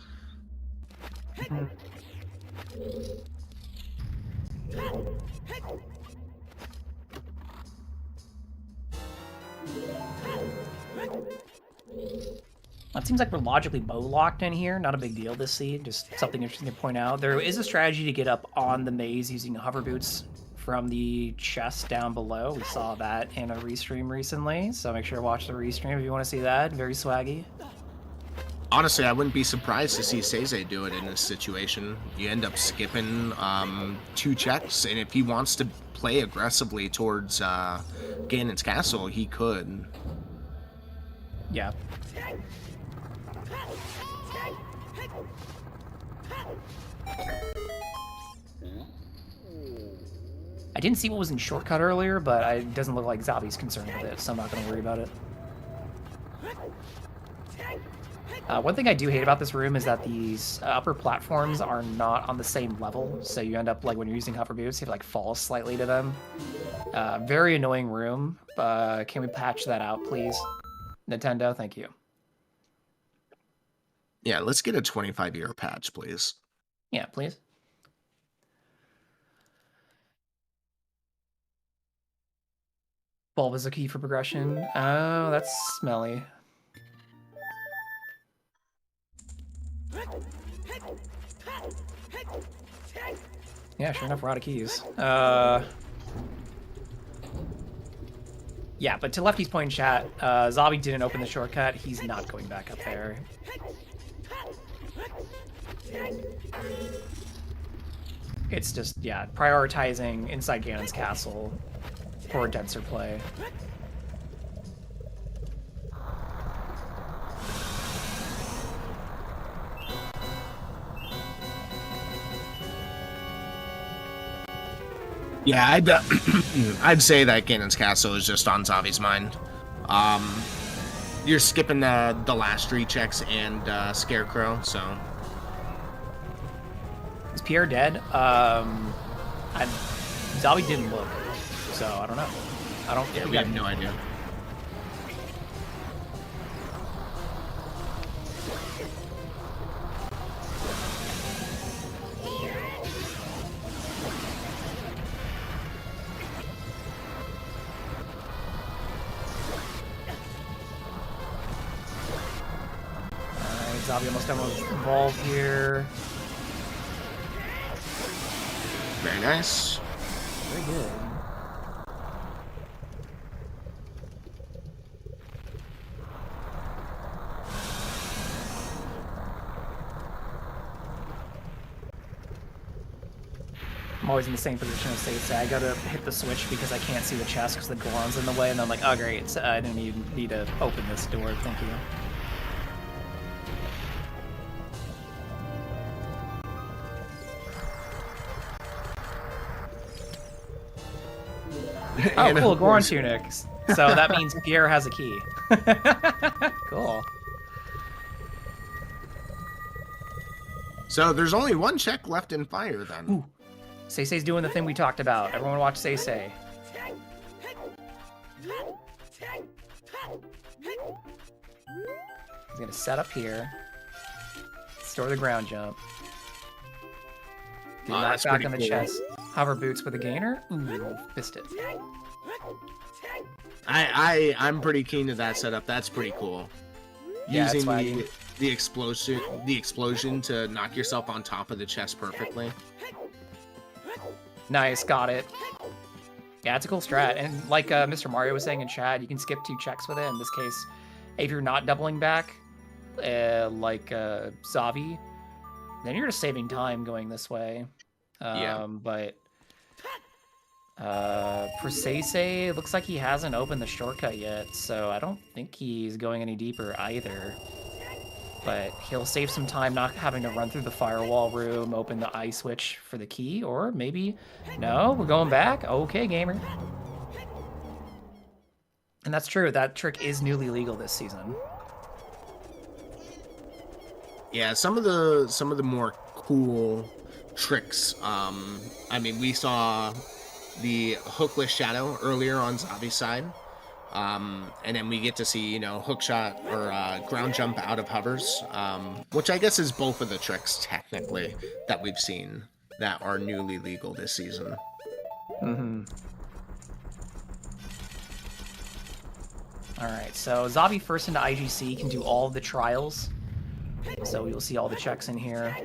It seems like we're logically bow locked in here. Not a big deal this seed. Just something interesting to point out. There is a strategy to get up on the maze using hover boots from the chest down below. We saw that in a restream recently, so make sure to watch the restream if you want to see that. Very swaggy. Honestly, I wouldn't be surprised to see SeYsEy do it in this situation. You end up skipping 2 checks, and if he wants to play aggressively towards Ganon's Castle, he could. Yeah. I didn't see what was in shortcut earlier, but it doesn't look like Xavi's concerned with it, so I'm not going to worry about it. One thing I do hate about this room is that these upper platforms are not on the same level, so you end up, like, when you're using hover boots, you have to, like, fall slightly to them. Very annoying room. Can we patch that out, please? Nintendo, thank you. Yeah, let's get a 25-year patch, please. Yeah, please. Bulb is a key for progression. Oh, that's smelly. Yeah, sure enough, we're out of keys. Yeah, but to Lefty's point in chat, Xavi didn't open the shortcut. He's not going back up there. It's just, yeah, prioritizing inside Ganon's castle for a denser play. Yeah, I'd say that Ganon's castle is just on Xavi's mind. You're skipping the last 3 checks and Scarecrow, so... Is Pierre dead? Xavi didn't look, so I don't know. I don't. Yeah, we have no idea. Alright, Xavi almost done with Evolve here. Very nice. Very good. I'm always in the same position as SeYsEy. I gotta hit the switch because I can't see the chest because the Goron's in the way, and I'm like, oh great, I didn't even need to open this door, thank you. Oh, cool, Goron tunic. So that means Pierre has a key. Cool. So there's only 1 check left in fire then. Ooh. SeYsEy's doing the thing we talked about. Everyone watch SeYsEy. He's gonna set up here. Store the ground jump. Do not back on the chest. Hover boots with a gainer. Ooh, missed it. I'm pretty keen to that setup. That's pretty cool. Yeah, Using the explosion to knock yourself on top of the chest perfectly. Nice, got it. Yeah, it's a cool strat. And like Mr. Mario was saying in chat, you can skip 2 checks with it. In this case, if you're not doubling back, like Xavi, then you're just saving time going this way. Yeah. But for SeYsEy, it looks like he hasn't opened the shortcut yet, so I don't think he's going any deeper either. But he'll save some time not having to run through the firewall room, open the eye switch for the key, or maybe, no, we're going back? Okay, gamer. And that's true, that trick is newly legal this season. Yeah, some of the more cool tricks. I mean, we saw the hookless shadow earlier on Xavi's side. And then we get to see, hook shot or ground jump out of hovers, which I guess is both of the tricks, technically, that we've seen that are newly legal this season. Mm-hmm. Alright, so Xavi first into IGC can do all of the trials. So we will see all the checks in here.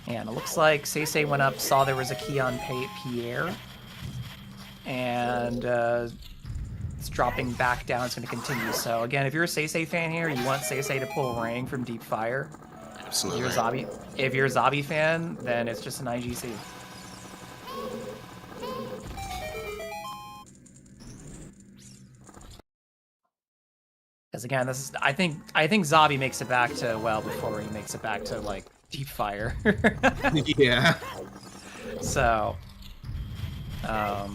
And it looks like SeYsEy went up, saw there was a key on Pierre, and it's dropping back down. It's going to continue. So again, if you're a SeYsEy fan here, you want SeYsEy to pull Rang from Deep Fire. Absolutely. If you're a Xavi fan, then it's just an IGC. Because again, this is I think Xavi makes it back to before he makes it back to like Deep Fire. Yeah. So, I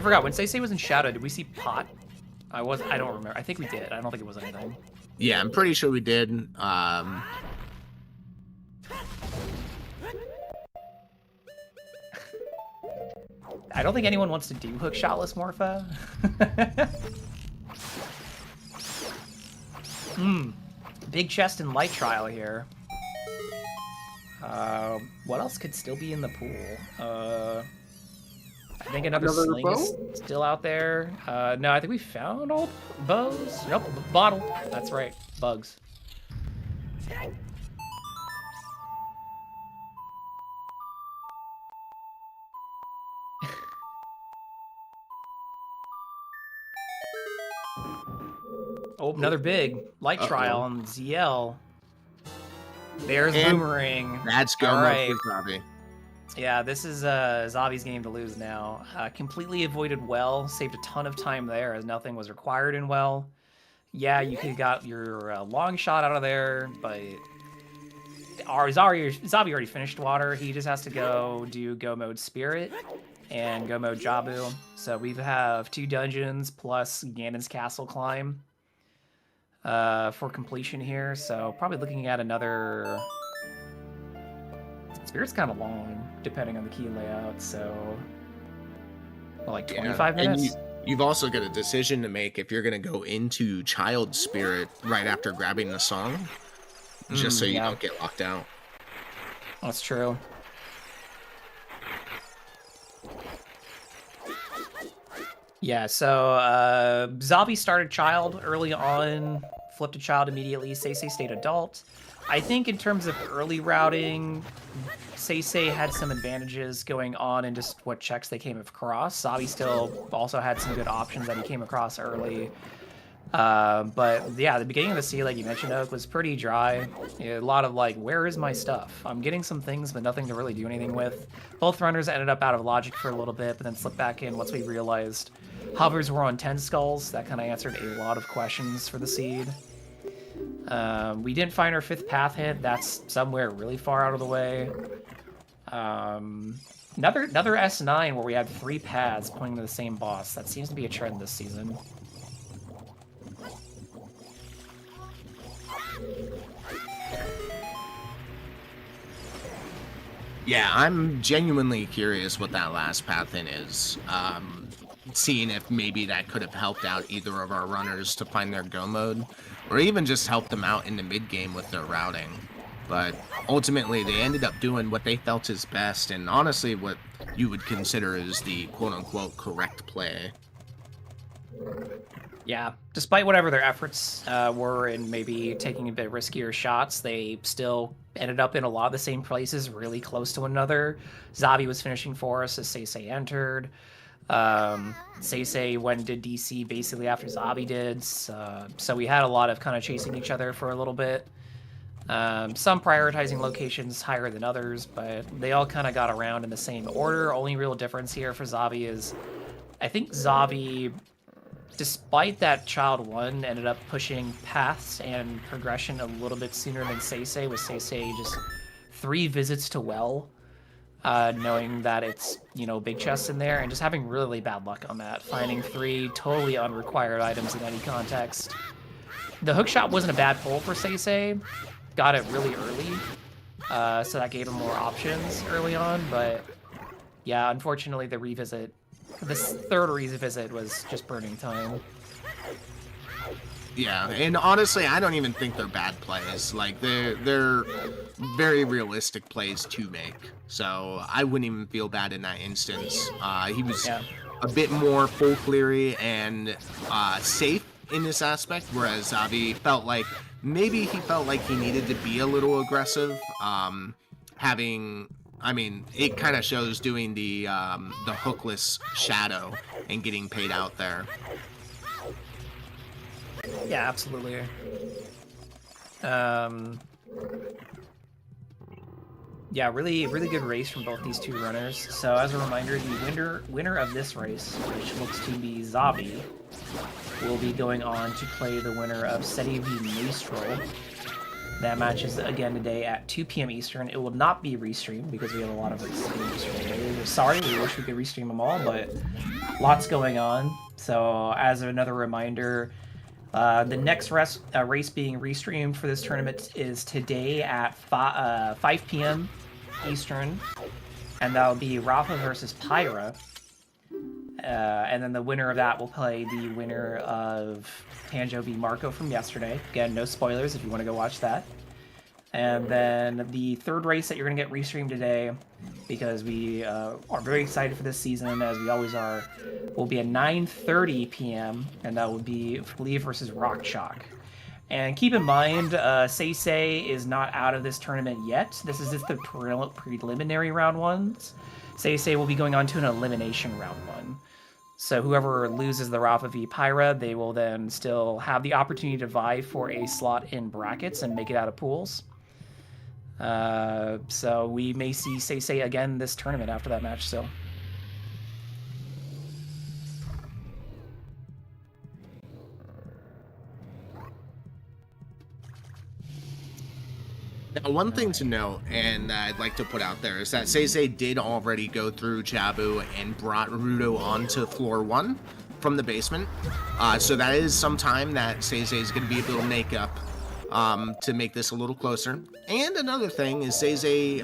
forgot when SeYsEy was in Shadow. Did we see Pot? I don't remember. I think we did. I don't think it was anything. Yeah, I'm pretty sure we did. I don't think anyone wants to do hookshotless Morpha. Big chest and light trial here. What else could still be in the pool? I think another sling bow? is still out there. No, I think we found all bows. Nope, bottle. That's right, bugs. Oh, another big light trial on ZL. There's And Boomerang. That's go All mode right. for Xavi. Yeah, this is Xavi's game to lose now. Completely avoided well, saved a ton of time there as nothing was required in well. Yeah, you could have got your long shot out of there, but Xavi already finished water. He just has to go do go mode Spirit and go mode Jabu. So we have 2 dungeons plus Ganon's Castle climb for completion here. So probably looking at another... Spirit's kind of long, depending on the key layout, so... Well, like 25 minutes? And you've also got a decision to make if you're going to go into Child Spirit right after grabbing the song, just so you don't get locked out. That's true. Yeah, so Xavi started Child early on, flipped to Child immediately, SeYsEy stayed Adult. I think in terms of early routing, SeYsEy had some advantages going on in just what checks they came across. Xavi still also had some good options that he came across early. But yeah, the beginning of the sea, like you mentioned, Oak, was pretty dry. A lot of like, where is my stuff? I'm getting some things, but nothing to really do anything with. Both runners ended up out of logic for a little bit, but then slipped back in once we realized hovers were on 10 skulls. That kind of answered a lot of questions for the seed. We didn't find our 5th path hit. That's somewhere really far out of the way. Another S9 where we had 3 paths pointing to the same boss. That seems to be a trend this season. Yeah, I'm genuinely curious what that last path in is. Seeing if maybe that could have helped out either of our runners to find their go mode, or even just help them out in the mid game with their routing. But ultimately, they ended up doing what they felt is best, and honestly, what you would consider is the quote-unquote correct play. Yeah, despite whatever their efforts were in maybe taking a bit riskier shots, they still ended up in a lot of the same places, really close to one another. Xavi was finishing for us as SeYsEy entered. SeYsEy went and did DC basically after Xavi did, so we had a lot of kind of chasing each other for a little bit. Some prioritizing locations higher than others, but they all kind of got around in the same order. Only real difference here for Xavi is, I think Xavi, despite that Child 1, ended up pushing paths and progression a little bit sooner than SeYsEy, with SeYsEy just 3 visits to well, knowing that it's, you know, big chests in there, and just having really bad luck on that, finding 3 totally unrequired items in any context. The hookshot wasn't a bad pull for SeYsEy, got it really early, so that gave him more options early on, but yeah, unfortunately the revisit, this 3rd revisit was just burning time. Yeah, and honestly, I don't even think they're bad plays. Like, they're very realistic plays to make. So I wouldn't even feel bad in that instance. He was a bit more full cleary and safe in this aspect, whereas Xavi felt like maybe he felt like he needed to be a little aggressive. I mean, it kind of shows doing the hookless shadow and getting paid out there. Yeah, absolutely. Yeah, really good race from both these 2 runners. So as a reminder, the winner of this race, which looks to be Xavi, will be going on to play the winner of SeYsEy v Maestro. That match is again today at 2 p.m. Eastern. It will not be restreamed because we have a lot of races being restreamed. We're sorry, we wish we could restream them all, but lots going on. So as another reminder, the next race being restreamed for this tournament is today at 5 p.m. Eastern, and that'll be Rafa versus Pyra. And then the winner of that will play the winner of Tanjo v Marco from yesterday. Again, no spoilers if you want to go watch that. And then the third race that you're going to get restreamed today, because we are very excited for this season, as we always are, will be at 9:30 p.m., and that will be Flea versus Rock Chalk. And keep in mind, SeYsEy is not out of this tournament yet. This is just the preliminary round ones. SeYsEy will be going on to an elimination round one. So whoever loses the Rafa v Pyra, they will then still have the opportunity to vie for a slot in brackets and make it out of pools. So we may see SeYsEy again this tournament after that match still. Now, one thing to note, and I'd like to put out there, is that SeYsEy did already go through Jabu and brought Rudo onto floor 1 from the basement. So that is some time that SeYsEy is going to be able to make up to make this a little closer. And another thing is SeYsEy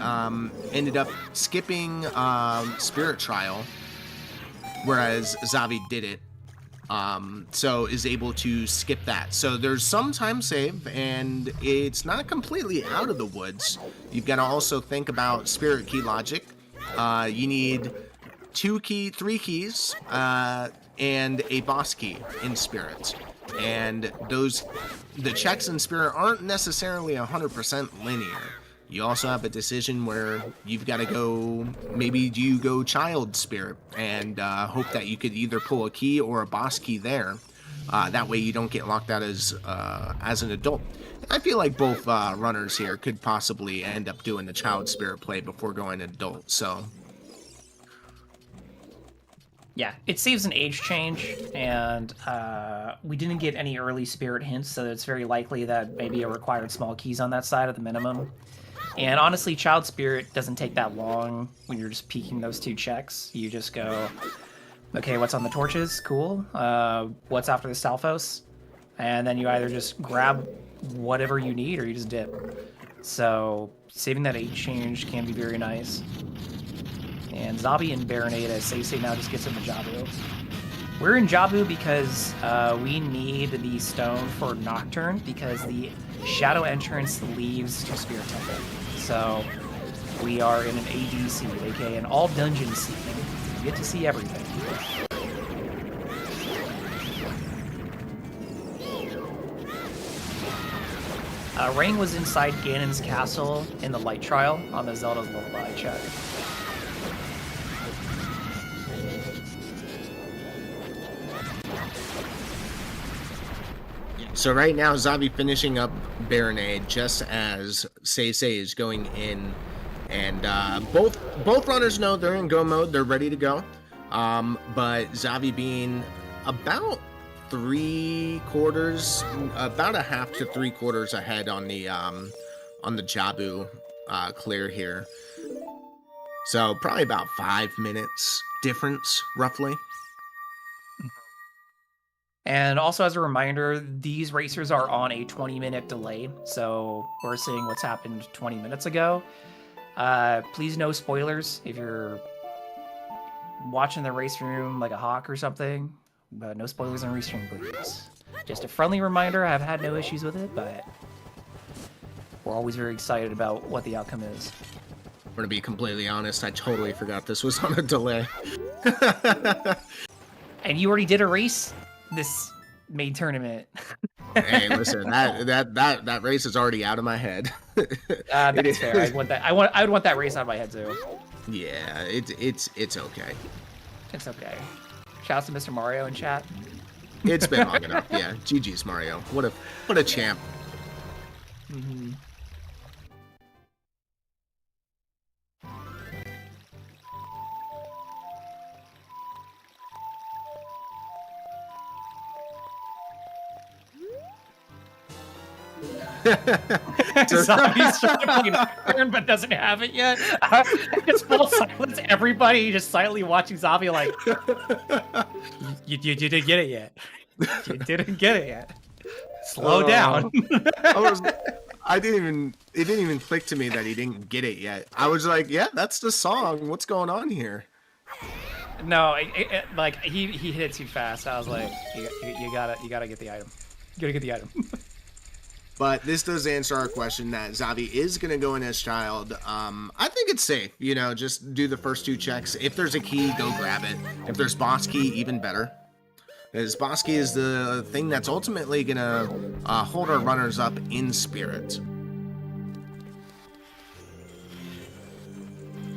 ended up skipping Spirit Trial, whereas Xavi did it. So is able to skip that. So there's some time save, and it's not completely out of the woods. You've got to also think about spirit key logic. You need 3 keys, and a boss key in spirit. And the checks in spirit aren't necessarily 100% linear. You also have a decision where you've got to go, maybe you go child spirit and hope that you could either pull a key or a boss key there. That way you don't get locked out as an adult. I feel like both runners here could possibly end up doing the child spirit play before going adult, so. Yeah, it saves an age change, and we didn't get any early spirit hints, so it's very likely that maybe it required small keys on that side at the minimum. And honestly, Child Spirit doesn't take that long when you're just peeking those 2 checks. You just go, okay, what's on the torches? Cool. What's after the Stalfos? And then you either just grab whatever you need or you just dip. So saving that age change can be very nice. And Xavi and Baronade, as SeYsEy now just gets into Jabu. We're in Jabu because we need the stone for Nocturne, because the Shadow entrance leads to Spirit Temple. So we are in an ADC, aka an all dungeon scene. You get to see everything. Rain was inside Ganon's castle in the light trial on the Zelda's Lullaby check. So right now, Xavi finishing up Baronade just as SeYsEy is going in, and both runners know they're in go mode. They're ready to go, but Xavi being about 3/4, about a half to 3/4 ahead on the Jabu clear here. So probably about 5 minutes difference, roughly. And also as a reminder, these racers are on a 20-minute delay, so we're seeing what's happened 20 minutes ago. Please no spoilers if you're watching the race room like a hawk or something, but no spoilers on restream, please. Just a friendly reminder, I've had no issues with it, but we're always very excited about what the outcome is. I'm gonna be completely honest, I totally forgot this was on a delay. And you already did a race this main tournament. Hey, listen, that race is already out of my head. That's fair. I would want that race out of my head too. Yeah, it's okay. It's okay. Shouts to Mr. Mario in chat. It's been long enough. Yeah, GG's Mario. What a champ. Mm-hmm. Zombie's trying to play Nocturne but doesn't have it yet. Just full silence. Everybody just silently watching Zombie like, you didn't get it yet. You didn't get it yet. Slow down. It didn't even click to me that he didn't get it yet. I was like, yeah, that's the song. What's going on here? No, like he hit it too fast. I was like, you gotta get the item. You gotta get the item. But this does answer our question that Xavi is going to go in as child. I think it's safe. You know, just do the first 2 checks. If there's a key, go grab it. If there's boss key, even better. Because boss key is the thing that's ultimately going to hold our runners up in spirit.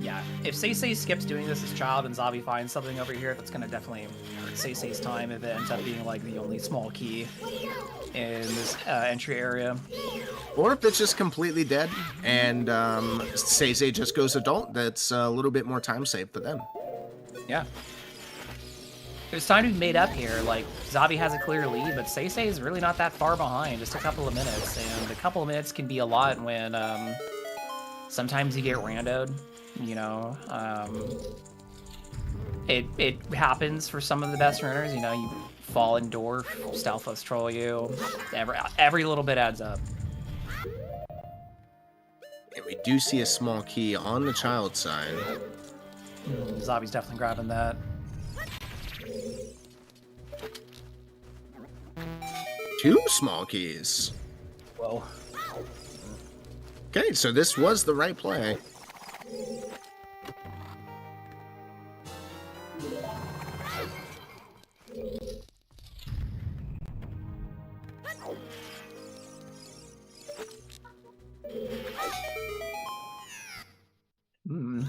Yeah, if SeYsEy skips doing this as child and Xavi finds something over here, that's gonna definitely hurt SeYsEy's time if it ends up being like the only small key in this entry area. Or if it's just completely dead and SeYsEy just goes adult, that's a little bit more time saved for them. Yeah. There's time to be made up here. Like, Xavi has a clear lead, but SeYsEy is really not that far behind. Just a couple of minutes, and a couple of minutes can be a lot when sometimes you get randoed. You know, it happens for some of the best runners. You know, you fall in dwarf, stealthless troll you. Every little bit adds up. And we do see a small key on the child side. Xavi's definitely grabbing that. 2 small keys. Whoa. Okay, so this was the right play. Mm.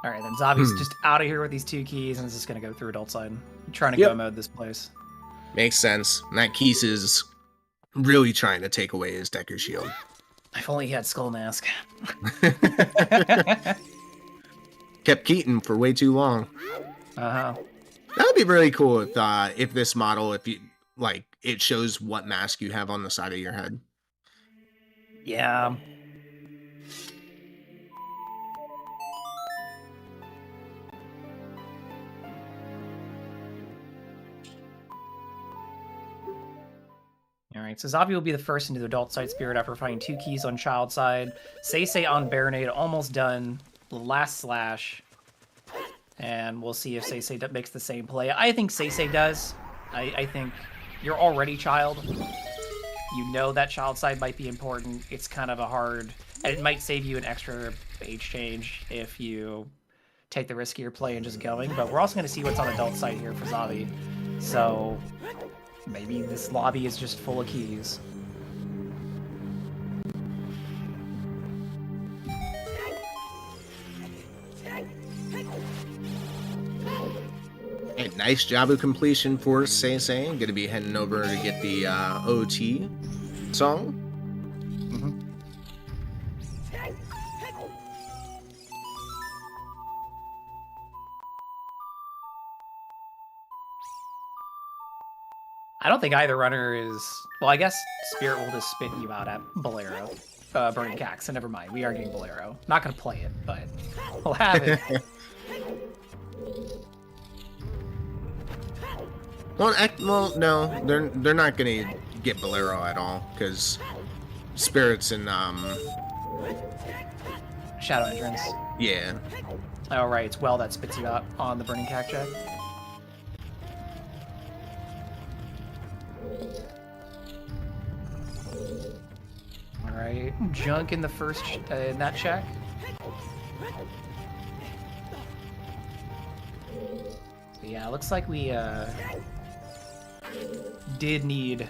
All right, then Xavi's just out of here with these 2 keys, and is just gonna go through adult side, trying to go mode this place. Makes sense. And that Keese is really trying to take away his Decker shield. If only he had Skull Mask. Kept Keaton for way too long. Uh-huh. That would be really cool if this model, if you like, it shows what mask you have on the side of your head. Yeah. All right, so Xavi will be the first into the adult side spirit after finding 2 keys on child side. SeYsEy on Baronade, almost done. Last slash. And we'll see if SeYsEy makes the same play. I think SeYsEy does. I think you're already child. You know that child side might be important. It's kind of a hard... And it might save you an extra age change if you take the riskier play and just going. But we're also going to see what's on adult side here for Xavi. So... maybe this lobby is just full of keys. Hey, nice Jabu completion for SeYsEy. Gonna be heading over to get the OoT song. I don't think either runner is... Well, I guess Spirit will just spit you out at Bolero. Burning Cax, so never mind. We are getting Bolero. Not going to play it, but we'll have it. Well, no, they're not gonna get Bolero at all because Spirits and Shadow Entrance. yeah. Oh, right. It's Well that spits you out on the Burning Cax check. Alright, junk in the first in that check. So yeah, looks like we did need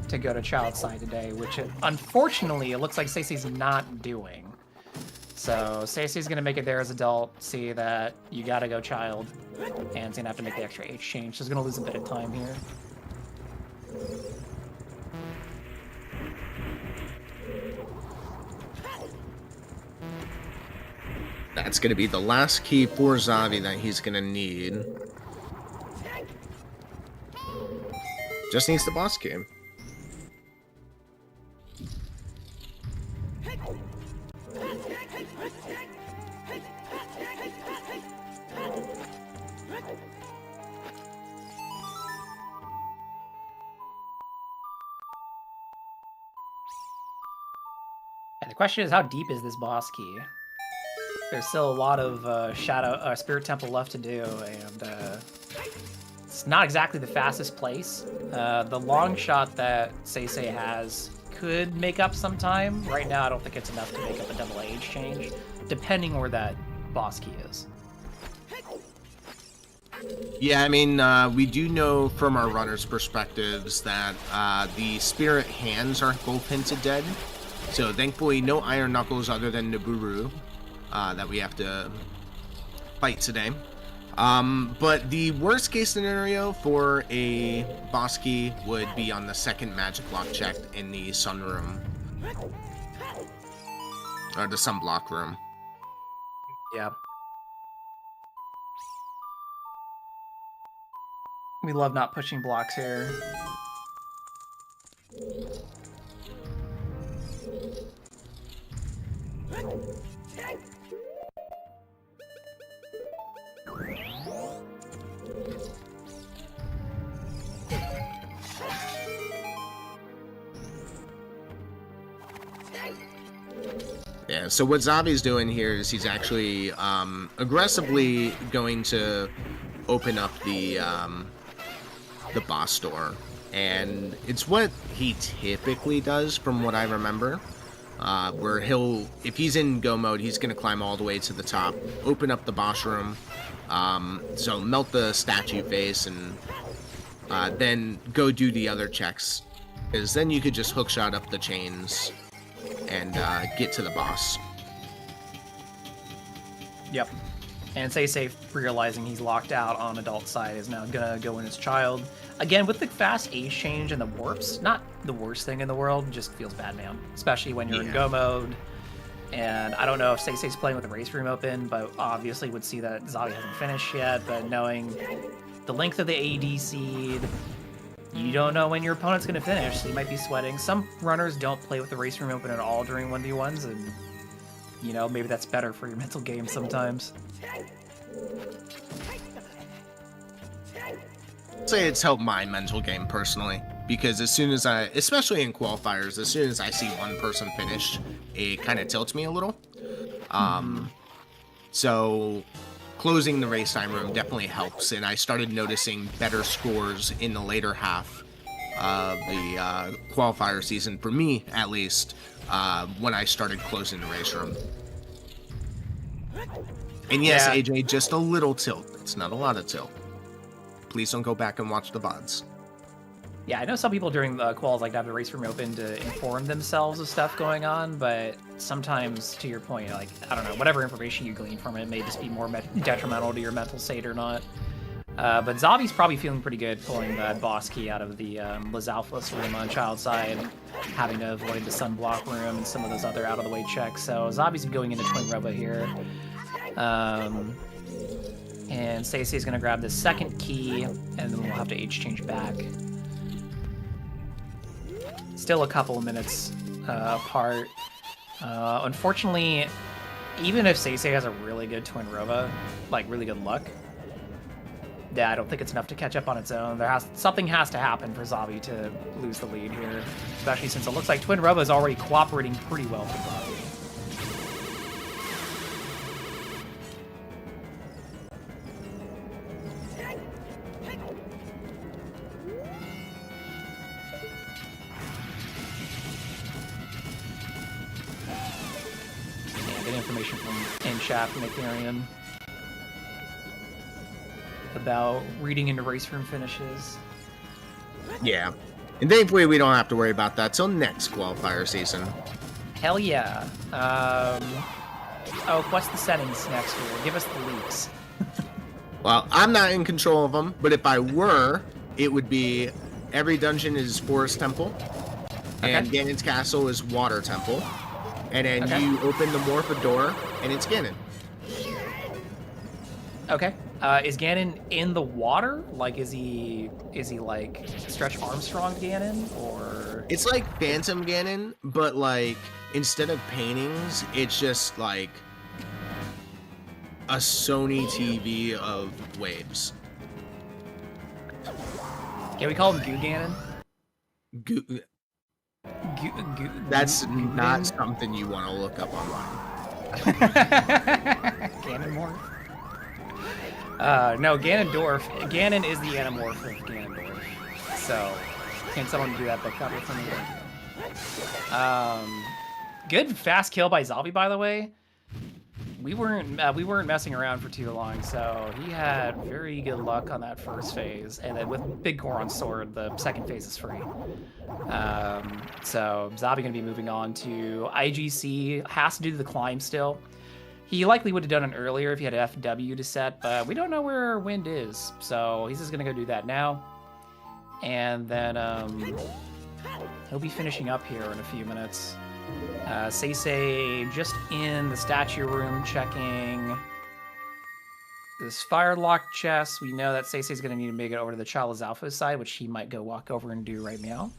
to go to child side today, which unfortunately it looks like SeYsEy's not doing. So SeYsEy's gonna make it there as adult, see that you gotta go child, and he's gonna have to make the extra H change, so he's gonna lose a bit of time here. That's going to be the last key for Xavi that he's going to need. Just needs the boss key. The question is, how deep is this boss key? There's still a lot of Spirit Temple left to do, and it's not exactly the fastest place. The long shot that SeYsEy has could make up some time. Right now, I don't think it's enough to make up a double age change, depending where that boss key is. Yeah, I mean, we do know from our runners' perspectives that the spirit hands are both hinted dead. So thankfully, no Iron Knuckles other than Naburu that we have to fight today. But the worst case scenario for a boss key would be on the second magic block check in the sun room. Or the sunblock room. Yeah. We love not pushing blocks here. Yeah, so what Xavi's doing here is he's actually aggressively going to open up the boss door, and it's what he typically does from what I remember, where if he's in go mode, he's going to climb all the way to the top, open up the boss room, so melt the statue face, and then go do the other checks, because then you could just hookshot up the chains and get to the boss. Yep. And SeYsEy, realizing he's locked out on adult side, is now gonna go in as child. Again, with the fast age change and the warps, not the worst thing in the world, just feels bad, man. Especially when you're in go mode. And I don't know if SeYsEy's playing with the race room open, but obviously would see that Xavi hasn't finished yet. But knowing the length of the AD seed, you don't know when your opponent's going to finish, so you might be sweating. Some runners don't play with the race room open at all during 1v1s, and, you know, maybe that's better for your mental game sometimes. I'd say it's helped my mental game personally, because as soon as especially in qualifiers, as soon as I see one person finish, it kind of tilts me a little. So closing the race time room definitely helps, and I started noticing better scores in the later half of the qualifier season, for me at least, when I started closing the race room. And yes, Yeah. AJ, just a little tilt. It's not a lot of tilt. Please don't go back and watch the VODs. Yeah, I know some people during the quals like to have the race room open to inform themselves of stuff going on, but sometimes, to your point, like, I don't know, whatever information you glean from it may just be more detrimental to your mental state or not. But Xavi's probably feeling pretty good pulling that boss key out of the Lizalfos room on child side, having to avoid the sunblock room and some of those other out-of-the-way checks. So Xavi's going into Twin Robo here. And SeYsEy's going to grab the second key, and then we'll have to age change back. Still a couple of minutes apart. Unfortunately, even if SeYsEy has a really good Twin Rova, like really good luck, yeah, I don't think it's enough to catch up on its own. Something has to happen for Xavi to lose the lead here, especially since it looks like Twin Rova is already cooperating pretty well for Xavi. Information from in chat from Ethereum about reading into race room finishes. Yeah. And thankfully we don't have to worry about that till next qualifier season. Hell yeah. Oh, what's the settings next year? Give us the leaks. Well, I'm not in control of them, but if I were, it would be every dungeon is Forest Temple, and Ganon's Castle is Water Temple. And then you open the Morpha door, and it's Ganon. Okay. Is Ganon in the water? Like, is he like Stretch Armstrong Ganon, or? It's like Phantom Ganon, but like instead of paintings, it's just like a Sony TV of waves. Can we call him Goo Ganon? Goo. That's not something you want to look up online. Ganondorf? No, Ganondorf. Ganon is the Animorph of Ganondorf. So, can someone do that book cover for me? Good fast kill by Xavi, by the way. We weren't messing around for too long, so he had very good luck on that first phase, and then with Big Goron's sword, the second phase is free. So Xavi gonna be moving on to IGC. Has to do the climb still. He likely would have done it earlier if he had FW to set, but we don't know where Wind is, so he's just gonna go do that now. And then he'll be finishing up here in a few minutes. SeYsEy just in the statue room checking this firelock chest. We know that SeYsEy's going to need to make it over to the Chalice Alpha side, which he might go walk over and do right now.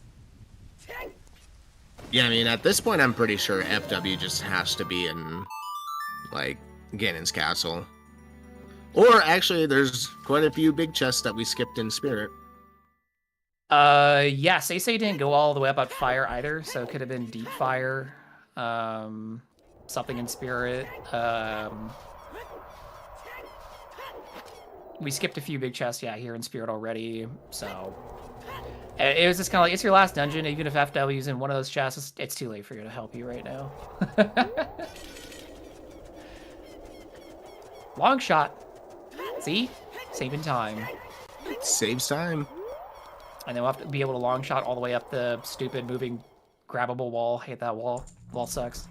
Yeah, I mean, at this point, I'm pretty sure FW just has to be in, like, Ganon's castle. Or, actually, there's quite a few big chests that we skipped in Spirit. Yeah, SeYsEy didn't go all the way up fire either, so it could have been deep fire, something in Spirit. We skipped a few big chests, yeah, here in Spirit already, so it was just kind of like, it's your last dungeon. Even if FW's in one of those chests, it's too late for you to help you right now. Long shot. See? Saving time. Saves time. And then we'll have to be able to long shot all the way up the stupid moving grabbable wall. Hate that wall. Wall sucks.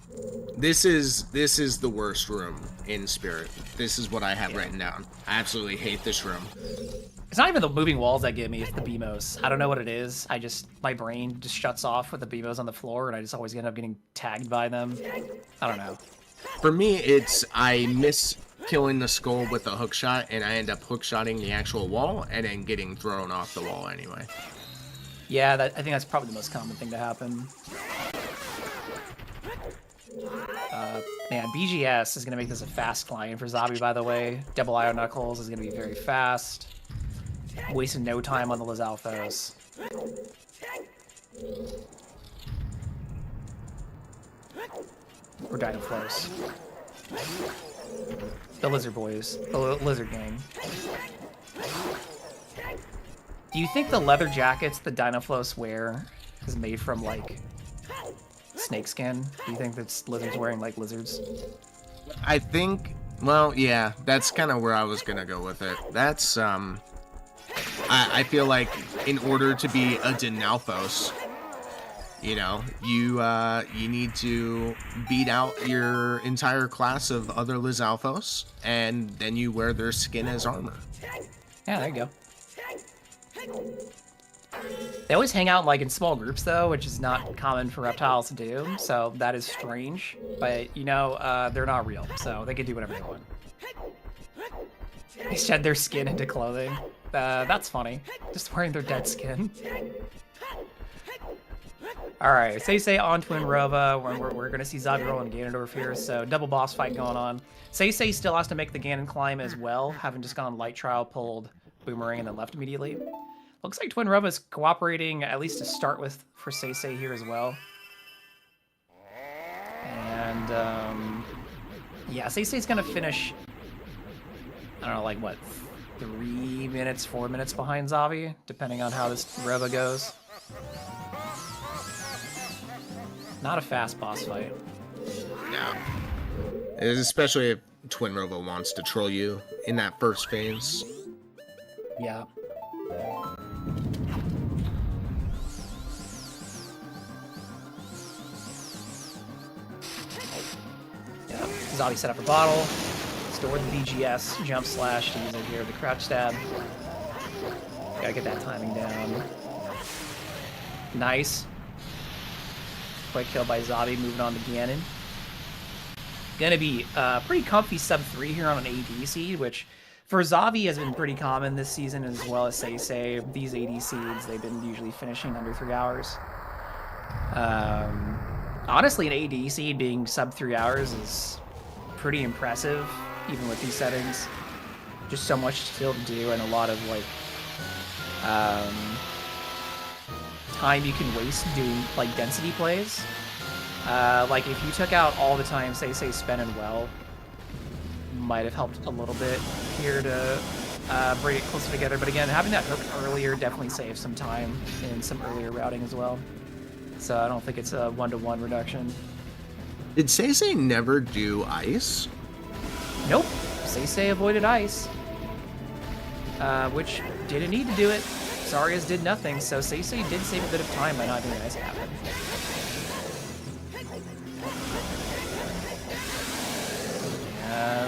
This is the worst room in Spirit. This is what I have written down. I absolutely hate this room. It's not even the moving walls that get me, it's the BMOs. I don't know what it is. My brain just shuts off with the BMOs on the floor, and I just always end up getting tagged by them. I don't know. For me, it's I miss killing the skull with a hook shot, and I end up hook shotting the actual wall and then getting thrown off the wall anyway. Yeah, I think that's probably the most common thing to happen. Man, BGS is going to make this a fast client for Xavi, by the way. Double Io Knuckles is going to be very fast. Wasting no time on the Lizalfos. Or Dinoflows. The Lizard Boys. The Lizard Gang. Do you think the leather jackets the Dinoflows wear is made from, like, snake skin? Do you think that's lizards wearing, like, lizards? I think, well, yeah, that's kind of where I was going to go with it. That's, I feel like in order to be a Dinalphos, you know, you need to beat out your entire class of other Lizalfos, and then you wear their skin as armor. Yeah, there you go. They always hang out like in small groups though, which is not common for reptiles to do, so that is strange. But you know, they're not real, so they can do whatever they want. They shed their skin into clothing. That's funny. Just wearing their dead skin. Alright, SeYsEy on Twin Rova. We're gonna see Xavi roll and Ganondorf here, so double boss fight going on. SeYsEy still has to make the Ganon climb as well, having just gone light trial, pulled Boomerang, and then left immediately. Looks like Twin Rova is cooperating, at least to start with, for SeYsEy here as well. And, yeah, SeYsEy's gonna finish, I don't know, like, what, 3 minutes, 4 minutes behind Xavi, depending on how this Rova goes. Not a fast boss fight. No. Especially if Twin Rova wants to troll you in that first phase. Yeah. Yeah. Xavi set up a bottle, stored the BGS, jump slash to use it here, the crouch stab. Gotta get that timing down. Nice. Quick kill by Xavi, moving on to Ganon. Gonna be pretty comfy sub 3 here on an AD seed, which for Xavi has been pretty common this season, as well as SeYsEy. These AD seeds, they've been usually finishing under 3 hours. Honestly, an AD seed being sub 3 hours is pretty impressive, even with these settings. Just so much still to do, and a lot of, like, time you can waste doing like density plays. Like if you took out all the time SeYsEy spent in well, might have helped a little bit here to bring it closer together. But again, having that hook earlier definitely saves some time in some earlier routing as well. So I don't think it's a 1-to-1 reduction. Did SeYsEy never do ice? Nope. SeYsEy avoided ice, which didn't need to do it. Sarias did nothing, so SeYsEy did save a bit of time by not doing ice happen.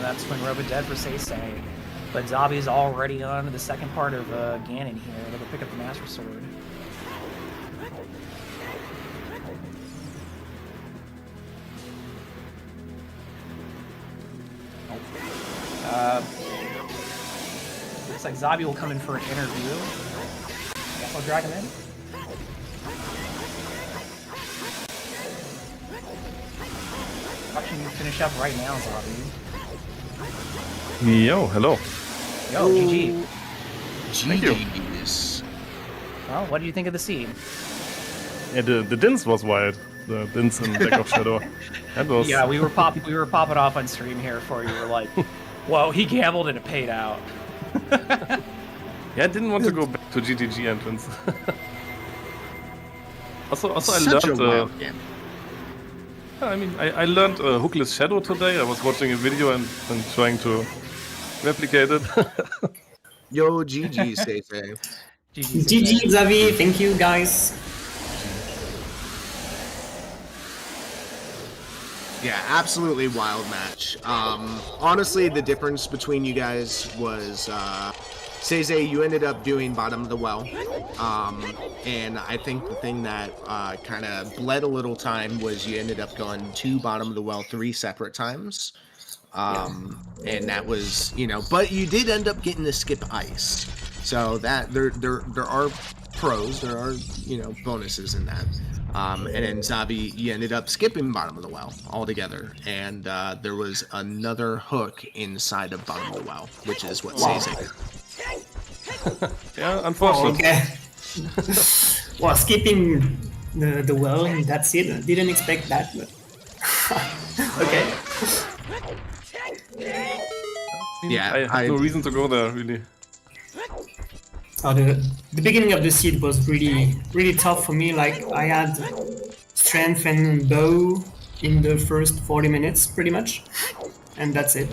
That's when Robo dead for SeYsEy. But Xavi's already on to the second part of Ganon here. They'll pick up the Master Sword. Looks like Xavi will come in for an interview. Guess I'll drag him in. Watching you finish up right now, Xavi. Yo, hello. Yo, GG. Thank you. Jeez. Well, what did you think of the seed? Yeah, the Dins was wild. The Dins in Deck of Shadow. That was... Yeah, we were popping off on stream here for you. We're like, whoa, he gambled and it paid out. Yeah, I didn't want to go back to GTG entrance. also, I Such a learned. wild game. I mean, I learned Hookless Shadow today. I was watching a video and trying to replicate it. Yo, GG, SeYsEy. GG, Xavi. Thank you, guys. Yeah, absolutely wild match. Honestly, the difference between you guys was SeYsEy, you ended up doing bottom of the well. And I think the thing that kind of bled a little time was you ended up going to bottom of the well 3 separate times. And that was, you know, but you did end up getting to skip ice. So that there are pros, there are, you know, bonuses in that. And then Xavi, you ended up skipping bottom of the well altogether, and there was another hook inside of bottom of the well, which is what SeYsEy did. Yeah, unfortunately. Okay. Well, skipping the well, that's it. I didn't expect that, but okay. Yeah, I had no reason to go there, really. Oh, the beginning of the seed was really tough for me. Like I had strength and bow in the first 40 minutes, pretty much, and that's it.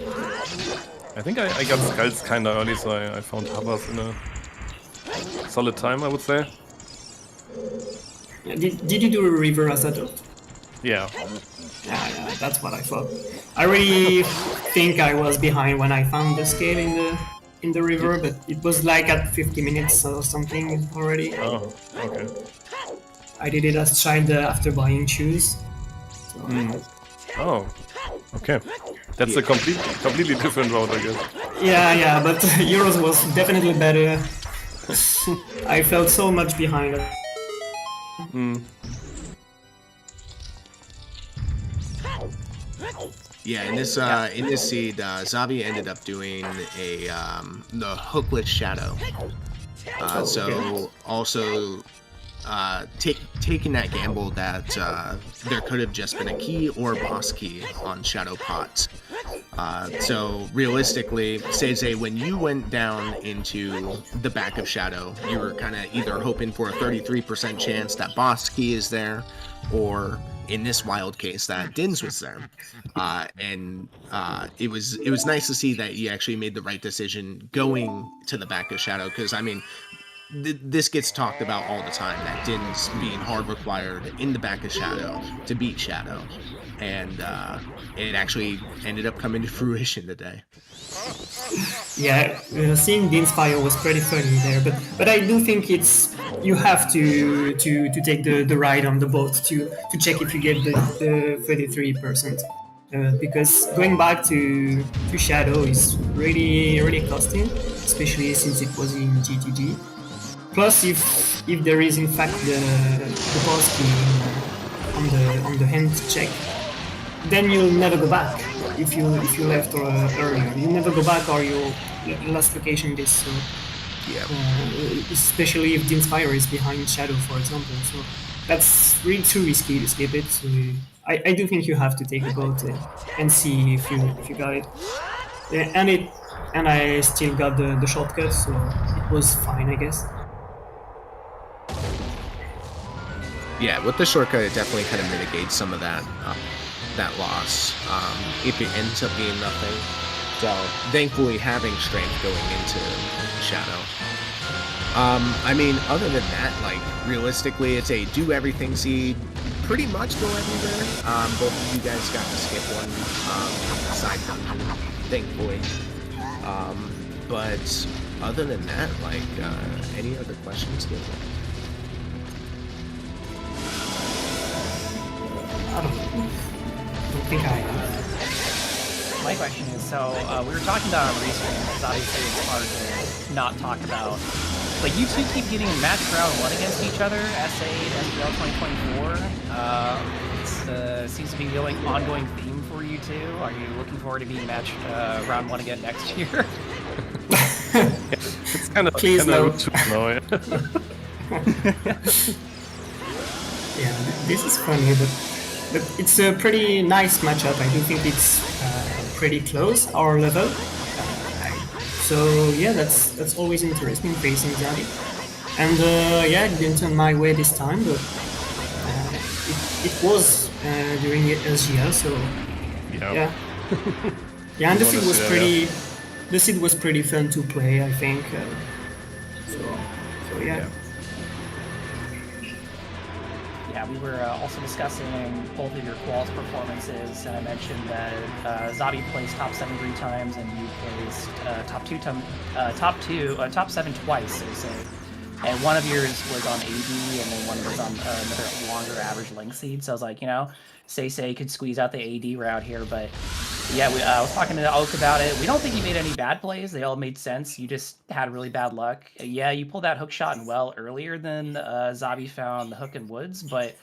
I think I got skulls kinda early, so I found hovers in a solid time, I would say. Did you do a river as adult? Yeah. Yeah, that's what I thought. I really think I was behind when I found the scale in the river, but it was like at 50 minutes or something already. Oh, okay. I did it as a child after buying shoes. So, Oh, okay. That's a completely different route, I guess. yeah, but Euros was definitely better. I felt so much behind. Yeah, in this seed, Xavi ended up doing the hookless shadow. So also taking that gamble that there could have just been a key or boss key on Shadow Pot. So realistically, SeYsEy, when you went down into the back of Shadow, you were kind of either hoping for a 33% chance that boss key is there, or in this wild case that Dins was there. And it was nice to see that you actually made the right decision going to the back of Shadow, because I mean, this gets talked about all the time, that Dins being hard required in the back of Shadow to beat Shadow, and it actually ended up coming to fruition today. Yeah, seeing Dean's fire was pretty funny there, but I do think it's you have to take the ride on the boat to check if you get the 33%, because going back to Shadow is really costing, especially since it was in GTG. Plus, if there is in fact the boss key on the hand check, then you'll never go back. If you left earlier, you never go back, or you lost location this. So Yeah. Especially if the Inspire is behind Shadow, for example. So that's really too risky to skip it. So I do think you have to take the boat and see if you got it. Yeah, and I still got the shortcut, so it was fine, I guess. Yeah, with the shortcut, it definitely kind of mitigates some of that loss if it ends up being nothing. So thankfully, having strength going into Shadow. I mean, other than that, like realistically, it's a do everything seed. Pretty much go everywhere. Both of you guys got to skip one side dungeon, thankfully. But other than that, like any other questions? I don't think I am. My question is, so we were talking about on Restream, because obviously it's hard to not talk about, but you two keep getting match round 1 against each other, SA and SPL 2024. It seems to be the ongoing theme for you two. Are you looking forward to being matched round 1 again next year? It's kind of Please no. Yeah. Yeah, this is funny, but it's a pretty nice matchup. I do think it's pretty close, our level. So yeah, that's always interesting facing Xavi. And yeah, it didn't turn my way this time, but it was during SGL, so yeah. Yeah, and the seed was pretty. The seed was pretty fun to play, I think. So yeah. Yeah, we were also discussing both of your quals performances, and I mentioned that Xavi placed top 7 3 times, and you placed top 7 twice, they say. And one of yours was on AD, and then one was on another longer average length seed. So I was like, SeYsEy could squeeze out the AD route here, but yeah, I was talking to Oak about it. We don't think you made any bad plays. They all made sense. You just had really bad luck. Yeah, you pulled that hook shot in well earlier than Xavi found the hook in woods, but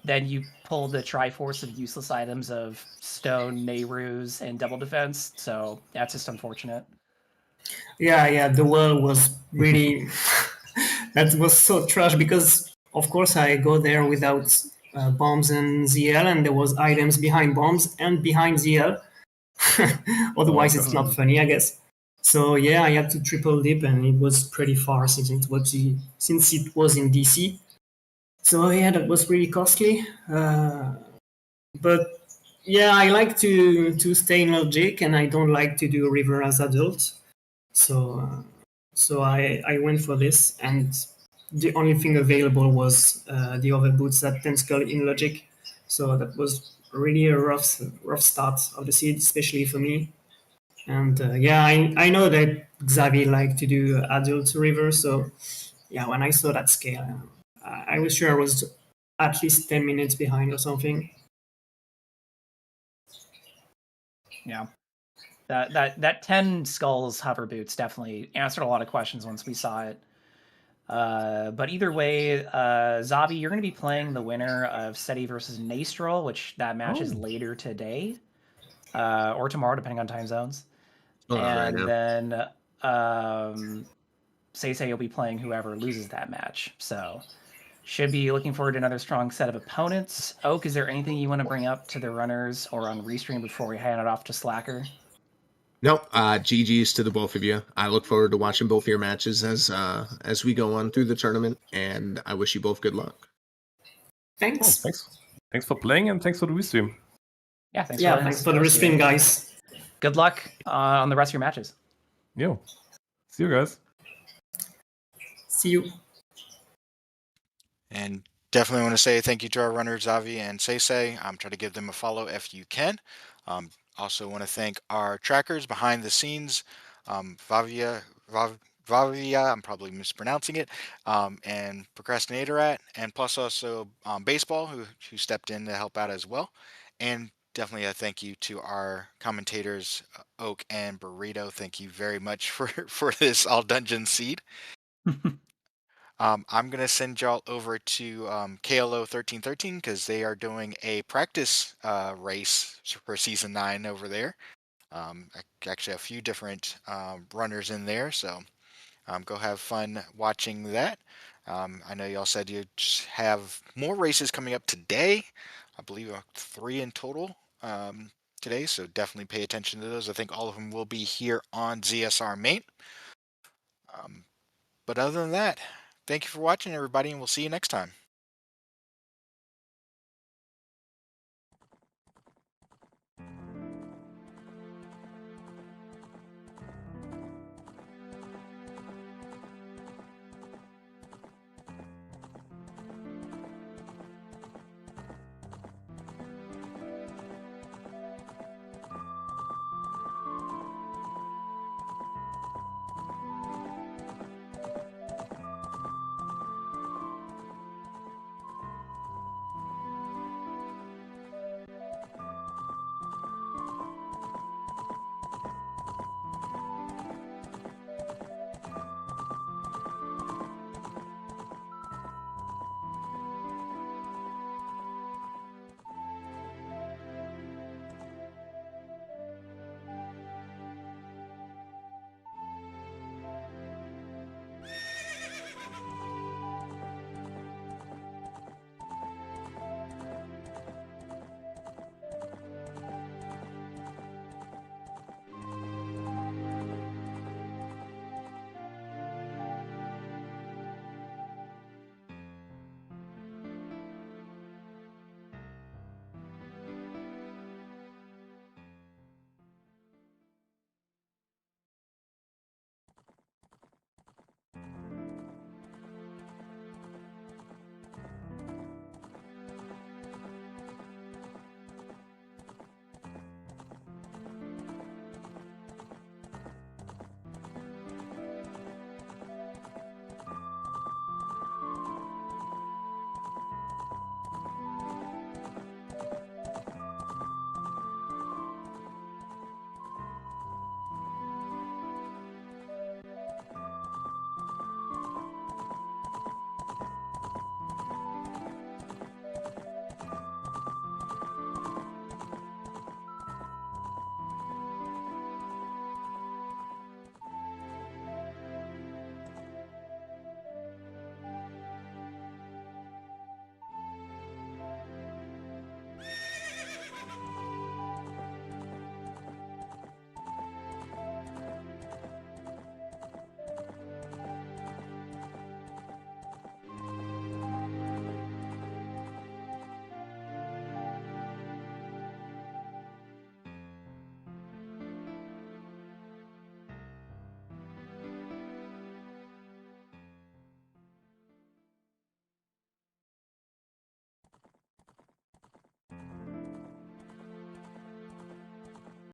then you pulled the Triforce of useless items of Stone, Nehrus, and Double Defense. So that's just unfortunate. Yeah, the well was really... that was so trash because, of course, I go there without bombs and ZL, and there was items behind bombs and behind ZL. Otherwise, it's not funny, I guess. So yeah, I had to triple dip, and it was pretty far since it was in DC. So yeah, that was really costly. But yeah, I like to stay in logic, and I don't like to do river as adult. So I went for this, and the only thing available was the other boots that tentacle in logic. So that was really a rough start of the seed, especially for me. And yeah, I know that Xavi liked to do adult river, so yeah, when I saw that scale, I was sure I was at least 10 minutes behind or something. Yeah. That 10 skulls hover boots definitely answered a lot of questions once we saw it. But either way, Xavi, you're going to be playing the winner of SeYsEy versus Nastrel, which that match is later today or tomorrow, depending on time zones. And then SeYsEy will be playing whoever loses that match. So should be looking forward to another strong set of opponents. Oak, is there anything you want to bring up to the runners or on Restream before we hand it off to Slacker? Nope. GG's to the both of you. I look forward to watching both your matches as we go on through the tournament, and I wish you both good luck. Thanks. Oh, thanks for playing, and thanks for the restream. Yeah, thanks for the restream, guys. Good luck on the rest of your matches. Yo. See you guys. See you. And definitely want to say thank you to our runners, Xavi and SeYsEy. Try to give them a follow if you can. Also want to thank our trackers behind the scenes, Vavia, I'm probably mispronouncing it, and Procrastinator and plus also Baseball, who stepped in to help out as well. And definitely a thank you to our commentators, Oak and Burrito. Thank you very much for this all dungeon seed. I'm going to send y'all over to KLO 1313 because they are doing a practice race for Season 9 over there. Actually, a few different runners in there. So Go have fun watching that. I know y'all said you have more races coming up today. I believe 3 in total today, so definitely pay attention to those. I think all of them will be here on ZSR Main. But other than that, thank you for watching, everybody, and we'll see you next time.